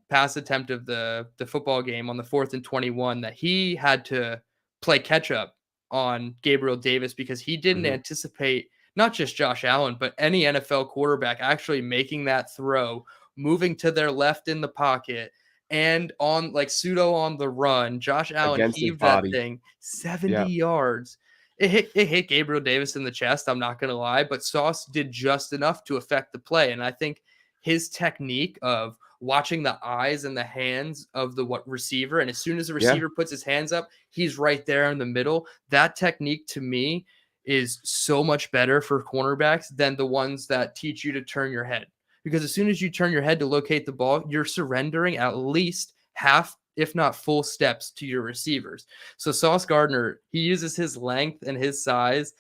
pass attempt of the football game on the 4th and 21 that he had to play catch up on Gabriel Davis because he didn't anticipate not just Josh Allen, but any NFL quarterback actually making that throw, moving to their left in the pocket, and on like pseudo on the run. Josh Allen Against his heaved that body. thing 70 Yeah. yards. It hit Gabriel Davis in the chest, I'm not going to lie, but Sauce did just enough to affect the play. And I think his technique of watching the eyes and the hands of the receiver, and as soon as the receiver puts his hands up, he's right there in the middle. That technique to me is so much better for cornerbacks than the ones that teach you to turn your head. Because as soon as you turn your head to locate the ball, you're surrendering at least half, if not full steps to your receivers. So Sauce Gardner, he uses his length and his size,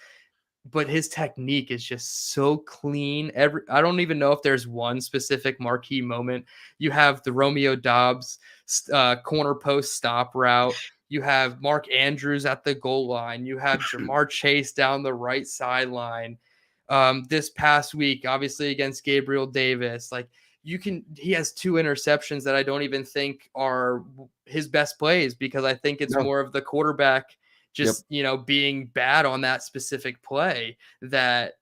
but his technique is just so clean. I don't even know if there's one specific marquee moment. You have the Romeo Doubs corner post stop route. You have Mark Andrews at the goal line. You have Jamar Chase down the right sideline. This past week, obviously against Gabriel Davis, like he has 2 interceptions that I don't even think are his best plays, because I think it's No. more of the quarterback Yep. just, being bad on that specific play, that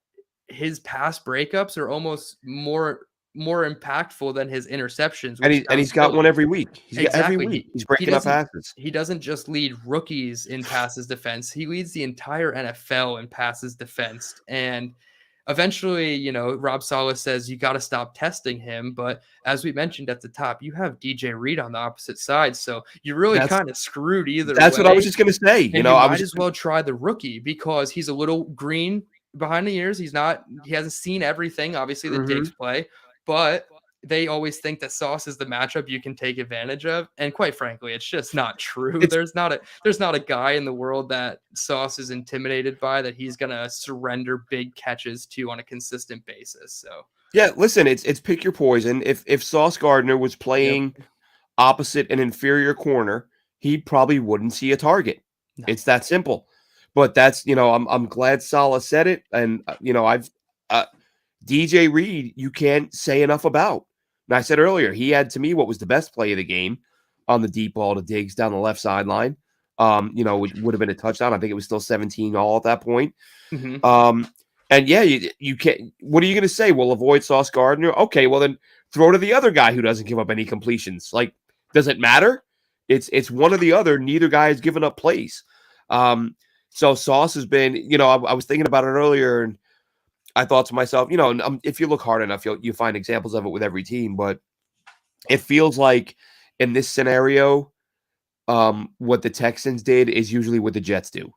his pass breakups are almost more impactful than his interceptions, And which he's sounds got one silly. every week. He's got every Exactly. week. He's He breaking up doesn't passes. he doesn't just lead rookies in passes defense. He leads the entire NFL in passes defense. And eventually, Rob Saleh says you got to stop testing him. But as we mentioned at the top, you have DJ Reed on the opposite side. So you're really That's kind of screwed either that's what I was way. just gonna say. And you I might was as well try the rookie, because he's a little green behind the ears. He hasn't seen everything, obviously, that Diggs play, but they always think that Sauce is the matchup you can take advantage of. And quite frankly, it's just not true. it's There's not a guy in the world that Sauce is intimidated by, that he's gonna surrender big catches to on a consistent basis. So yeah, listen, it's pick your poison. If Sauce Gardner was yep. playing opposite an inferior corner, he probably wouldn't see a target. No. It's that simple. But that's, I'm glad Salah said it. And, I've DJ Reed, you can't say enough about. And I said earlier, he had, to me, what was the best play of the game on the deep ball to Diggs down the left sideline. It would have been a touchdown. I think it was still 17 all at that point. Mm-hmm. And yeah, you can't. What are you going to say? We'll avoid Sauce Gardner. Okay, well then throw to the other guy who doesn't give up any completions. Like, does it matter? It's one or the other. Neither guy has given up plays. So Sauce has been. I was thinking about it earlier, and I thought to myself, if you look hard enough, you find examples of it with every team. But it feels like in this scenario, what the Texans did is usually what the Jets do.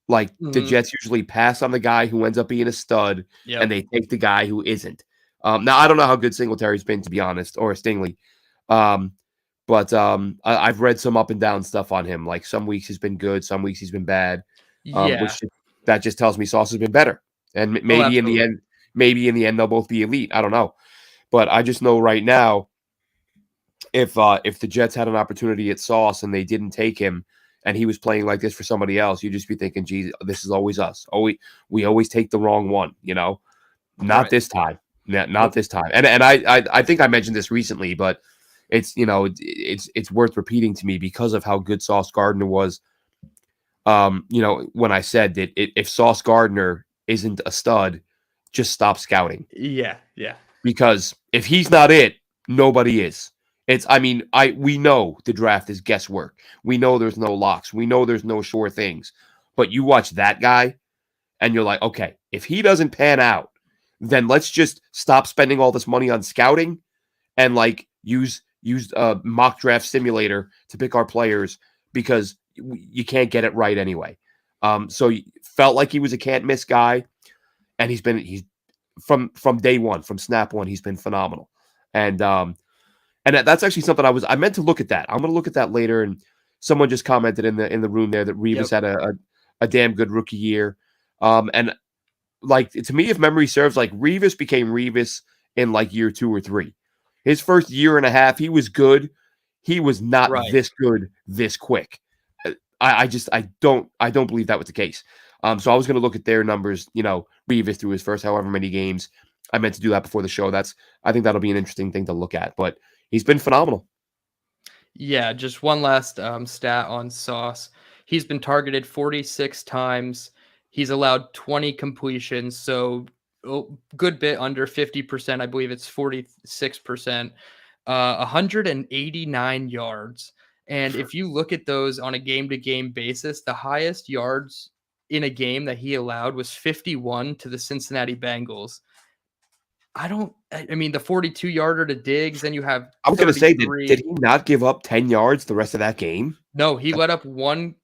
Like, the Jets usually pass on the guy who ends up being a stud, Yep. and they take the guy who isn't. Now, I don't know how good Singletary's been, to be honest, or Stingley. But I've read some up and down stuff on him. Like, some weeks he's been good, some weeks he's been bad. Yeah. That just tells me Sauce has been better. And maybe in the end they'll both be elite. I don't know. But I just know right now, if the Jets had an opportunity at Sauce and they didn't take him, and he was playing like this for somebody else, you'd just be thinking, geez, this is always us. We always take the wrong one, Not Right. this time. Not this time. And I think I mentioned this recently, but it's it's worth repeating to me because of how good Sauce Gardner was. When I said that if Sauce Gardner isn't a stud, just stop scouting. Yeah. Because if he's not it, nobody is. We know the draft is guesswork. We know there's no locks. We know there's no sure things. But you watch that guy and you're like, okay, if he doesn't pan out, then let's just stop spending all this money on scouting and use a mock draft simulator to pick our players, because you can't get it right anyway. So felt like he was a can't miss guy, and he's from day one, from snap one, he's been phenomenal. And that's actually something I meant to look at that. I'm going to look at that later. And someone just commented in the room there that Revis had a damn good rookie year. And to me, if memory serves, Revis became Revis in year 2 or 3. His first year and a half, he was good. He was not this good this quick. I don't believe that was the case. So I was going to look at their numbers, Revis through his first however many games. I meant to do that before the show. I think that'll be an interesting thing to look at, but he's been phenomenal. Yeah, just one last stat on Sauce. He's been targeted 46 times. He's allowed 20 completions, so a good bit under 50%. I believe it's 46%. 189 yards. And if you look at those on a game-to-game basis, the highest yards in a game that he allowed was 51 to the Cincinnati Bengals. I mean, the 42-yarder to Diggs, then you have I was going to say, did he not give up 10 yards the rest of that game? No, he let up one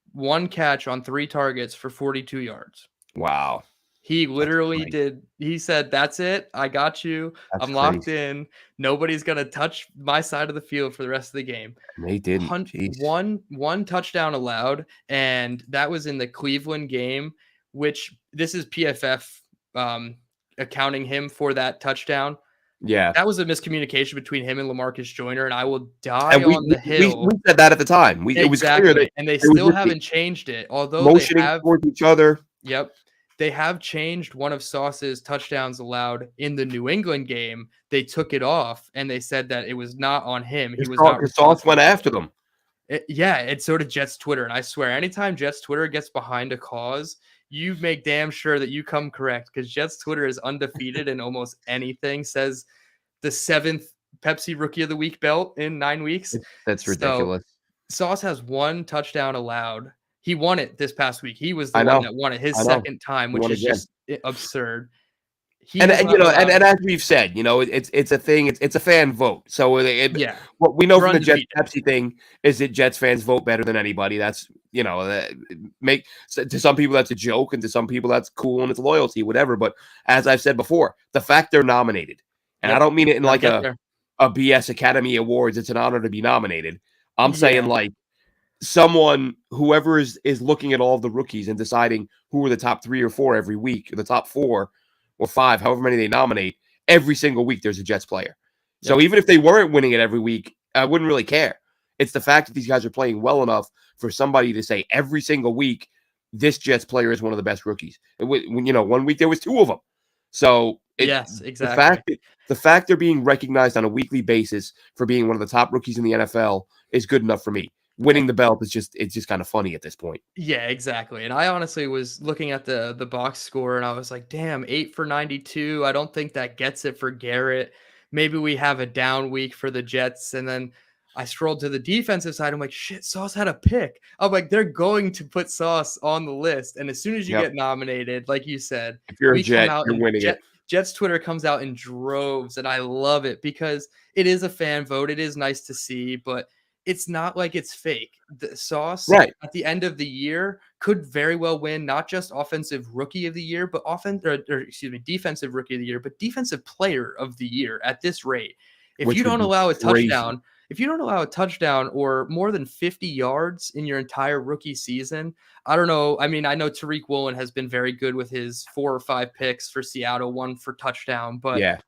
catch on 3 targets for 42 yards. Wow. He literally did. He said, "That's it. I got you. I'm locked in. Nobody's going to touch my side of the field for the rest of the game." And they didn't. One touchdown allowed, and that was in the Cleveland game, which this is PFF accounting him for that touchdown. Yeah. That was a miscommunication between him and LaMarcus Joyner, and I will die on the hill. We said that at the time. It was clear that, and they still haven't changed it. Although motioning they have towards each other. Yep. they have changed one of Sauce's touchdowns allowed in the New England game. They took it off and they said that it was not on him. He was not Because Sauce went responsible after for it. them. Yeah, and so did Jets Twitter. And I swear, anytime Jets Twitter gets behind a cause, you make damn sure that you come correct, because Jets Twitter is undefeated in almost anything. Says the 7th Pepsi Rookie of the Week belt in 9 weeks. That's So ridiculous. Sauce has 1 touchdown allowed. He won it this past week. He was the I one know. that won it his I know. second time, He which won is again. just absurd. He And has you know, allowed, and as we've said, you know, it's a thing. It's a fan vote. So yeah, what we know we're from the Jets undefeated. Pepsi thing is that Jets fans vote better than anybody. That's, you know, to some people that's a joke, and to some people that's cool and it's loyalty, whatever. But as I've said before, the fact they're nominated, and I Yep, don't mean it in gotta like get there. a BS Academy Awards. It's an honor to be nominated. I'm saying Yeah, like whoever is looking at all of the rookies and deciding who are the top 3 or 4 every week, or the top 4 or 5, however many they nominate, every single week there's a Jets player. So yep. even if they weren't winning it every week, I wouldn't really care. It's the fact that these guys are playing well enough for somebody to say every single week, this Jets player is one of the best rookies. You know, one week there was 2 of them. So Yes, the exactly. fact they're being recognized on a weekly basis for being one of the top rookies in the NFL is good enough for me. Winning the belt is just kind of funny at this point. Yeah, exactly. And I honestly was looking at the box score and I was like, damn, 8 for 92. I don't think that gets it for Garrett. Maybe we have a down week for the Jets. And then I scrolled to the defensive side. I'm like, shit, Sauce had a pick. I'm like, they're going to put Sauce on the list. And as soon as you Yep. get nominated, like you said, If you're a we come Jet, out you're and winning it. Jets Twitter comes out in droves. And I love it because it is a fan vote. It is nice to see, but it's not like it's fake. The Sauce Right. at the end of the year could very well win not just offensive rookie of the year, but defensive rookie of the year, but defensive player of the year at this rate. If Which you would don't be allow a crazy. touchdown, if you don't allow a touchdown or more than 50 yards in your entire rookie season, I don't know. I mean, I know Tariq Woolen has been very good with his 4 or 5 picks for Seattle, 1 for touchdown, but Yeah.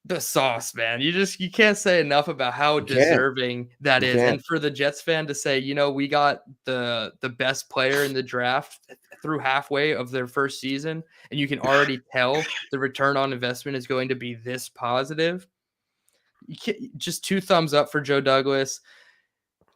the Sauce, man. You can't say enough about how You can't. deserving that You is. can't. And for the Jets fan to say, you know, we got the best player in the draft through halfway of their first season, and you can already tell the return on investment is going to be this positive. You can't, just 2 thumbs up for Joe Douglas.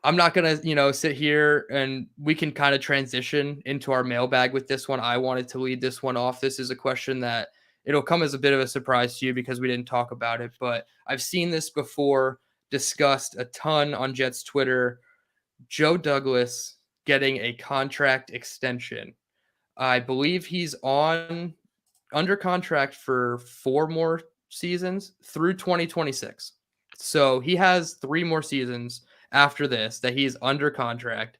I'm not gonna, sit here and we can kind of transition into our mailbag with this one. I wanted to lead this one off. This is a question that it'll come as a bit of a surprise to you because we didn't talk about it, but I've seen this before discussed a ton on Jets Twitter. Joe Douglas getting a contract extension. I believe he's under contract for 4 more seasons through 2026. So he has 3 more seasons after this that he's under contract.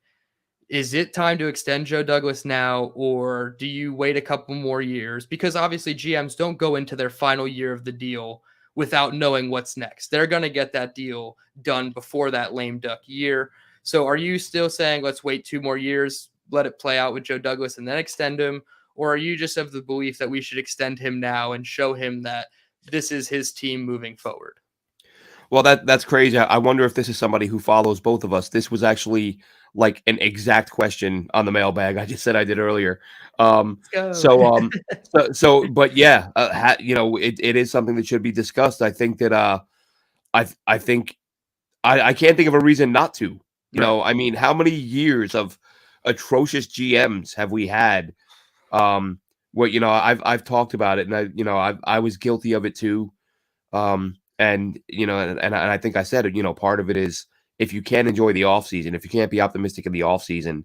Is it time to extend Joe Douglas now, or do you wait a couple more years? Because obviously GMs don't go into their final year of the deal without knowing what's next. They're going to get that deal done before that lame duck year. So are you still saying let's wait 2 more years, let it play out with Joe Douglas and then extend him? Or are you just of the belief that we should extend him now and show him that this is his team moving forward? Well, that's crazy. I wonder if this is somebody who follows both of us. This was actually like an exact question on the mailbag. I just said I did earlier. Let's go. But yeah, you know, it is something that should be discussed. I think that I think I can't think of a reason not to. You Right. know, I mean, how many years of atrocious GMs have we had? What you know, I've talked about it, and I was guilty of it too. And you know, and I think I said it. You know, part of it is if you can't enjoy the offseason, if you can't be optimistic in the offseason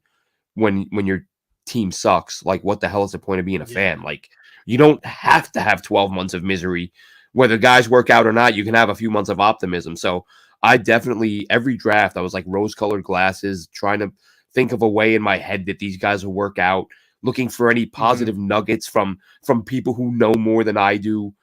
when your team sucks, like what the hell is the point of being a Yeah. fan? Like you don't have to have 12 months of misery. Whether guys work out or not, you can have a few months of optimism. So I definitely every draft I was like rose-colored glasses, trying to think of a way in my head that these guys will work out, looking for any Mhm. positive nuggets from people who know more than I do.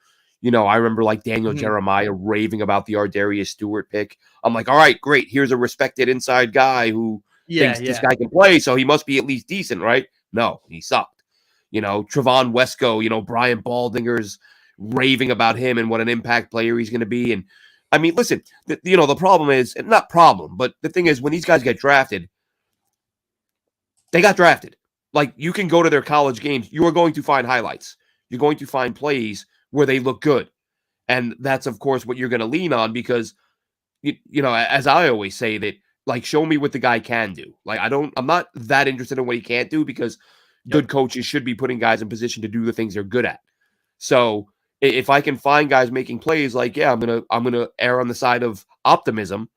You know, I remember like Daniel Mhm. Jeremiah raving about the Ardarius Stewart pick. I'm like, all right, great. Here's a respected inside guy who Yeah, thinks this yeah. guy can play, so he must be at least decent, right? No, he sucked. You know, Trevon Wesco, you know, Brian Baldinger's raving about him and what an impact player he's going to be. And I mean, listen, you know, the problem is not problem, but the thing is when these guys get drafted, they got drafted. like you can go to their college games. You are going to find highlights. You're going to find plays where they look good. And that's, of course, what you're going to lean on because, you know, as I always say that, like, show me what the guy can do. Like, I'm not that interested in what he can't do because good coaches should be putting guys in position to do the things they're good at. So if I can find guys making plays, like, yeah, I'm gonna err on the side of optimism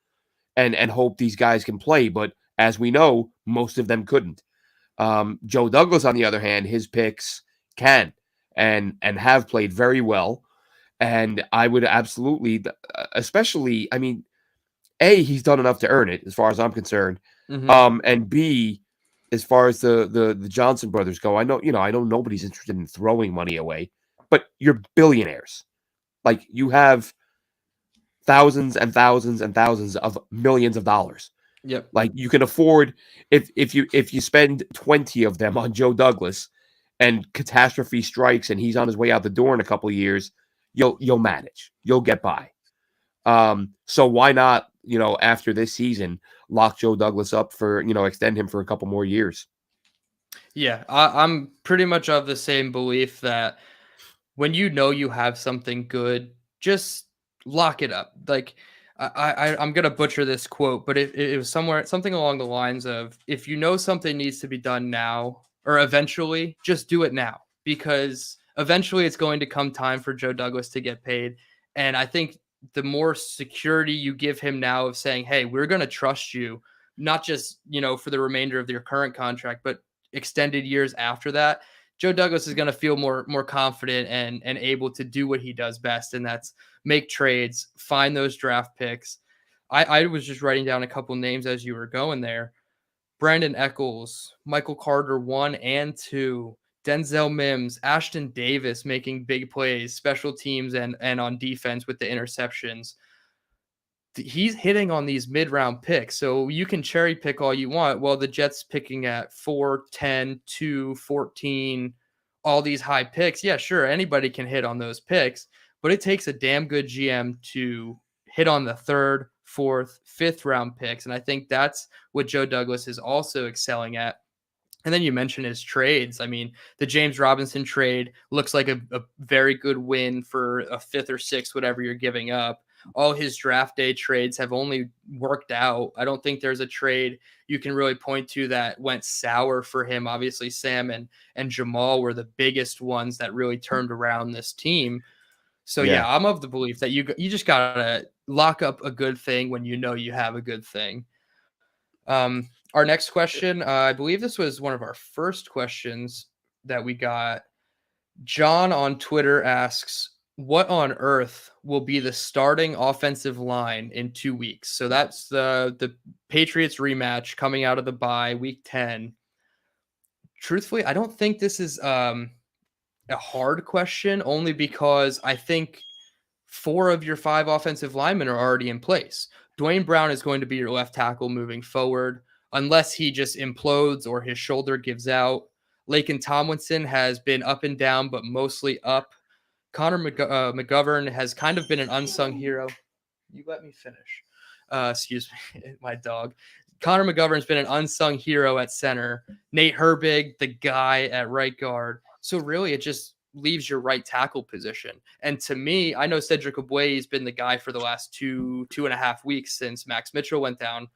and hope these guys can play. But as we know, most of them couldn't. Joe Douglas, on the other hand, his picks can and have played very well. And I would absolutely, especially, I mean, A, he's done enough to earn it, as far as I'm concerned. And B, as far as the Johnson brothers go, I know nobody's interested in throwing money away, but you're billionaires. Like, you have thousands and thousands and thousands of millions of dollars. Yep. Like, you can afford, if you spend 20 of them on Joe Douglas and catastrophe strikes and he's on his way out the door in a couple of years, you'll manage. You'll get by. So why not, after this season, lock Joe Douglas up for, extend him for a couple more years? Yeah, I'm pretty much of the same belief that when you have something good, just lock it up. Like, I'm gonna butcher this quote, but it was something along the lines of, if you know something needs to be done now or eventually, just do it now, because eventually it's going to come time for Joe Douglas to get paid. And I think the more security you give him now of saying, hey, we're going to trust you, not just, for the remainder of your current contract, but extended years after that, Joe Douglas is going to feel more confident and able to do what he does best, and that's make trades, find those draft picks. I was just writing down a couple names as you were going there. Brandon Eccles, Michael Carter 1 and 2, Denzel Mims, Ashton Davis making big plays, special teams and on defense with the interceptions. He's hitting on these mid-round picks, so you can cherry pick all you want. Well, the Jets picking at 4, 10, 2, 14, all these high picks. Yeah, sure, anybody can hit on those picks, but it takes a damn good GM to hit on the 3rd, 4th, 5th round picks, and I think that's what Joe Douglas is also excelling at. And then you mentioned his trades. I mean, the James Robinson trade looks like a very good win for a 5th or 6th, whatever you're giving up. All his draft day trades have only worked out. I don't think there's a trade you can really point to that went sour for him. Obviously, Sam and Jamal were the biggest ones that really turned around this team. So yeah, I'm of the belief that you just gotta lock up a good thing when you have a good thing. Our next question, I believe this was one of our first questions that we got. John on Twitter asks, what on earth will be the starting offensive line in 2 weeks? So that's the Patriots rematch coming out of the bye, week 10. Truthfully, I don't think this is a hard question, only because I think 4 of your 5 offensive linemen are already in place. Dwayne Brown is going to be your left tackle moving forward, unless he just implodes or his shoulder gives out. Laken Tomlinson has been up and down, but mostly up. Connor McGovern has kind of been an unsung hero. You let me finish. Excuse me, my dog. Connor McGovern's been an unsung hero at center. Nate Herbig, the guy at right guard. So really, it just leaves your right tackle position. And to me, I know Cedric Ogbuehi has been the guy for the last two and a half weeks since Max Mitchell went down.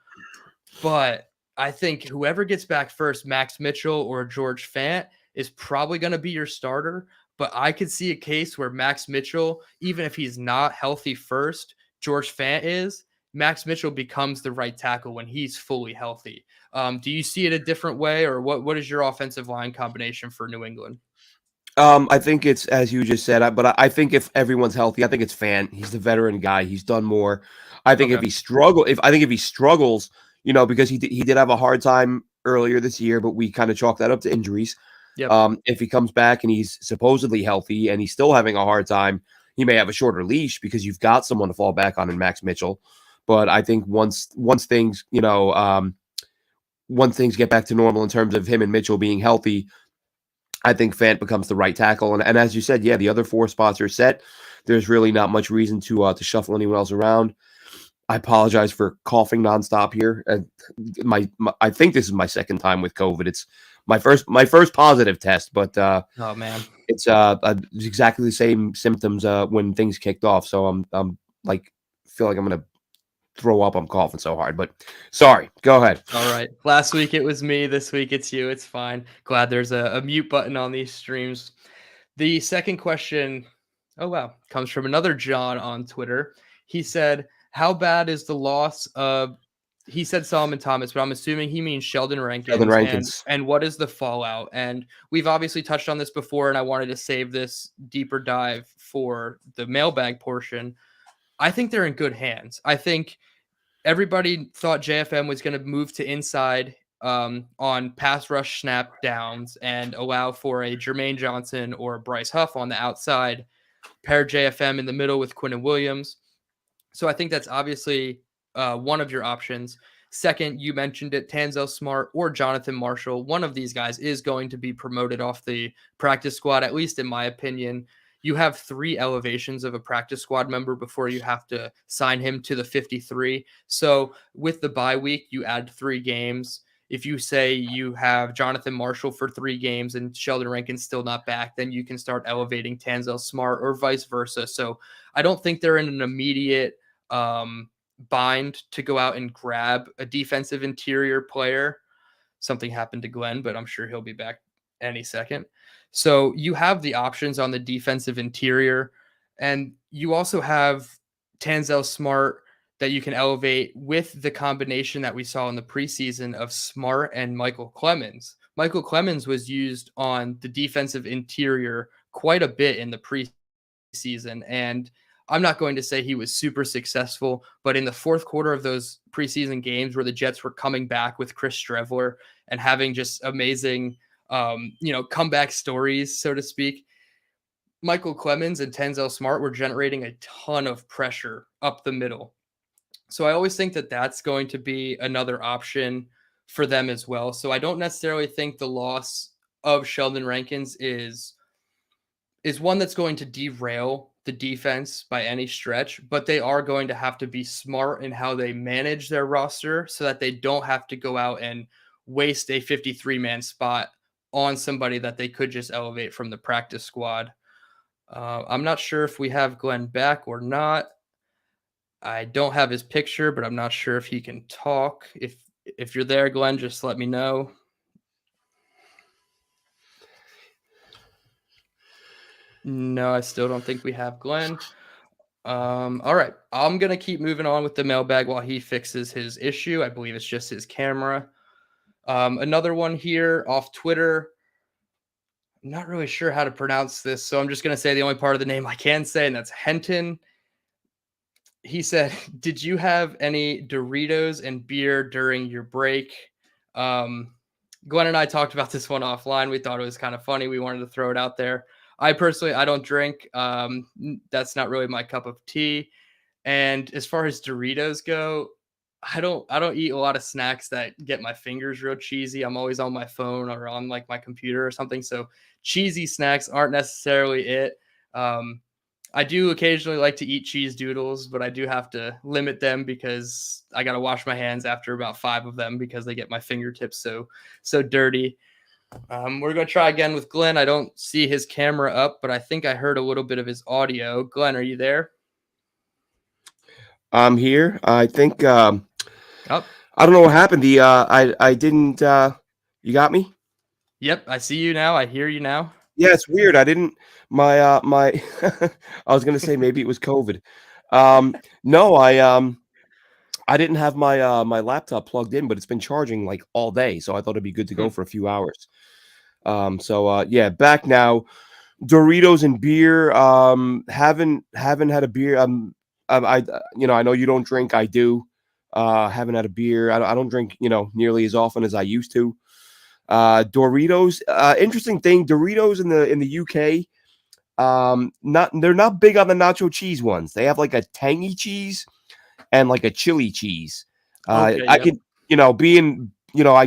But I think whoever gets back first, Max Mitchell or George Fant, is probably going to be your starter. But I could see a case where Max Mitchell, even if he's not healthy first, George Fant is. Max Mitchell becomes the right tackle when he's fully healthy. Do you see it a different way, or what is your offensive line combination for New England? I think it's as you just said, but I think if everyone's healthy, I think it's Fant. He's the veteran guy. He's done more. I think if he struggles, because he did have a hard time earlier this year, but we kind of chalked that up to injuries. Yep. If he comes back and he's supposedly healthy and he's still having a hard time, he may have a shorter leash because you've got someone to fall back on in Max Mitchell. But I think once things get back to normal in terms of him and Mitchell being healthy, I think Fant becomes the right tackle. And as you said, yeah, the other 4 spots are set. There's really not much reason to shuffle anyone else around. I apologize for coughing nonstop here. I think this is my second time with COVID. It's my first positive test, but Oh man. it's exactly the same symptoms when things kicked off. So I'm like feel like I'm gonna throw up. I'm coughing so hard, but sorry. Go ahead. All right. Last week it was me. This week it's you. It's fine. Glad there's a mute button on these streams. The second question, oh wow, comes from another John on Twitter. He said, "How bad is the loss of?" He said Solomon Thomas, but I'm assuming he means Sheldon Sheldon Rankins. And Rankins. and what is the fallout? And we've obviously touched on this before, and I wanted to save this deeper dive for the mailbag portion. I think they're in good hands. I think everybody thought JFM was going to move to inside on pass rush snap downs and allow for a Jermaine Johnson or Bryce Huff on the outside, pair JFM in the middle with Quinton Williams. So I think that's obviously one of your options. Second, you mentioned it, Tanzel Smart or Jonathan Marshall. One of these guys is going to be promoted off the practice squad, at least in my opinion. You have 3 elevations of a practice squad member before you have to sign him to the 53. So with the bye week, you add 3 games. If you say you have Jonathan Marshall for 3 games and Sheldon Rankins still not back, then you can start elevating Tanzel Smart or vice versa. So I don't think they're in an immediate bind to go out and grab a defensive interior player. Something happened to Glenn, but I'm sure he'll be back any second. So you have the options on the defensive interior, and you also have Tanzel Smart that you can elevate with the combination that we saw in the preseason of Smart and Michael Clemens. Michael Clemens was used on the defensive interior quite a bit in the preseason, and I'm not going to say he was super successful, but in the fourth quarter of those preseason games where the Jets were coming back with Chris Streveler and having just amazing, comeback stories, so to speak, Michael Clemens and Tanzel Smart were generating a ton of pressure up the middle. So I always think that that's going to be another option for them as well. So I don't necessarily think the loss of Sheldon Rankins is one that's going to derail the defense by any stretch, but they are going to have to be smart in how they manage their roster so that they don't have to go out and waste a 53-man spot on somebody that they could just elevate from the practice squad. I'm not sure if we have Glenn back or not. I don't have his picture, but I'm not sure if he can talk. If you're there, Glenn, just let me know. No, I still don't think we have Glenn. All right. I'm going to keep moving on with the mailbag while he fixes his issue. I believe it's just his camera. Another one here off Twitter. I'm not really sure how to pronounce this, so I'm just going to say the only part of the name I can say, and that's Henton. He said, "Did you have any Doritos and beer during your break?" Glenn and I talked about this one offline. We thought it was kind of funny. We wanted to throw it out there. I don't drink. That's not really my cup of tea. And as far as Doritos go, I don't eat a lot of snacks that get my fingers real cheesy. I'm always on my phone or on like my computer or something. So cheesy snacks aren't necessarily it. I do occasionally like to eat cheese doodles, but I do have to limit them because I got to wash my hands after about 5 of them because they get my fingertips so dirty. We're going to try again with Glenn. I don't see his camera up, but I think I heard a little bit of his audio. Glenn, are you there? I'm here. I think Oh, I don't know what happened. I didn't you got me? yep. I see you now. I hear you now. Yeah, it's weird. I didn't my I was gonna say maybe it was COVID. No, I didn't have my laptop plugged in, but it's been charging like all day, so I thought it'd be good to go for a few hours. Yeah, back now. Doritos and beer. Haven't had a beer. I know you don't drink. I do. Haven't had a beer. I don't drink nearly as often as I used to. Doritos. Interesting thing. Doritos in the UK. They're not big on the nacho cheese ones. They have like a tangy cheese and like a chili cheese. Okay. I Yep. can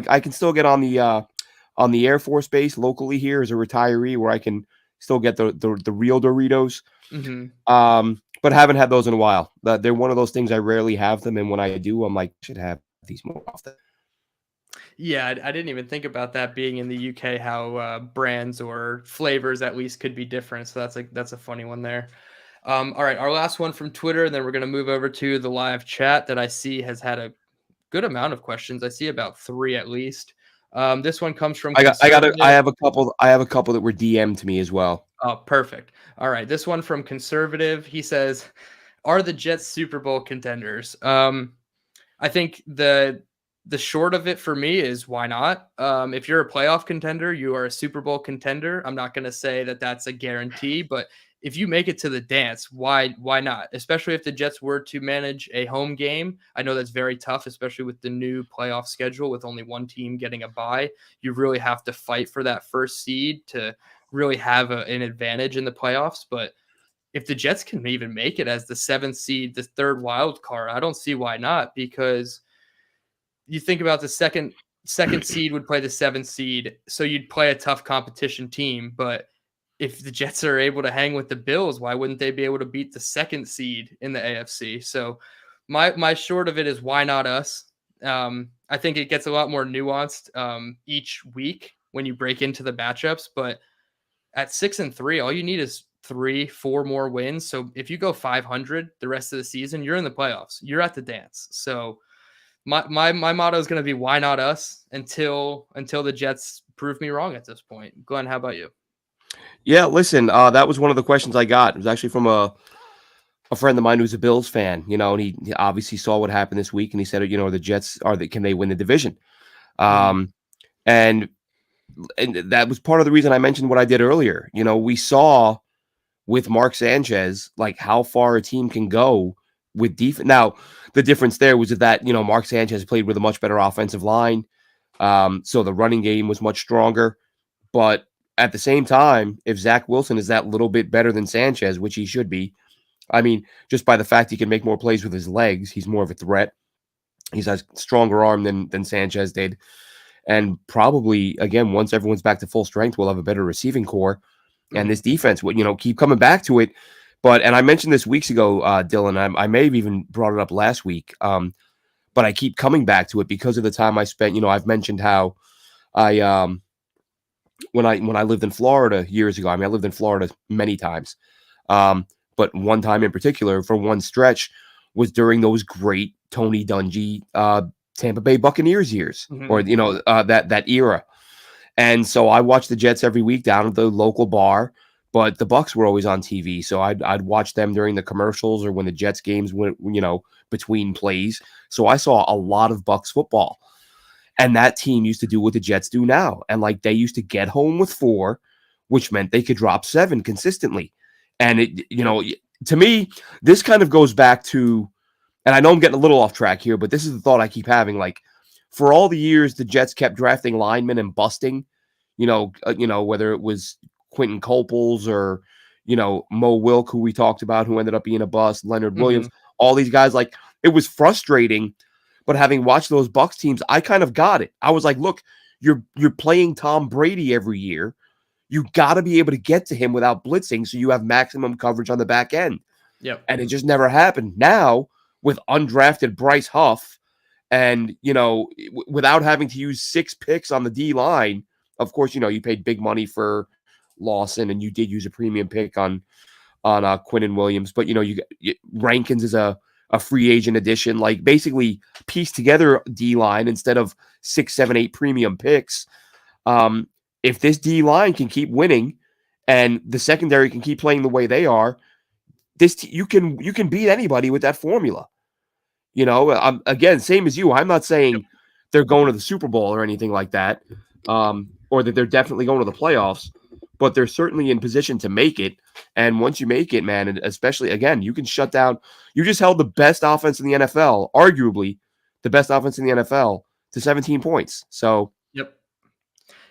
I can still get on the Air Force Base locally here as a retiree where I can still get the real Doritos. Mm-hmm. But haven't had those in a while. They're one of those things I rarely have them, and when I do, I'm like, I should have these more often. Yeah, I didn't even think about that being in the UK, how brands or flavors at least could be different. So that's a funny one there. All right, our last one from Twitter, and then we're gonna move over to the live chat that I see has had a good amount of questions. I see about three at least. This one comes from I Conservative. have a couple that were DM'd to me as well. Oh, perfect. All right, this one from Conservative. He says, "Are the Jets Super Bowl contenders?" I think the short of it for me is why not? If you're a playoff contender, you are a Super Bowl contender. I'm not going to say that that's a guarantee, but if you make it to the dance, why not? Especially if the Jets were to manage a home game. I know that's very tough, especially with the new playoff schedule with only one team getting a bye. You really have to fight for that first seed to really have an advantage in the playoffs, but if the Jets can even make it as the seventh seed, the third wild card, I don't see why not, because you think about the second seed would play the seventh seed, so you'd play a tough competition team. But if the Jets are able to hang with the Bills, why wouldn't they be able to beat the second seed in the AFC? So my short of it is why not us? I think it gets a lot more nuanced each week when you break into the matchups, but at 6-3, all you need is 3, 4 more wins. So if you go 500 the rest of the season, you're in the playoffs. You're at the dance. So my motto is going to be why not us until the Jets prove me wrong at this point. Glenn, how about you? Yeah, listen, that was one of the questions I got. It was actually from a friend of mine who's a Bills fan, and he obviously saw what happened this week, and he said, the Jets can they win the division? Mm-hmm. Um, and that was part of the reason I mentioned what I did earlier. We saw with Mark Sanchez like how far a team can go with defense. Now, the difference there was that Mark Sanchez played with a much better offensive line, so the running game was much stronger. But at the same time, if Zach Wilson is that little bit better than Sanchez, which he should be, I mean, just by the fact he can make more plays with his legs, he's more of a threat. He's a stronger arm than Sanchez did. And probably, again, once everyone's back to full strength, we'll have a better receiving core. And Mm-hmm. this defense would, keep coming back to it. And I mentioned this weeks ago, Dylan, I may have even brought it up last week. But I keep coming back to it because of the time I spent. I've mentioned how I when I lived in Florida years ago. I mean, I lived in Florida many times. But one time in particular, for one stretch, was during those great Tony Dungy Tampa Bay Buccaneers years, or Mm-hmm. that era. And so I watched the Jets every week down at the local bar, but the Bucks were always on TV, so I'd watch them during the commercials or when the Jets games went, between plays. So I saw a lot of Bucks football. And that team used to do what the Jets do now. And like they used to get home with 4, which meant they could drop 7 consistently. And to me, this kind of goes back to, and I know I'm getting a little off track here, but this is the thought I keep having. Like, for all the years the Jets kept drafting linemen and busting, whether it was Quentin Coples or, Mo Wilk, who we talked about, who ended up being a bust, Leonard Mm-hmm. Williams, all these guys, like, it was frustrating. But having watched those Bucks teams, I kind of got it. I was like, look, you're playing Tom Brady every year. You got to be able to get to him without blitzing so you have maximum coverage on the back end. Yep. And it just never happened. Now, with undrafted Bryce Huff and, without having to use 6 picks on the D line, of course, you paid big money for Lawson and you did use a premium pick on Quinnen Williams. But, Rankins is a free agent addition, like basically piece together D line instead of 6, 7, 8 premium picks. If this D line can keep winning and the secondary can keep playing the way they are, you can beat anybody with that formula. Again, same as you. I'm not Yep. saying they're going to the Super Bowl or anything like that, or that they're definitely going to the playoffs, but they're certainly in position to make it. And once you make it, man, and especially again, you can shut down. You just held the best offense in the NFL, arguably the best offense in the NFL, to 17 points. So Yep.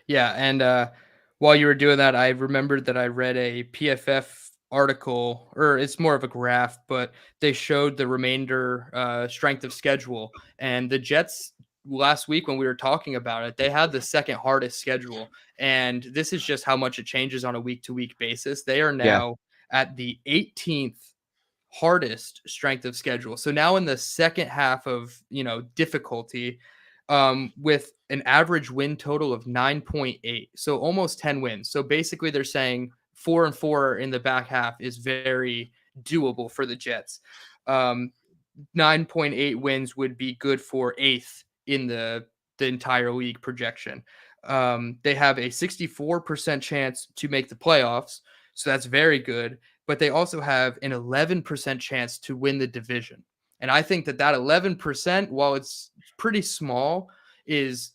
Yeah, and while you were doing that, I remembered that I read a PFF article, or it's more of a graph, but they showed the remainder strength of schedule. And the Jets last week, when we were talking about it, they had the second hardest schedule. And this is just how much it changes on a week to week basis. They are yeah, now at the 18th hardest strength of schedule. So now in the second half of, difficulty, with an average win total of 9.8. So almost 10 wins. So basically they're saying 4-4 in the back half is very doable for the Jets. 9.8 wins would be good for 8th in the entire league projection. They have a 64% chance to make the playoffs, so that's very good. But they also have an 11% chance to win the division. And I think that 11%, while it's pretty small, is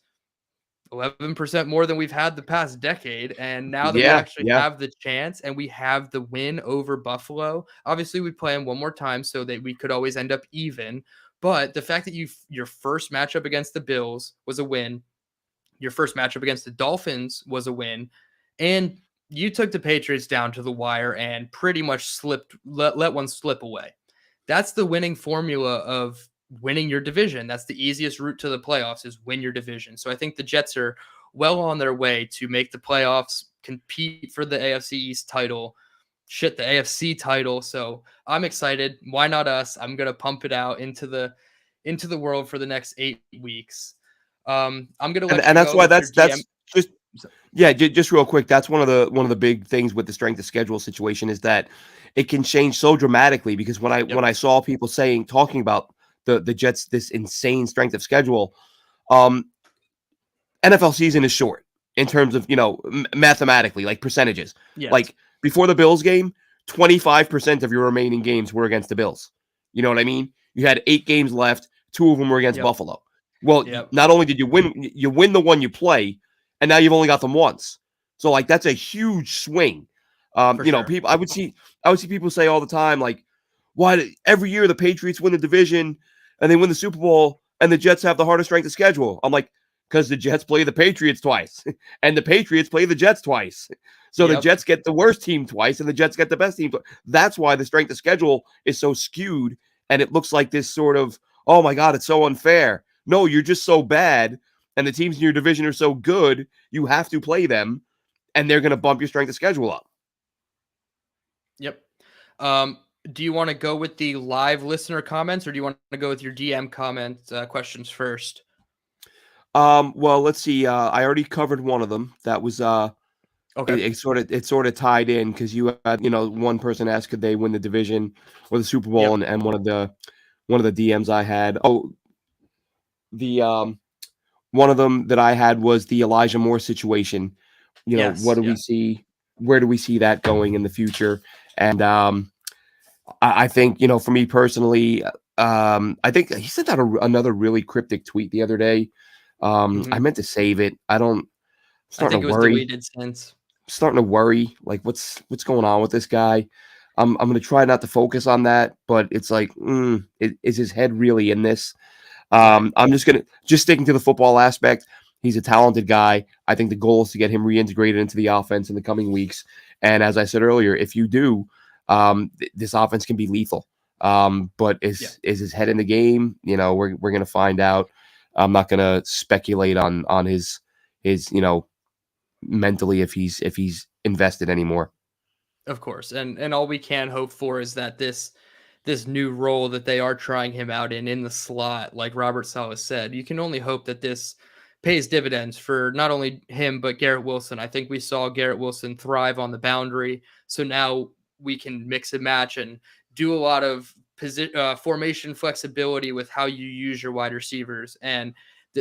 11% more than we've had the past decade. And now that we Yeah, actually yeah. have the chance and we have the win over Buffalo, obviously we play them one more time so that we could always end up even. But the fact that your first matchup against the Bills was a win, your first matchup against the Dolphins was a win, and you took the Patriots down to the wire and pretty much let one slip away. That's the winning formula of winning your division. That's the easiest route to the playoffs is win your division. So I think the Jets are well on their way to make the playoffs, compete for the AFC East title, the AFC title. So I'm excited. Why not us? I'm gonna pump it out into the world for the next 8 weeks. I'm gonna let And you that's go why with your GM. that's just yeah, just real quick. That's one of the big things with the strength of schedule situation is that it can change so dramatically because when Yep. I saw people talking about the Jets this insane strength of schedule, um, NFL season is short in terms of mathematically like percentages. Yes. Like before the Bills game, 25% of your remaining games were against the Bills. You know what I mean? You had 8 games left. 2 of them were against Yep. Buffalo. Well, Yep. not only did you win the one you play, and now you've only got them once. So like that's a huge swing. For sure. People I would see people say all the time like, why every year the Patriots win the division and they win the Super Bowl and the Jets have the hardest strength of schedule. I'm like, because the Jets play the Patriots twice and the Patriots play the Jets twice. So the Yep. Jets get the worst team twice and the Jets get the best team. That's why the strength of schedule is so skewed and it looks like this sort of, oh my God, it's so unfair. No, you're just so bad and the teams in your division are so good, you have to play them and they're going to bump your strength of schedule up. Yep. Um, do you want to go with the live listener comments or do you want to go with your DM comment questions first? Well, let's see. I already covered one of them. That was Okay. it sort of tied in because you had one person asked could they win the division or the Super Bowl, Yep. and one of the DMs I had. Oh, the one of them that I had was the Elijah Moore situation. What Yes. do we Yeah. see? Where do we see that going in the future? And I think for me personally, I think he sent out another really cryptic tweet the other day. I Mhm. meant to save it. I Starting think to it was worry. deleted since. Starting to worry. Like what's going on with this guy? I'm gonna try not to focus on that, but it's like, is his head really in this? Right. I'm just sticking to the football aspect. He's a talented guy. I think the goal is to get him reintegrated into the offense in the coming weeks. And as I said earlier, if you do, this offense can be lethal. But Yeah. is his head in the game? We're gonna find out. I'm not gonna speculate on his mentally if he's invested anymore. Of course. And all we can hope for is that this new role that they are trying him out in the slot, like Robert Saleh said, you can only hope that this pays dividends for not only him but Garrett Wilson. I think we saw Garrett Wilson thrive on the boundary, so now we can mix and match and do a lot of formation flexibility with how you use your wide receivers. And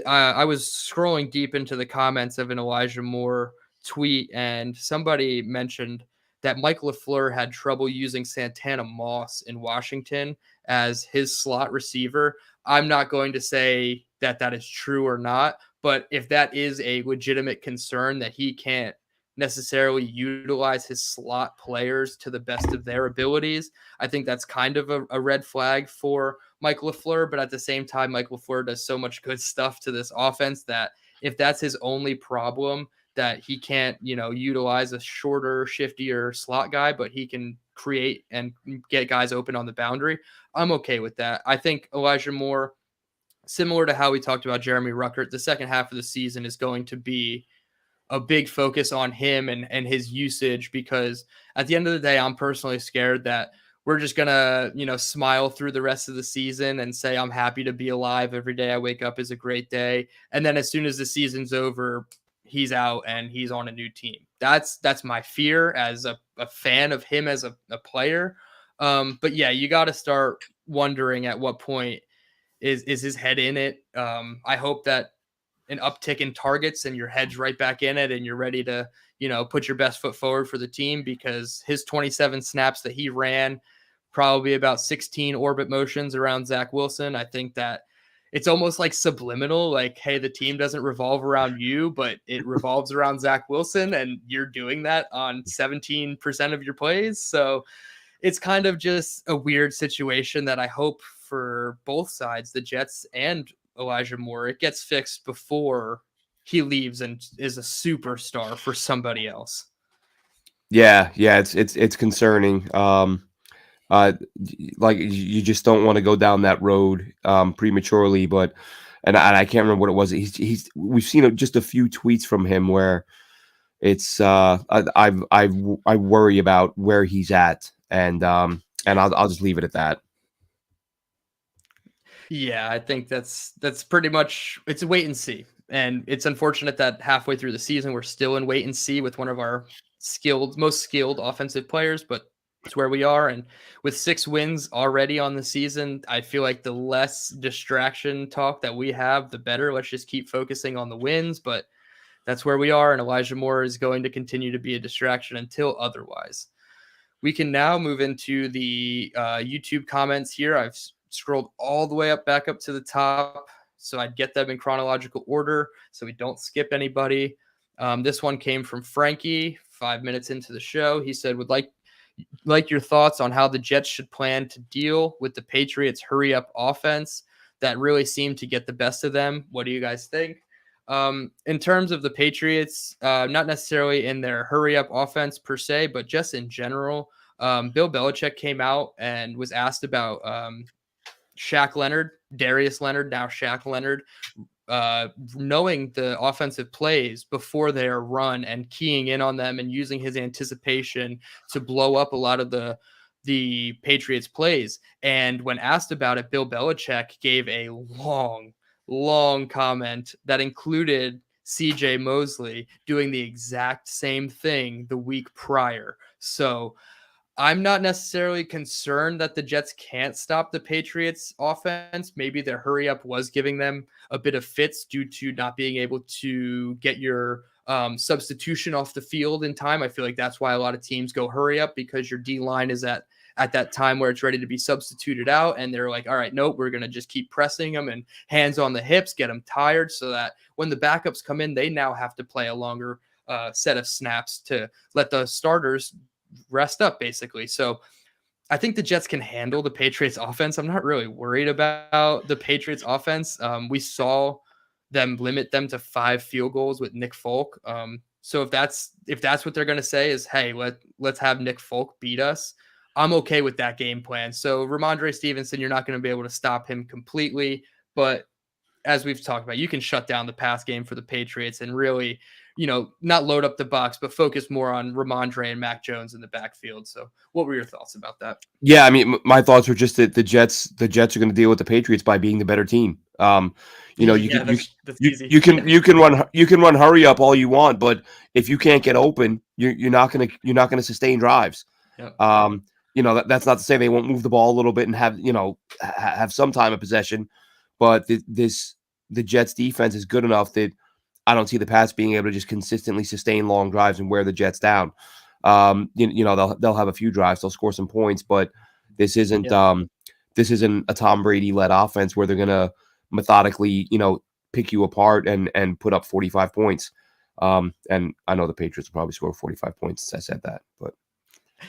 I was scrolling deep into the comments of an Elijah Moore tweet, and somebody mentioned that Mike LaFleur had trouble using Santana Moss in Washington as his slot receiver. I'm not going to say that that is true or not, but if that is a legitimate concern that he can't necessarily utilize his slot players to the best of their abilities, I think that's kind of a red flag for Mike LaFleur. But at the same time, Mike LaFleur does so much good stuff to this offense that if that's his only problem, that he can't, utilize a shorter, shiftier slot guy, but he can create and get guys open on the boundary. I'm okay with that. I think Elijah Moore, similar to how we talked about Jeremy Ruckert, the second half of the season is going to be a big focus on him and his usage, because at the end of the day, I'm personally scared that we're just gonna, smile through the rest of the season and say, I'm happy to be alive. Every day I wake up is a great day. And then as soon as the season's over, he's out and he's on a new team. That's my fear as a fan of him as a player. But yeah, you got to start wondering at what point is his head in it. I hope that an uptick in targets and your head's right back in it and you're ready to, put your best foot forward for the team, because his 27 snaps that he ran, probably about 16 orbit motions around Zach Wilson. I think that it's almost like subliminal, like, hey, the team doesn't revolve around you, but it revolves around Zach Wilson, and you're doing that on 17% of your plays. So it's kind of just a weird situation that I hope for both sides, the Jets and Elijah Moore, it gets fixed before he leaves and is a superstar for somebody else. Yeah, it's concerning. Like you just don't want to go down that road prematurely, but and I can't remember what it was. We've seen just a few tweets from him where it's I worry about where he's at, and I'll just leave it at that. Yeah, I think that's pretty much, it's a wait and see. And it's unfortunate that halfway through the season we're still in wait and see with one of our most skilled offensive players, but it's where we are. And with 6 wins already on the season, I feel like the less distraction talk that we have, the better. Let's just keep focusing on the wins, but that's where we are. And Elijah Moore is going to continue to be a distraction until otherwise. We can now move into the YouTube comments here. I've scrolled all the way back up to the top, so I'd get them in chronological order so we don't skip anybody. This one came from Frankie 5 minutes into the show. He said, would like your thoughts on how the Jets should plan to deal with the Patriots' hurry up offense that really seemed to get the best of them. What do you guys think? In terms of the Patriots, not necessarily in their hurry up offense per se, but just in general, Bill Belichick came out and was asked about Shaq Leonard, Darius Leonard, now Shaq Leonard, knowing the offensive plays before they are run and keying in on them and using his anticipation to blow up a lot of the Patriots plays. And when asked about it, Bill Belichick gave a long comment that included CJ Mosley doing the exact same thing the week prior. So I'm not necessarily concerned that the Jets can't stop the Patriots offense. Maybe their hurry up was giving them a bit of fits due to not being able to get your substitution off the field in time. I feel like that's why a lot of teams go hurry up, because your D line is at that time where it's ready to be substituted out. And they're like, all right, nope, we're going to just keep pressing them and hands on the hips, get them tired, so that when the backups come in, they now have to play a longer set of snaps to let the starters rest up, basically. So I think the Jets can handle the Patriots offense. I'm not really worried about the Patriots offense. We saw them limit them to 5 field goals with Nick Folk. So if that's what they're going to say is, hey, let's have Nick Folk beat us, I'm okay with that game plan. So Ramondre Stevenson, you're not going to be able to stop him completely, but as we've talked about, you can shut down the pass game for the Patriots and really, not load up the box, but focus more on Ramondre and Mac Jones in the backfield. So what were your thoughts about that? Yeah, I mean, my thoughts were just that the Jets are going to deal with the Patriots by being the better team. You can run hurry up all you want, but if you can't get open, you're not gonna sustain drives. Yep. That's not to say they won't move the ball a little bit and have some time of possession, but the Jets defense is good enough that I don't see the Pats being able to just consistently sustain long drives and wear the Jets down. They'll have a few drives, they'll score some points, but this isn't a Tom Brady led offense where they're gonna methodically, pick you apart and put up 45 points. And I know the Patriots will probably score 45 points since I said that, but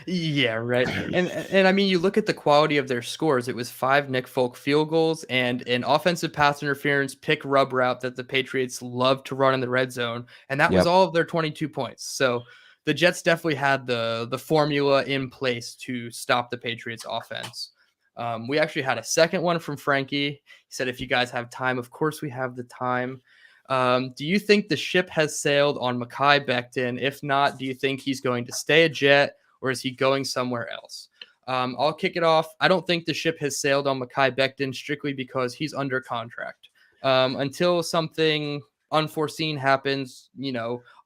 yeah, right. And I mean, you look at the quality of their scores. It was 5 Nick Folk field goals and an offensive pass interference pick rub route that the Patriots love to run in the red zone, and that was all of their 22 points. So the Jets definitely had the formula in place to stop the Patriots offense. We actually had a second one from Frankie. He said, if you guys have time, of course we have the time. Do you think the ship has sailed on Mekhi Becton? If not, do you think he's going to stay a Jet, or is he going somewhere else? I'll kick it off. I don't think the ship has sailed on Mekhi Becton strictly because he's under contract. Until something unforeseen happens,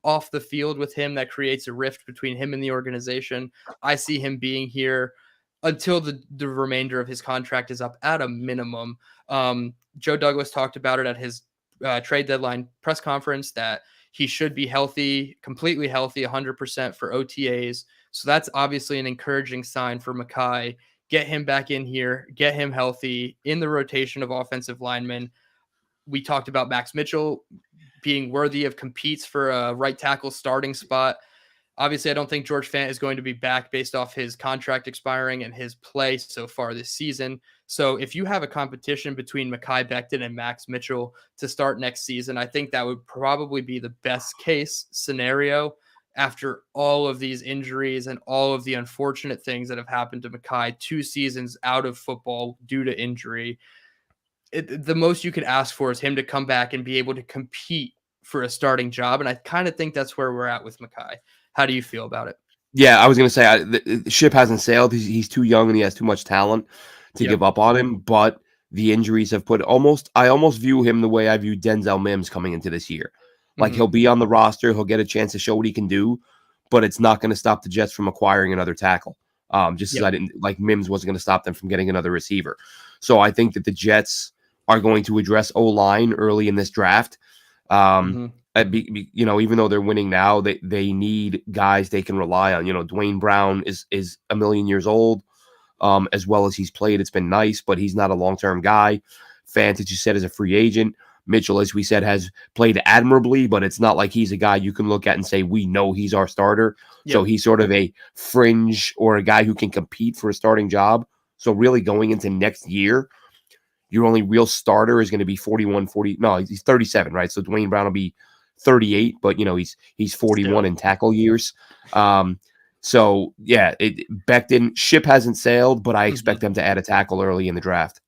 off the field with him that creates a rift between him and the organization, I see him being here until the remainder of his contract is up at a minimum. Joe Douglas talked about it at his trade deadline press conference that he should be healthy, completely healthy, 100% for OTAs. So that's obviously an encouraging sign for Mekhi. Get him back in here, get him healthy in the rotation of offensive linemen. We talked about Max Mitchell being worthy of competes for a right tackle starting spot. Obviously, I don't think George Fant is going to be back based off his contract expiring and his play so far this season. So if you have a competition between Mekhi Becton and Max Mitchell to start next season, I think that would probably be the best case scenario after all of these injuries and all of the unfortunate things that have happened to Mekhi 2 seasons out of football due to injury. The most you could ask for is him to come back and be able to compete for a starting job. And I kind of think that's where we're at with Mekhi. How do you feel about it? Yeah, I was going to say the ship hasn't sailed. He's too young and he has too much talent to give up on him. But the injuries have I almost view him the way I view Denzel Mims coming into this year. Like he'll be on the roster, he'll get a chance to show what he can do, but it's not going to stop the Jets from acquiring another tackle. Just as I didn't like Mims wasn't going to stop them from getting another receiver. So I think that the Jets are going to address O-line early in this draft. Even though they're winning now, they need guys they can rely on. Dwayne Brown is a million years old, as well as he's played. It's been nice, but he's not a long-term guy. Fant, as you said, is a free agent. Mitchell, as we said, has played admirably, but it's not like he's a guy you can look at and say, we know he's our starter. So he's sort of a fringe or a guy who can compete for a starting job. So really going into next year, your only real starter is going to be 40. No, he's 37, right? So Dwayne Brown will be 38, but he's 41 in tackle years. Becton ship hasn't sailed, but I expect them to add a tackle early in the draft.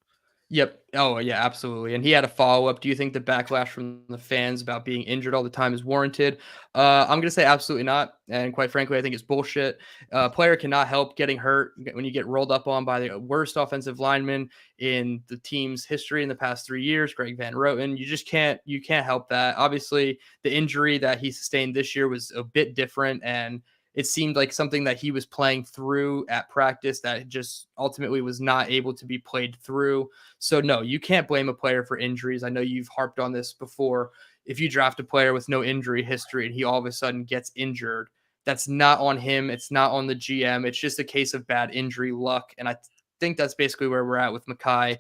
Yep. Oh, yeah, absolutely. And he had a follow-up. Do you think the backlash from the fans about being injured all the time is warranted? I'm going to say absolutely not. And quite frankly, I think it's bullshit. A player cannot help getting hurt when you get rolled up on by the worst offensive lineman in the team's history in the past 3 years, Greg Van Roten. You can't help that. Obviously, the injury that he sustained this year was a bit different, and it seemed like something that he was playing through at practice that just ultimately was not able to be played through. So no, you can't blame a player for injuries. I know you've harped on this before. If you draft a player with no injury history and he all of a sudden gets injured, that's not on him. It's not on the GM. It's just a case of bad injury luck. And I think that's basically where we're at with Mekhi.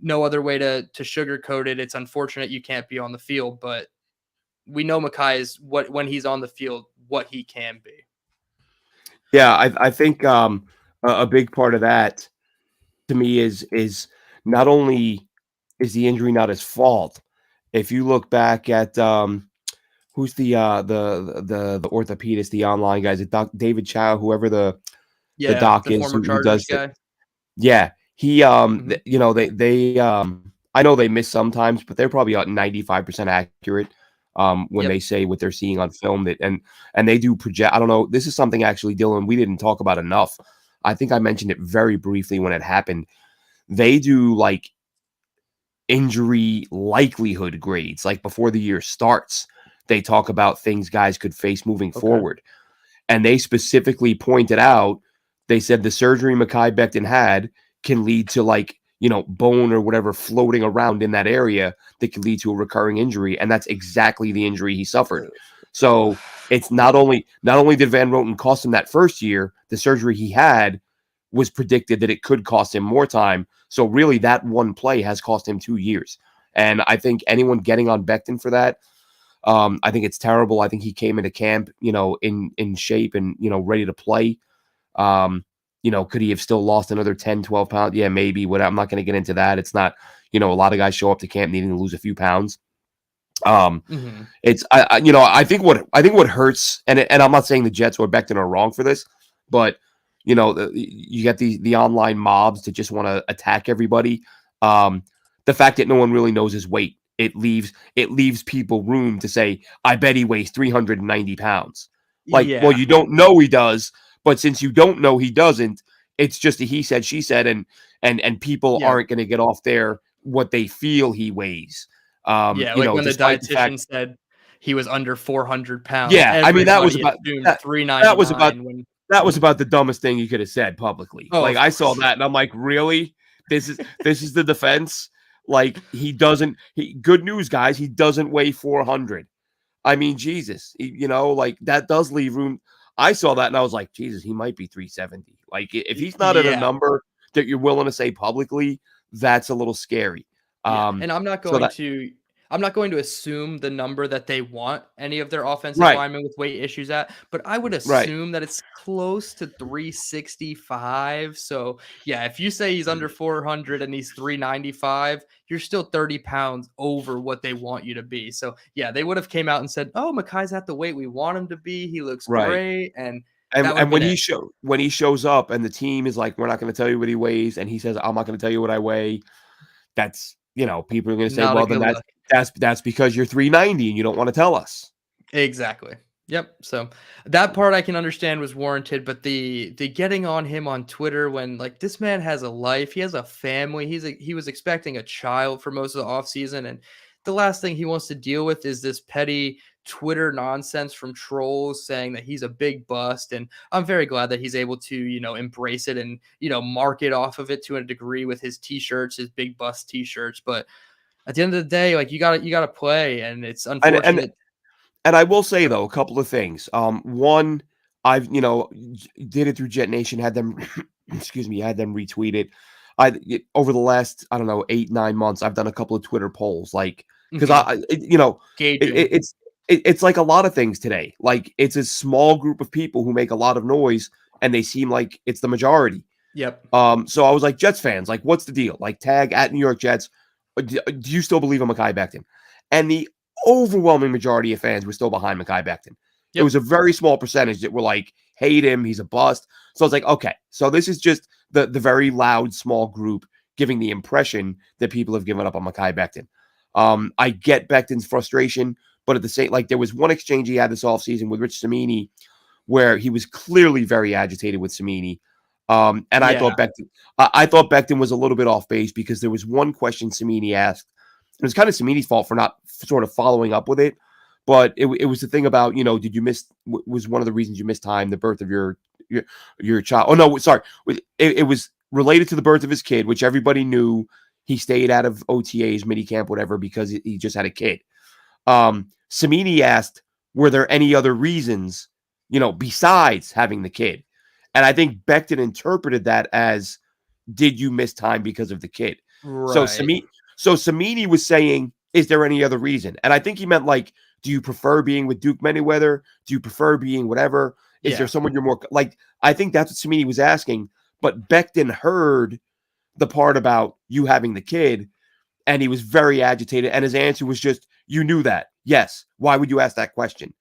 No other way to sugarcoat it. It's unfortunate you can't be on the field, but we know Mekhi is when he's on the field, what he can be. Yeah, I think a big part of that to me is not only is the injury not his fault. If you look back at who's the orthopedist, the online guys, David Chow, whoever the doc is who does guy. Yeah, he I know they miss sometimes, but they're probably about 95% accurate. When they say what they're seeing on film that and they do project. I don't know. This is something actually, Dylan, we didn't talk about enough. I think I mentioned it very briefly when it happened. They do like injury likelihood grades, like before the year starts. They talk about things guys could face moving forward. And they specifically pointed out, they said the surgery Mekhi Becton had can lead to bone or whatever floating around in that area that could lead to a recurring injury. And that's exactly the injury he suffered. So it's not only did Van Roten cost him that first year, the surgery he had was predicted that it could cost him more time. So really that one play has cost him 2 years. And I think anyone getting on Becton for that, I think it's terrible. I think he came into camp, in shape and, ready to play. Could he have still lost another 10, 12 pounds? Yeah, maybe. I'm not going to get into that. It's not, a lot of guys show up to camp needing to lose a few pounds. I think what hurts, and I'm not saying the Jets or Becton are wrong for this, but you get the online mobs that just want to attack everybody. The fact that no one really knows his weight, it leaves people room to say, I bet he weighs 390 pounds. Well, you don't know he does. But since you don't know he doesn't, it's just a he said, she said, and people Yeah. aren't going to get off there what they feel he weighs. Yeah, You like know, when the despite the fact, dietitian said he was under 400 pounds, yeah, I mean, everybody assumed that that was about 399 when that was about the dumbest thing you could have said publicly. Oh, Like of I saw course. that and I'm like, really? This is the defense? Like he doesn't good news, guys, he doesn't weigh 400. I mean, Jesus, you know, like that does leave room. I saw that and I was like, Jesus, he might be 370. Like if he's not at a Yeah. number that you're willing to say publicly, that's a little scary. Yeah, and I'm not So going that to I'm not going to assume the number that they want any of their offensive right, linemen with weight issues at, but I would right. assume that it's close to 365. So, yeah, if you say he's under 400 and he's 395, you're still 30 pounds over what they want you to be. So, yeah, they would have came out and said, "Oh, Makai's at the weight we want him to be. He looks Right. great." And that would have And been it. when he shows up and the team is like, we're not going to tell you what he weighs, and he says, I'm not going to tell you what I weigh. That's people are going to say, Not a well, then good look. that's because you're 390 and you don't want to tell us. Exactly. Yep. So that part I can understand was warranted, but the getting on him on Twitter when like this man has a life, he has a family, he was expecting a child for most of the offseason, and the last thing he wants to deal with is this petty Twitter nonsense from trolls saying that he's a big bust. And I'm very glad that he's able to, embrace it and, market off of it to a degree with his t-shirts, his big bust t-shirts. But at the end of the day, like you gotta play, and it's And unfortunate. And I will say though a couple of things. One, I've did it through JetNation, had them, excuse me, had them retweet it. Over the last, I don't know, 8-9 months, I've done a couple of Twitter polls, like because Mhm. Gauging. it's like a lot of things today. Like it's a small group of people who make a lot of noise, and they seem like it's the majority. Yep. So I was like, Jets fans, like, what's the deal? Like, tag at New York Jets. Do you still believe in Mekhi Becton? And the overwhelming majority of fans were still behind Mekhi Becton. It Yep. was a very small percentage that were like, hate him, he's a bust. So I was like, okay, so this is just the very loud, small group giving the impression that people have given up on Mekhi Becton. I get Becton's frustration, but at the same, like, there was one exchange he had this offseason with Rich Cimini where he was clearly very agitated with Cimini. And Yeah. I thought Becton was a little bit off base because there was one question Cimini asked. It was kind of Cimini's fault for not sort of following up with it, but it was the thing about did you miss was one of the reasons you missed time the birth of your child. Oh no, sorry, it was related to the birth of his kid, which everybody knew. He stayed out of OTAs, minicamp, whatever, because he just had a kid. Cimini asked, were there any other reasons, besides having the kid? And I think Becton interpreted that as, did you miss time because of the kid? So Right. Cimini was saying, is there any other reason? And I think he meant like, do you prefer being with Duke Manyweather? Do you prefer being whatever? Is there Yeah. someone you're more like? I think that's what Cimini was asking. But Becton heard the part about you having the kid, and he was very agitated. And his answer was just, you knew that. Yes. Why would you ask that question?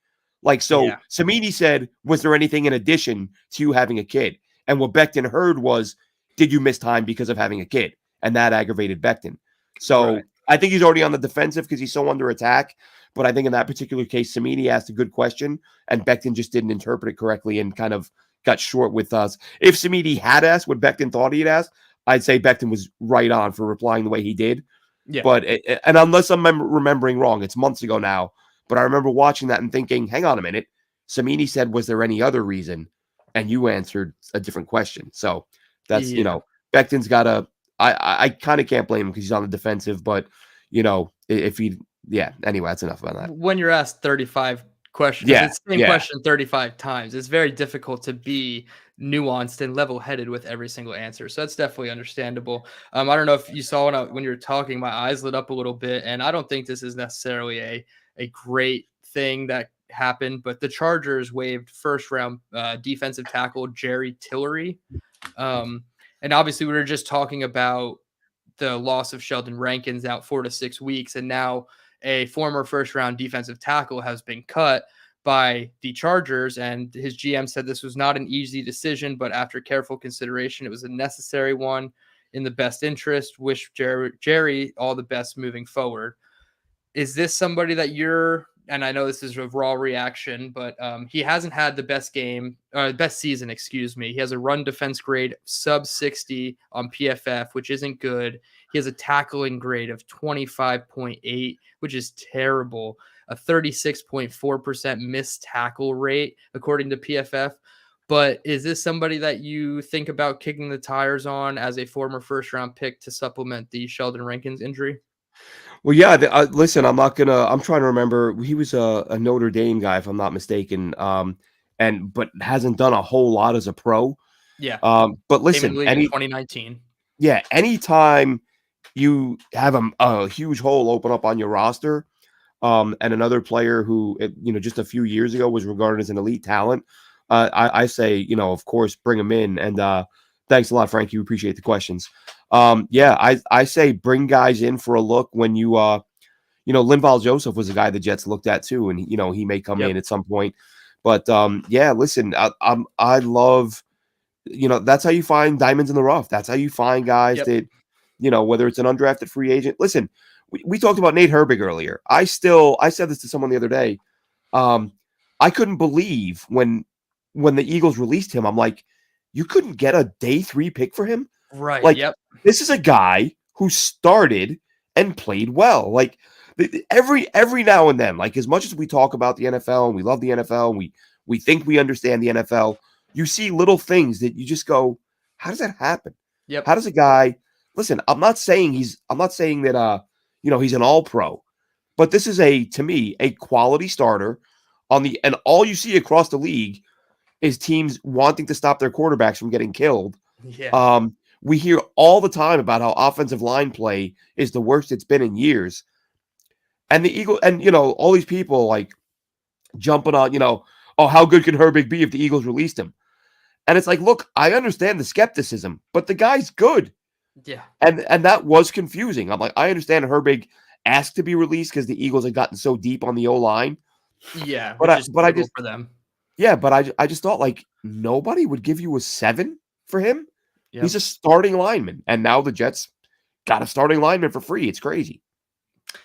Like, so Yeah. Cimini said, was there anything in addition to you having a kid? And what Becton heard was, did you miss time because of having a kid? And that aggravated Becton. Right. So I think he's already on the defensive because he's so under attack. But I think in that particular case, Cimini asked a good question, and Becton just didn't interpret it correctly and kind of got short with us. If Cimini had asked what Becton thought he had asked, I'd say Becton was right on for replying the way he did. Yeah. But and unless I'm remembering wrong, it's months ago now. But I remember watching that and thinking, hang on a minute. Samini said, was there any other reason? And you answered a different question. So that's, Yeah. Becton's got a, I kind of can't blame him because he's on the defensive, but, if he, yeah, anyway, that's enough about that. When you're asked 35 questions, Yeah. it's the same question 35 times. It's very difficult to be nuanced and level-headed with every single answer. So that's definitely understandable. I don't know if you saw when you were talking, my eyes lit up a little bit, and I don't think this is necessarily a great thing that happened, but the Chargers waived first-round defensive tackle Jerry Tillery. And obviously, we were just talking about the loss of Sheldon Rankins out 4 to 6 weeks, and now a former first-round defensive tackle has been cut by the Chargers, and his GM said this was not an easy decision, but after careful consideration, it was a necessary one in the best interest. Wish Jerry all the best moving forward. Is this somebody that you're and I know this is a raw reaction, but he hasn't had the best season, excuse me. He has a run defense grade sub 60 on PFF, which isn't good. He has a tackling grade of 25.8, which is terrible. A 36.4% missed tackle rate, according to PFF. But is this somebody that you think about kicking the tires on as a former first round pick to supplement the Sheldon Rankins injury? Well, yeah. Listen, I'm not gonna. I'm trying to remember. He was a Notre Dame guy, if I'm not mistaken. And but hasn't done a whole lot as a pro. Yeah. But Came in the listen, league in 2019. anytime you have a huge hole open up on your roster, and another player who, just a few years ago was regarded as an elite talent, I say, of course, bring him in. And thanks a lot, Frank. You appreciate the questions. Yeah, I say bring guys in for a look when Linval Joseph was a guy the Jets looked at too, and he may come in Yep. at some point. But yeah, listen, I love, that's how you find diamonds in the rough. That's how you find guys Yep. that, whether it's an undrafted free agent. Listen, we talked about Nate Herbig earlier. I said this to someone the other day. I couldn't believe when the Eagles released him. I'm like, you couldn't get a day 3 pick for him? Right. Like, Yep. this is a guy who started and played well. Like, every now and then, like, as much as we talk about the NFL and we love the NFL and we think we understand the NFL, you see little things that you just go, how does that happen? Yep. How does a guy listen? I'm not saying that he's an all pro, but this is to me, a quality starter and all you see across the league is teams wanting to stop their quarterbacks from getting killed. Yeah. We hear all the time about how offensive line play is the worst it's been in years. And the Eagle, and all these people like jumping on, oh, how good can Herbig be if the Eagles released him? And it's like, look, I understand the skepticism, but the guy's good. Yeah. And that was confusing. I'm like, I understand Herbig asked to be released because the Eagles had gotten so deep on the O line. Yeah. But Which is I typical just for them. yeah, but I just thought like nobody would give you a 7 for him. He's Yep. a starting lineman, and now the Jets got a starting lineman for free. It's crazy.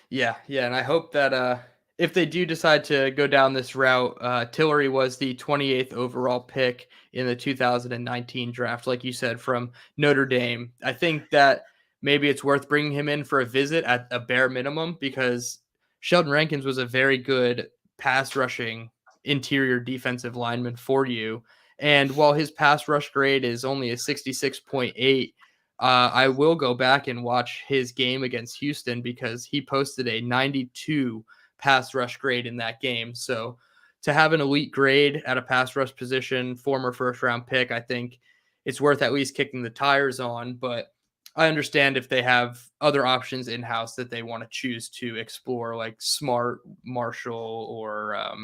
Yeah. Yeah. And I hope that if they do decide to go down this route, Tillery was the 28th overall pick in the 2019 draft, like you said, from Notre Dame. I think that maybe it's worth bringing him in for a visit at a bare minimum because Sheldon Rankins was a very good pass rushing interior defensive lineman for you. And while his pass rush grade is only a 66.8, I will go back and watch his game against Houston because he posted a 92 pass rush grade in that game. So to have an elite grade at a pass rush position, former first round pick, I think it's worth at least kicking the tires on. But I understand if they have other options in house that they want to choose to explore, like Smart, Marshall, or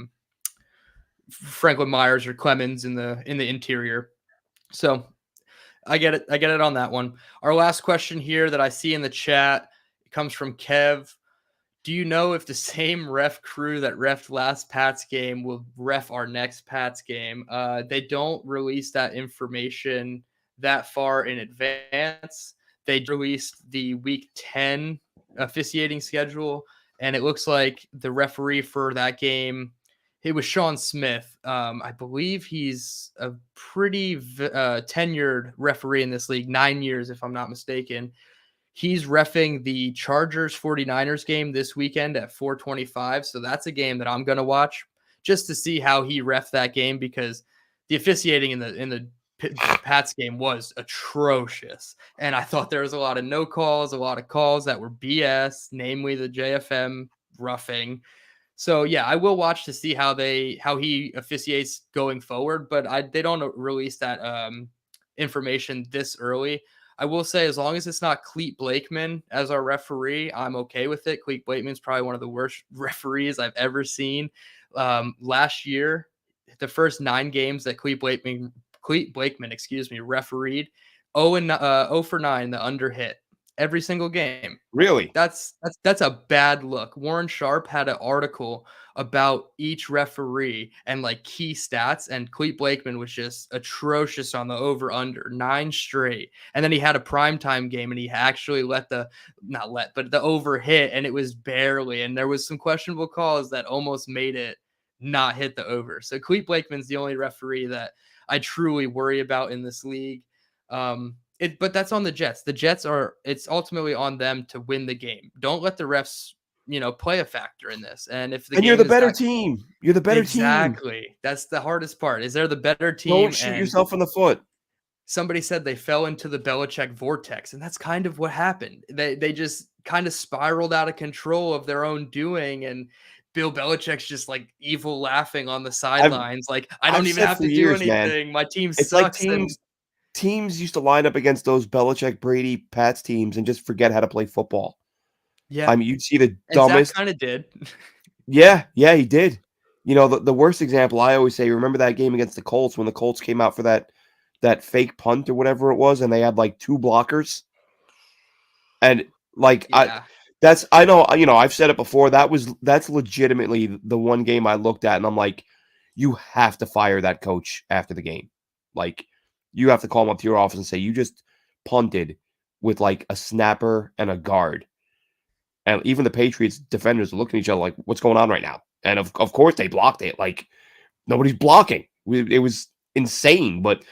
Franklin Myers or Clemens in the interior. So I get it. I get it on that one. Our last question here that I see in the chat comes from Kev. Do you know if the same ref crew that refed last Pats game will ref our next Pats game? They don't release that information that far in advance. They released the Week 10 officiating schedule, and it looks like the referee for that game, it was Sean Smith. I believe he's a pretty tenured referee in this league, 9 years, if I'm not mistaken. He's reffing the Chargers 49ers game this weekend at 4:25. So that's a game that I'm going to watch just to see how he ref that game because the officiating in the Pats game was atrocious. And I thought there was a lot of no calls, a lot of calls that were BS, namely the JFM roughing. So yeah, I will watch to see how he officiates going forward, but they don't release that information this early. I will say, as long as it's not Clete Blakeman as our referee, I'm okay with it. Clete Blakeman's probably one of the worst referees I've ever seen. Last year, the first 9 games that Clete Blakeman, refereed, 0 for 9, the under hit. every single game. Really? That's a bad look. Warren Sharp had an article about each referee and like key stats, and Clete Blakeman was just atrocious on the over under 9 straight. And then he had a primetime game and he actually let the not let, but the over hit, and it was barely. And there was some questionable calls that almost made it not hit the over. So Clete Blakeman's the only referee that I truly worry about in this league. But that's on the Jets. The Jets it's ultimately on them to win the game. Don't let the refs, play a factor in this. And if the And you're game the is better not team. You're the better team. exactly, that's the hardest part. Is they're the better Don't team, shoot and yourself in the foot. somebody said they fell into the Belichick vortex, and that's kind of what happened. They just kind of spiraled out of control of their own doing, and Bill Belichick's just like evil laughing on the I've sidelines, like I I've don't even said have for to do years, man. anything. My team It's like sucks, and teams used to line up against those Belichick, Brady, Pats teams and just forget how to play football. yeah, I mean, you'd see the and Zach dumbest. kind of did. Yeah, yeah, he did. The worst example I always say, remember that game against the Colts when the Colts came out for that fake punt or whatever it was, and they had like 2 blockers? And like Yeah, I know, I've said it before. That's legitimately the one game I looked at and I'm like, you have to fire that coach after the game. Like, you have to call him up to your office and say, you just punted with like a snapper and a guard. And even the Patriots defenders are looking at each other like, what's going on right now? And of course they blocked it. Like, nobody's blocking. It was insane, but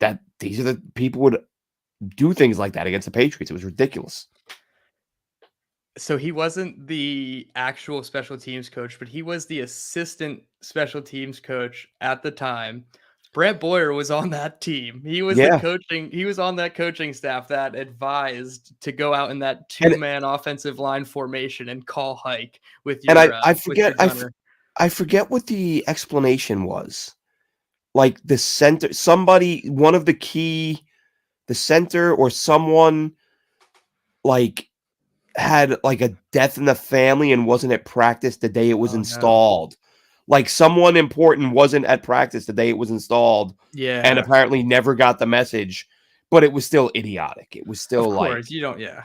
that these are the people would do things like that against the Patriots. It was ridiculous. so he wasn't the actual special teams coach, but he was the assistant special teams coach at the time. Brett Boyer was on that team. Yeah. He was on that coaching staff that advised to go out in that And two-man offensive line formation and call hike and with your gunner. I forget what the explanation was. Like the center, somebody, one of the center or someone like had like a death in the family and wasn't at practice the day it was Oh, no. installed. Like someone important wasn't at practice the day it was installed and Yeah, apparently never got the message, but it was still idiotic. It was of still like, course. You don't yeah.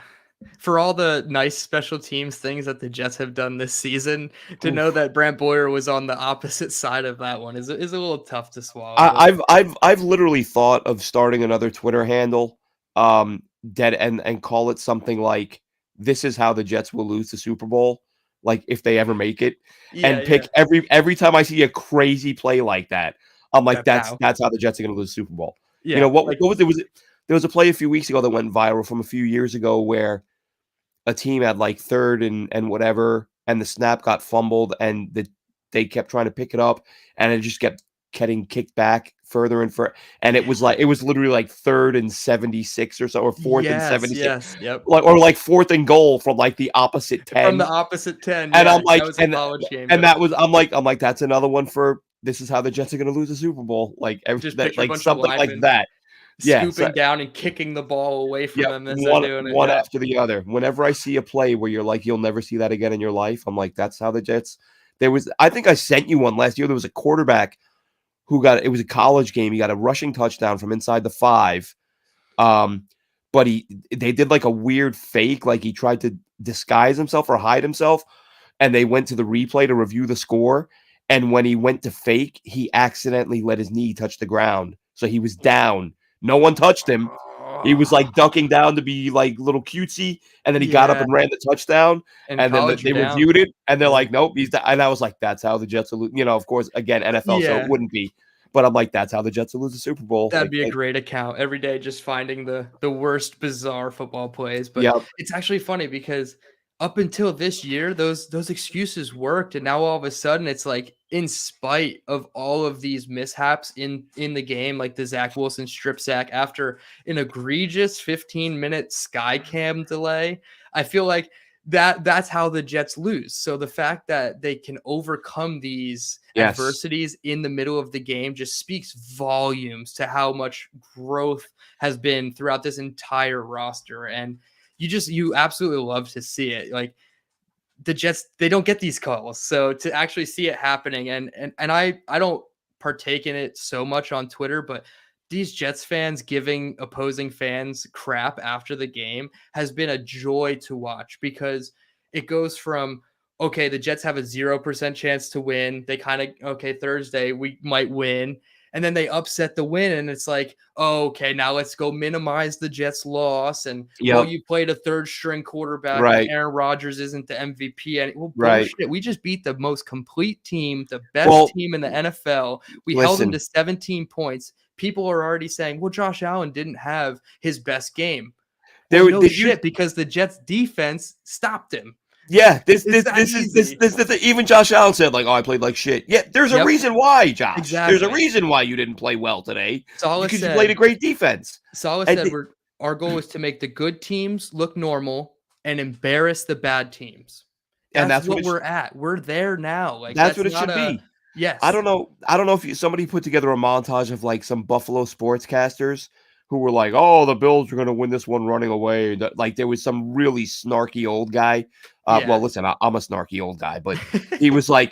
For all the nice special teams things that the Jets have done this season, to know oof. that Brant Boyer was on the opposite side of that one is a little tough to swallow, but I've literally thought of starting another Twitter handle, dead and call it something like "This is how the Jets will lose the Super Bowl," like if they ever make it, yeah, and yeah. pick every time I see a crazy play like that, I'm like, That's how. that's how the Jets are going to lose the Super Bowl. Yeah, What was it? There was a play a few weeks ago that went viral from a few years ago where a team had like third and whatever, and the snap got fumbled, and they kept trying to pick it up, and it just kept getting kicked back further and further. And it was literally like 3rd and 76 or so, or 4th and yes, 76, yes, yep. like 4th and goal from like the opposite From the 10. opposite 10, And I'm yeah, like, that was a college game, and yep. that was I'm like, that's another one for this is how the Jets are going to lose the Super Bowl, like Just picture a like bunch of something like linemen that. Yeah, so scooping down and kicking the ball away from yep, them as they're doing it, one yep. after the other. Whenever I see a play where you're like, you'll never see that again in your life, I'm like, that's how the Jets. I think I sent you one last year. There was a quarterback who it was a college game. He got a rushing touchdown from inside the 5. But they did like a weird fake, like he tried to disguise himself or hide himself, and they went to the replay to review the score. And when he went to fake, he accidentally let his knee touch the ground, so he was down. No one touched him. He was like ducking down to be like little cutesy, and then he got up Yeah, and ran the touchdown. in And then college, you're they down. reviewed it, and they're Yeah. like, "Nope, he's." And I was like, "That's how the Jets will lose." Of course, again, NFL, so it Yeah. wouldn't be. But I'm like, "That's how the Jets will lose the Super Bowl." That'd Like, be a great account every day, just finding the worst bizarre football plays. But yeah, it's actually funny because up until this year, those excuses worked, and now all of a sudden it's like in spite of all of these mishaps in the game, like the Zach Wilson strip sack after an egregious 15-minute sky cam delay. I feel like that's how the Jets lose. So the fact that they can overcome these yes, adversities in the middle of the game just speaks volumes to how much growth has been throughout this entire roster. And you absolutely love to see it. Like the Jets, they don't get these calls. So to actually see it happening, and I don't partake in it so much on Twitter, but these Jets fans giving opposing fans crap after the game has been a joy to watch, because it goes from, okay, the Jets have a 0% chance to win. They kind of, okay, Thursday, we might win. And then they upset the win. And it's like, oh, okay, now let's go minimize the Jets' loss. And, well, Yep. you played a third string quarterback and Right. Aaron Rodgers isn't the MVP. And, well, Right. bullshit. We just beat the most complete team, the best Well, team in the NFL. We held them listen, to 17 points. People are already saying, well, Josh Allen didn't have his best game. Well, no did you? shit, because the Jets defense stopped him. Yeah, It's that easy. even Josh Allen said like, "Oh, I played like shit." Yeah, there's a Yep, reason why, Josh. There's a exactly. reason why you didn't play well today Saleh because you played a said great defense. Saleh And said our goal is to make the good teams look normal and embarrass the bad teams. That's that's what what we're at. We're there now. Like, that's that's what it not should a be. I yes. don't know. I don't know if somebody put together a montage of like some Buffalo sportscasters who were like, "Oh, the Bills are going to win this one running away." Like there was some really snarky old guy. Well, Yeah. listen, I'm a snarky old guy, but he's like,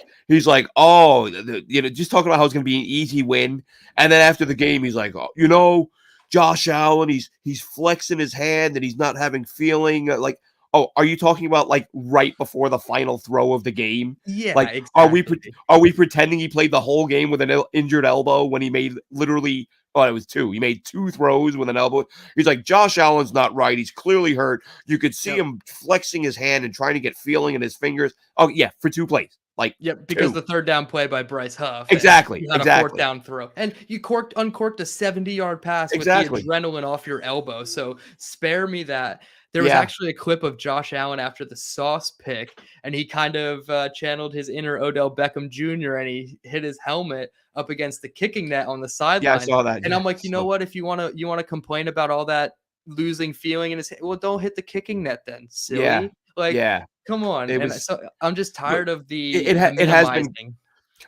"Oh, just talking about how it's going to be an easy win." And then after the game, he's like, "Oh, Josh Allen, he's flexing his hand and he's not having feeling." Like, oh, are you talking about like right before the final throw of the game? Yeah, Like, are we exactly. are we pretending he played the whole game with an injured elbow when he made literally? Oh, it was two. He made two throws with an elbow. He's like, Josh Allen's not right. He's clearly hurt. You could see Yep. him flexing his hand and trying to get feeling in his fingers. Oh, yeah, for 2 plays. Like, Yep, because two. the third down play by Bryce Huff, and Exactly. you had a fourth Exactly. down throw, and you uncorked a 70-yard pass with the Exactly. adrenaline off your elbow. So spare me that. There was Yeah. actually a clip of Josh Allen after the sauce pick, and he kind of channeled his inner Odell Beckham Jr., and he hit his helmet up against the kicking net on the Yeah, I sideline. saw that. And Yeah. I'm like, you know So, what? If you wanna complain about all that losing feeling in his head, well, don't hit the kicking net then, yeah. silly. Like, Yeah. come on. It And was, so I'm just look, tired of it, the it has been. minimizing.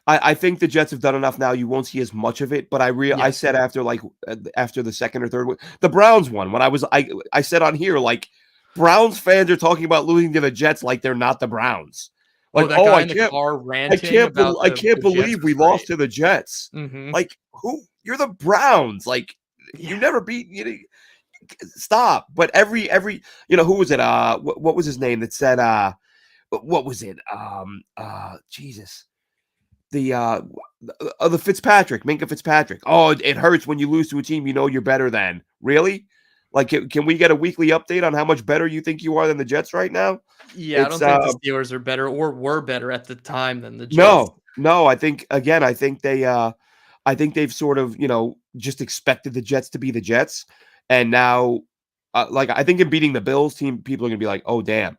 I think the Jets have done enough now. You won't see as much of it, but I Yes. said after after the second or third the Browns one when I said on here like Browns fans are talking about losing to the Jets like they're not the Browns. Oh, Like, that oh, guy in the car ranting about I the can't Jets believe was we lost great. to the Jets. Mhm. Like, who? You're the Browns. Like, you Yeah. never beat. Stop. But every who was it? What was his name that said what was it? Jesus. The Fitzpatrick, Minka Fitzpatrick. Oh, it hurts when you lose to a team you know you're better than. Really? Like, can we get a weekly update on how much better you think you are than the Jets right now? Yeah, I It's don't think the Steelers are better or were better at the time than the Jets. no. I think again, I think they've sort of just expected the Jets to be the Jets, and now, like I think in beating the Bills team, people are gonna be like, oh damn.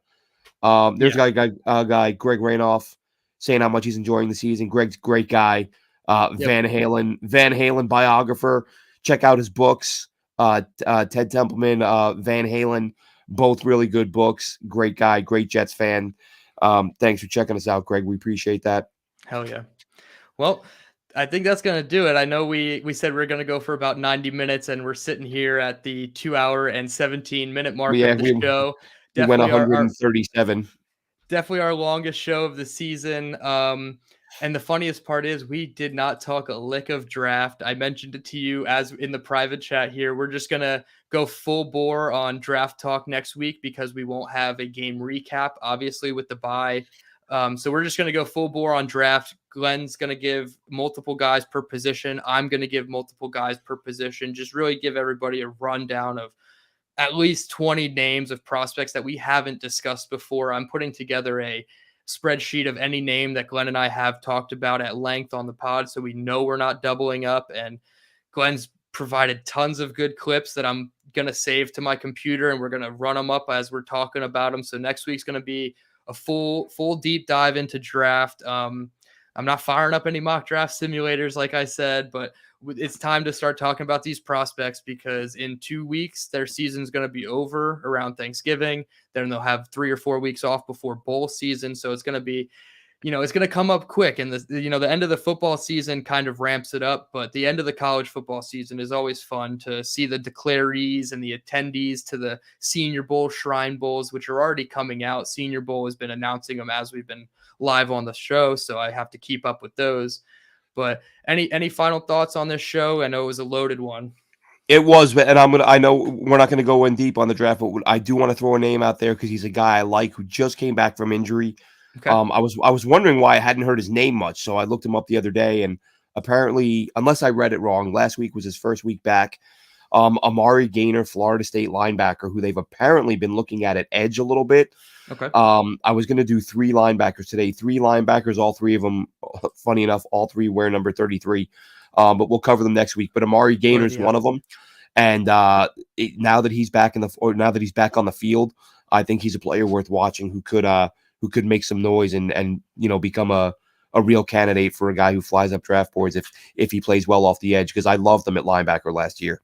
There's Yeah. a guy, Greg Rainoff, saying how much he's enjoying the season. Greg's a great guy. Yep. Van Halen biographer. Check out his books. Ted Templeman, Van Halen, both really good books. Great guy, great Jets fan. Thanks for checking us out, Greg. We appreciate that. Hell yeah. Well, I think that's gonna do it. I know we said we are gonna go for about 90 minutes, and we're sitting here at the 2 hour and 17-minute mark Yeah, of the show. we went Definitely our 137. definitely our longest show of the season. And the funniest part is we did not talk a lick of draft. I mentioned it to you as in the private chat here. We're just gonna go full bore on draft talk next week because we won't have a game recap, obviously, with the bye. So we're just gonna go full bore on draft. Glenn's gonna give multiple guys per position. I'm gonna give multiple guys per position. Just really give everybody a rundown of at least 20 names of prospects that we haven't discussed before. I'm putting together a spreadsheet of any name that Glenn and I have talked about at length on the pod, so we know we're not doubling up. And Glenn's provided tons of good clips that I'm going to save to my computer, and we're going to run them up as we're talking about them. So next week's going to be a full deep dive into draft. I'm not firing up any mock draft simulators, like I said, but it's time to start talking about these prospects because in 2 weeks, their season's going to be over around Thanksgiving. Then they'll have 3 or 4 weeks off before bowl season. So it's going to be, it's going to come up quick. And the end of the football season kind of ramps it up, but the end of the college football season is always fun to see the declarees and the attendees to the Senior Bowl, Shrine Bowls, which are already coming out. Senior Bowl has been announcing them as we've been live on the show, so I have to keep up with those. But any final thoughts on this show? I know it was a loaded one. It was, and I know we're not gonna go in deep on the draft, but I do want to throw a name out there because he's a guy I like who just came back from injury. Okay. I was wondering why I hadn't heard his name much, so I looked him up the other day, and apparently, unless I read it wrong, last week was his first week back. Amari Gaynor, Florida State linebacker, who they've apparently been looking at edge a little bit. Okay. I was going to do 3 linebackers today. 3 linebackers, all 3 of them, funny enough, all 3 wear number 33. But we'll cover them next week. But Amari Gaynor is one of them. And now that he's back now that he's back on the field, I think he's a player worth watching who could make some noise and become a real candidate for a guy who flies up draft boards if he plays well off the edge, because I loved him at linebacker last year.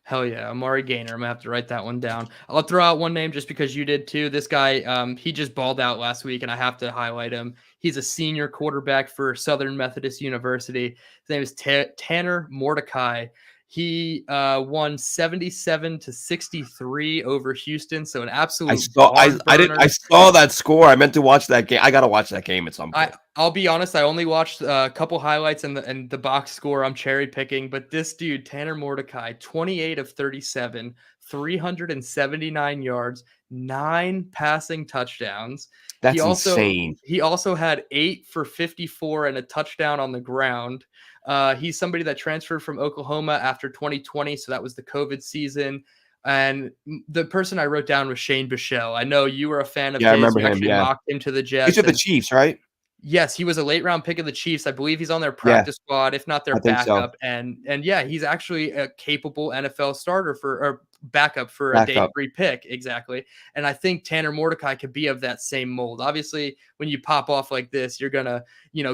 Hell yeah, Amari Gaynor. I'm going to have to write that one down. I'll throw out one name just because you did too. This guy, he just balled out last week, and I have to highlight him. He's a senior quarterback for Southern Methodist University. His name is Tanner Mordecai. He won 77-63 over Houston, so an absolute I saw that score. I meant to watch that game. I got to watch that game at some point. I'll be honest, I only watched a couple highlights and the box score I'm cherry picking, but this dude, Tanner Mordecai, 28 of 37, 379 yards, 9 passing touchdowns. That's insane. He also had 8 for 54 and a touchdown on the ground. He's somebody that transferred from Oklahoma after 2020, so that was the COVID season. And the person I wrote down was Shane Bichelle. I know you were a fan of his. I remember you him. Yeah, mocked him to the Jets. He's with the Chiefs, right? Yes, he was a late round pick of the Chiefs. I believe he's on their practice squad, if not their backup. So. And yeah, he's actually a capable NFL starter or backup for a day 3 pick. Exactly. And I think Tanner Mordecai could be of that same mold. Obviously, when you pop off like this, you're going to,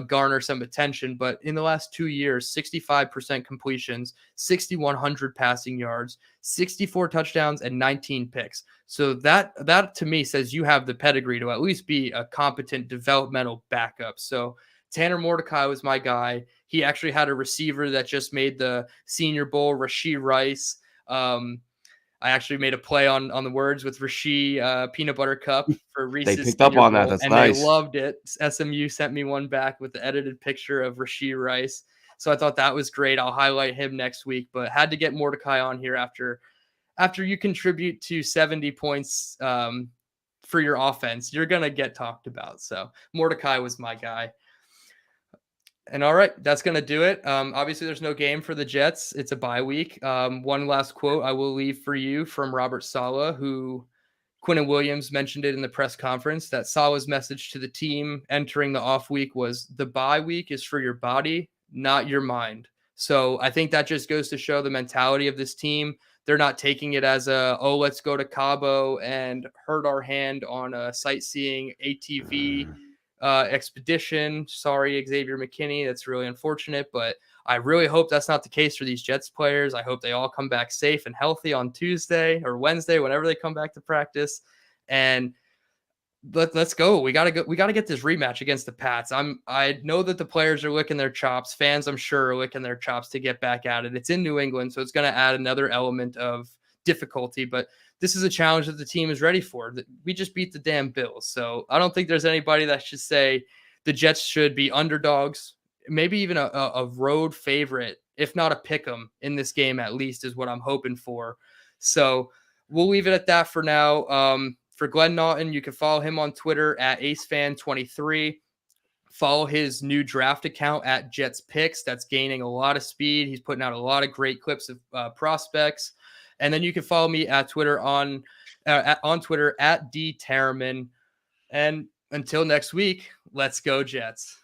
garner some attention. But in the last 2 years, 65% completions, 6,100 passing yards, 64 touchdowns, and 19 picks. So that to me says you have the pedigree to at least be a competent developmental backup. So Tanner Mordecai was my guy. He actually had a receiver that just made the Senior Bowl, Rashee Rice. I actually made a play on the words with Rashee Peanut Butter Cup for Reese's. They picked up on that. That's and nice. They loved it. SMU sent me one back with the edited picture of Rashee Rice. So I thought that was great. I'll highlight him next week, but had to get Mordecai on here after you contribute to 70 points for your offense, you're going to get talked about. So Mordecai was my guy. And all right, that's going to do it. Obviously, there's no game for the Jets. It's a bye week. One last quote I will leave for you from Robert Saleh, who Quinnen Williams mentioned it in the press conference, that Saleh's message to the team entering the off week was, the bye week is for your body, not your mind. So I think that just goes to show the mentality of this team. They're not taking it as let's go to Cabo and hurt our hand on a sightseeing ATV expedition. Sorry, Xavier McKinney. That's really unfortunate, but I really hope that's not the case for these Jets players. I hope they all come back safe and healthy on Tuesday or Wednesday, whenever they come back to practice. And let's go. We gotta get this rematch against the Pats. I know that the players are licking their chops. Fans, I'm sure, are licking their chops to get back at it. It's in New England, so it's going to add another element of difficulty. But this is a challenge that the team is ready for. We just beat the damn Bills, so I don't think there's anybody that should say the Jets should be underdogs. Maybe even a road favorite, if not a pick 'em in this game, at least, is what I'm hoping for. So we'll leave it at that for now. For Glenn Naughton, you can follow him on Twitter at AceFan23. Follow his new draft account at Jets Picks. That's gaining a lot of speed. He's putting out a lot of great clips of prospects. And then you can follow me at Twitter on Twitter at DTereman. And until next week, let's go Jets.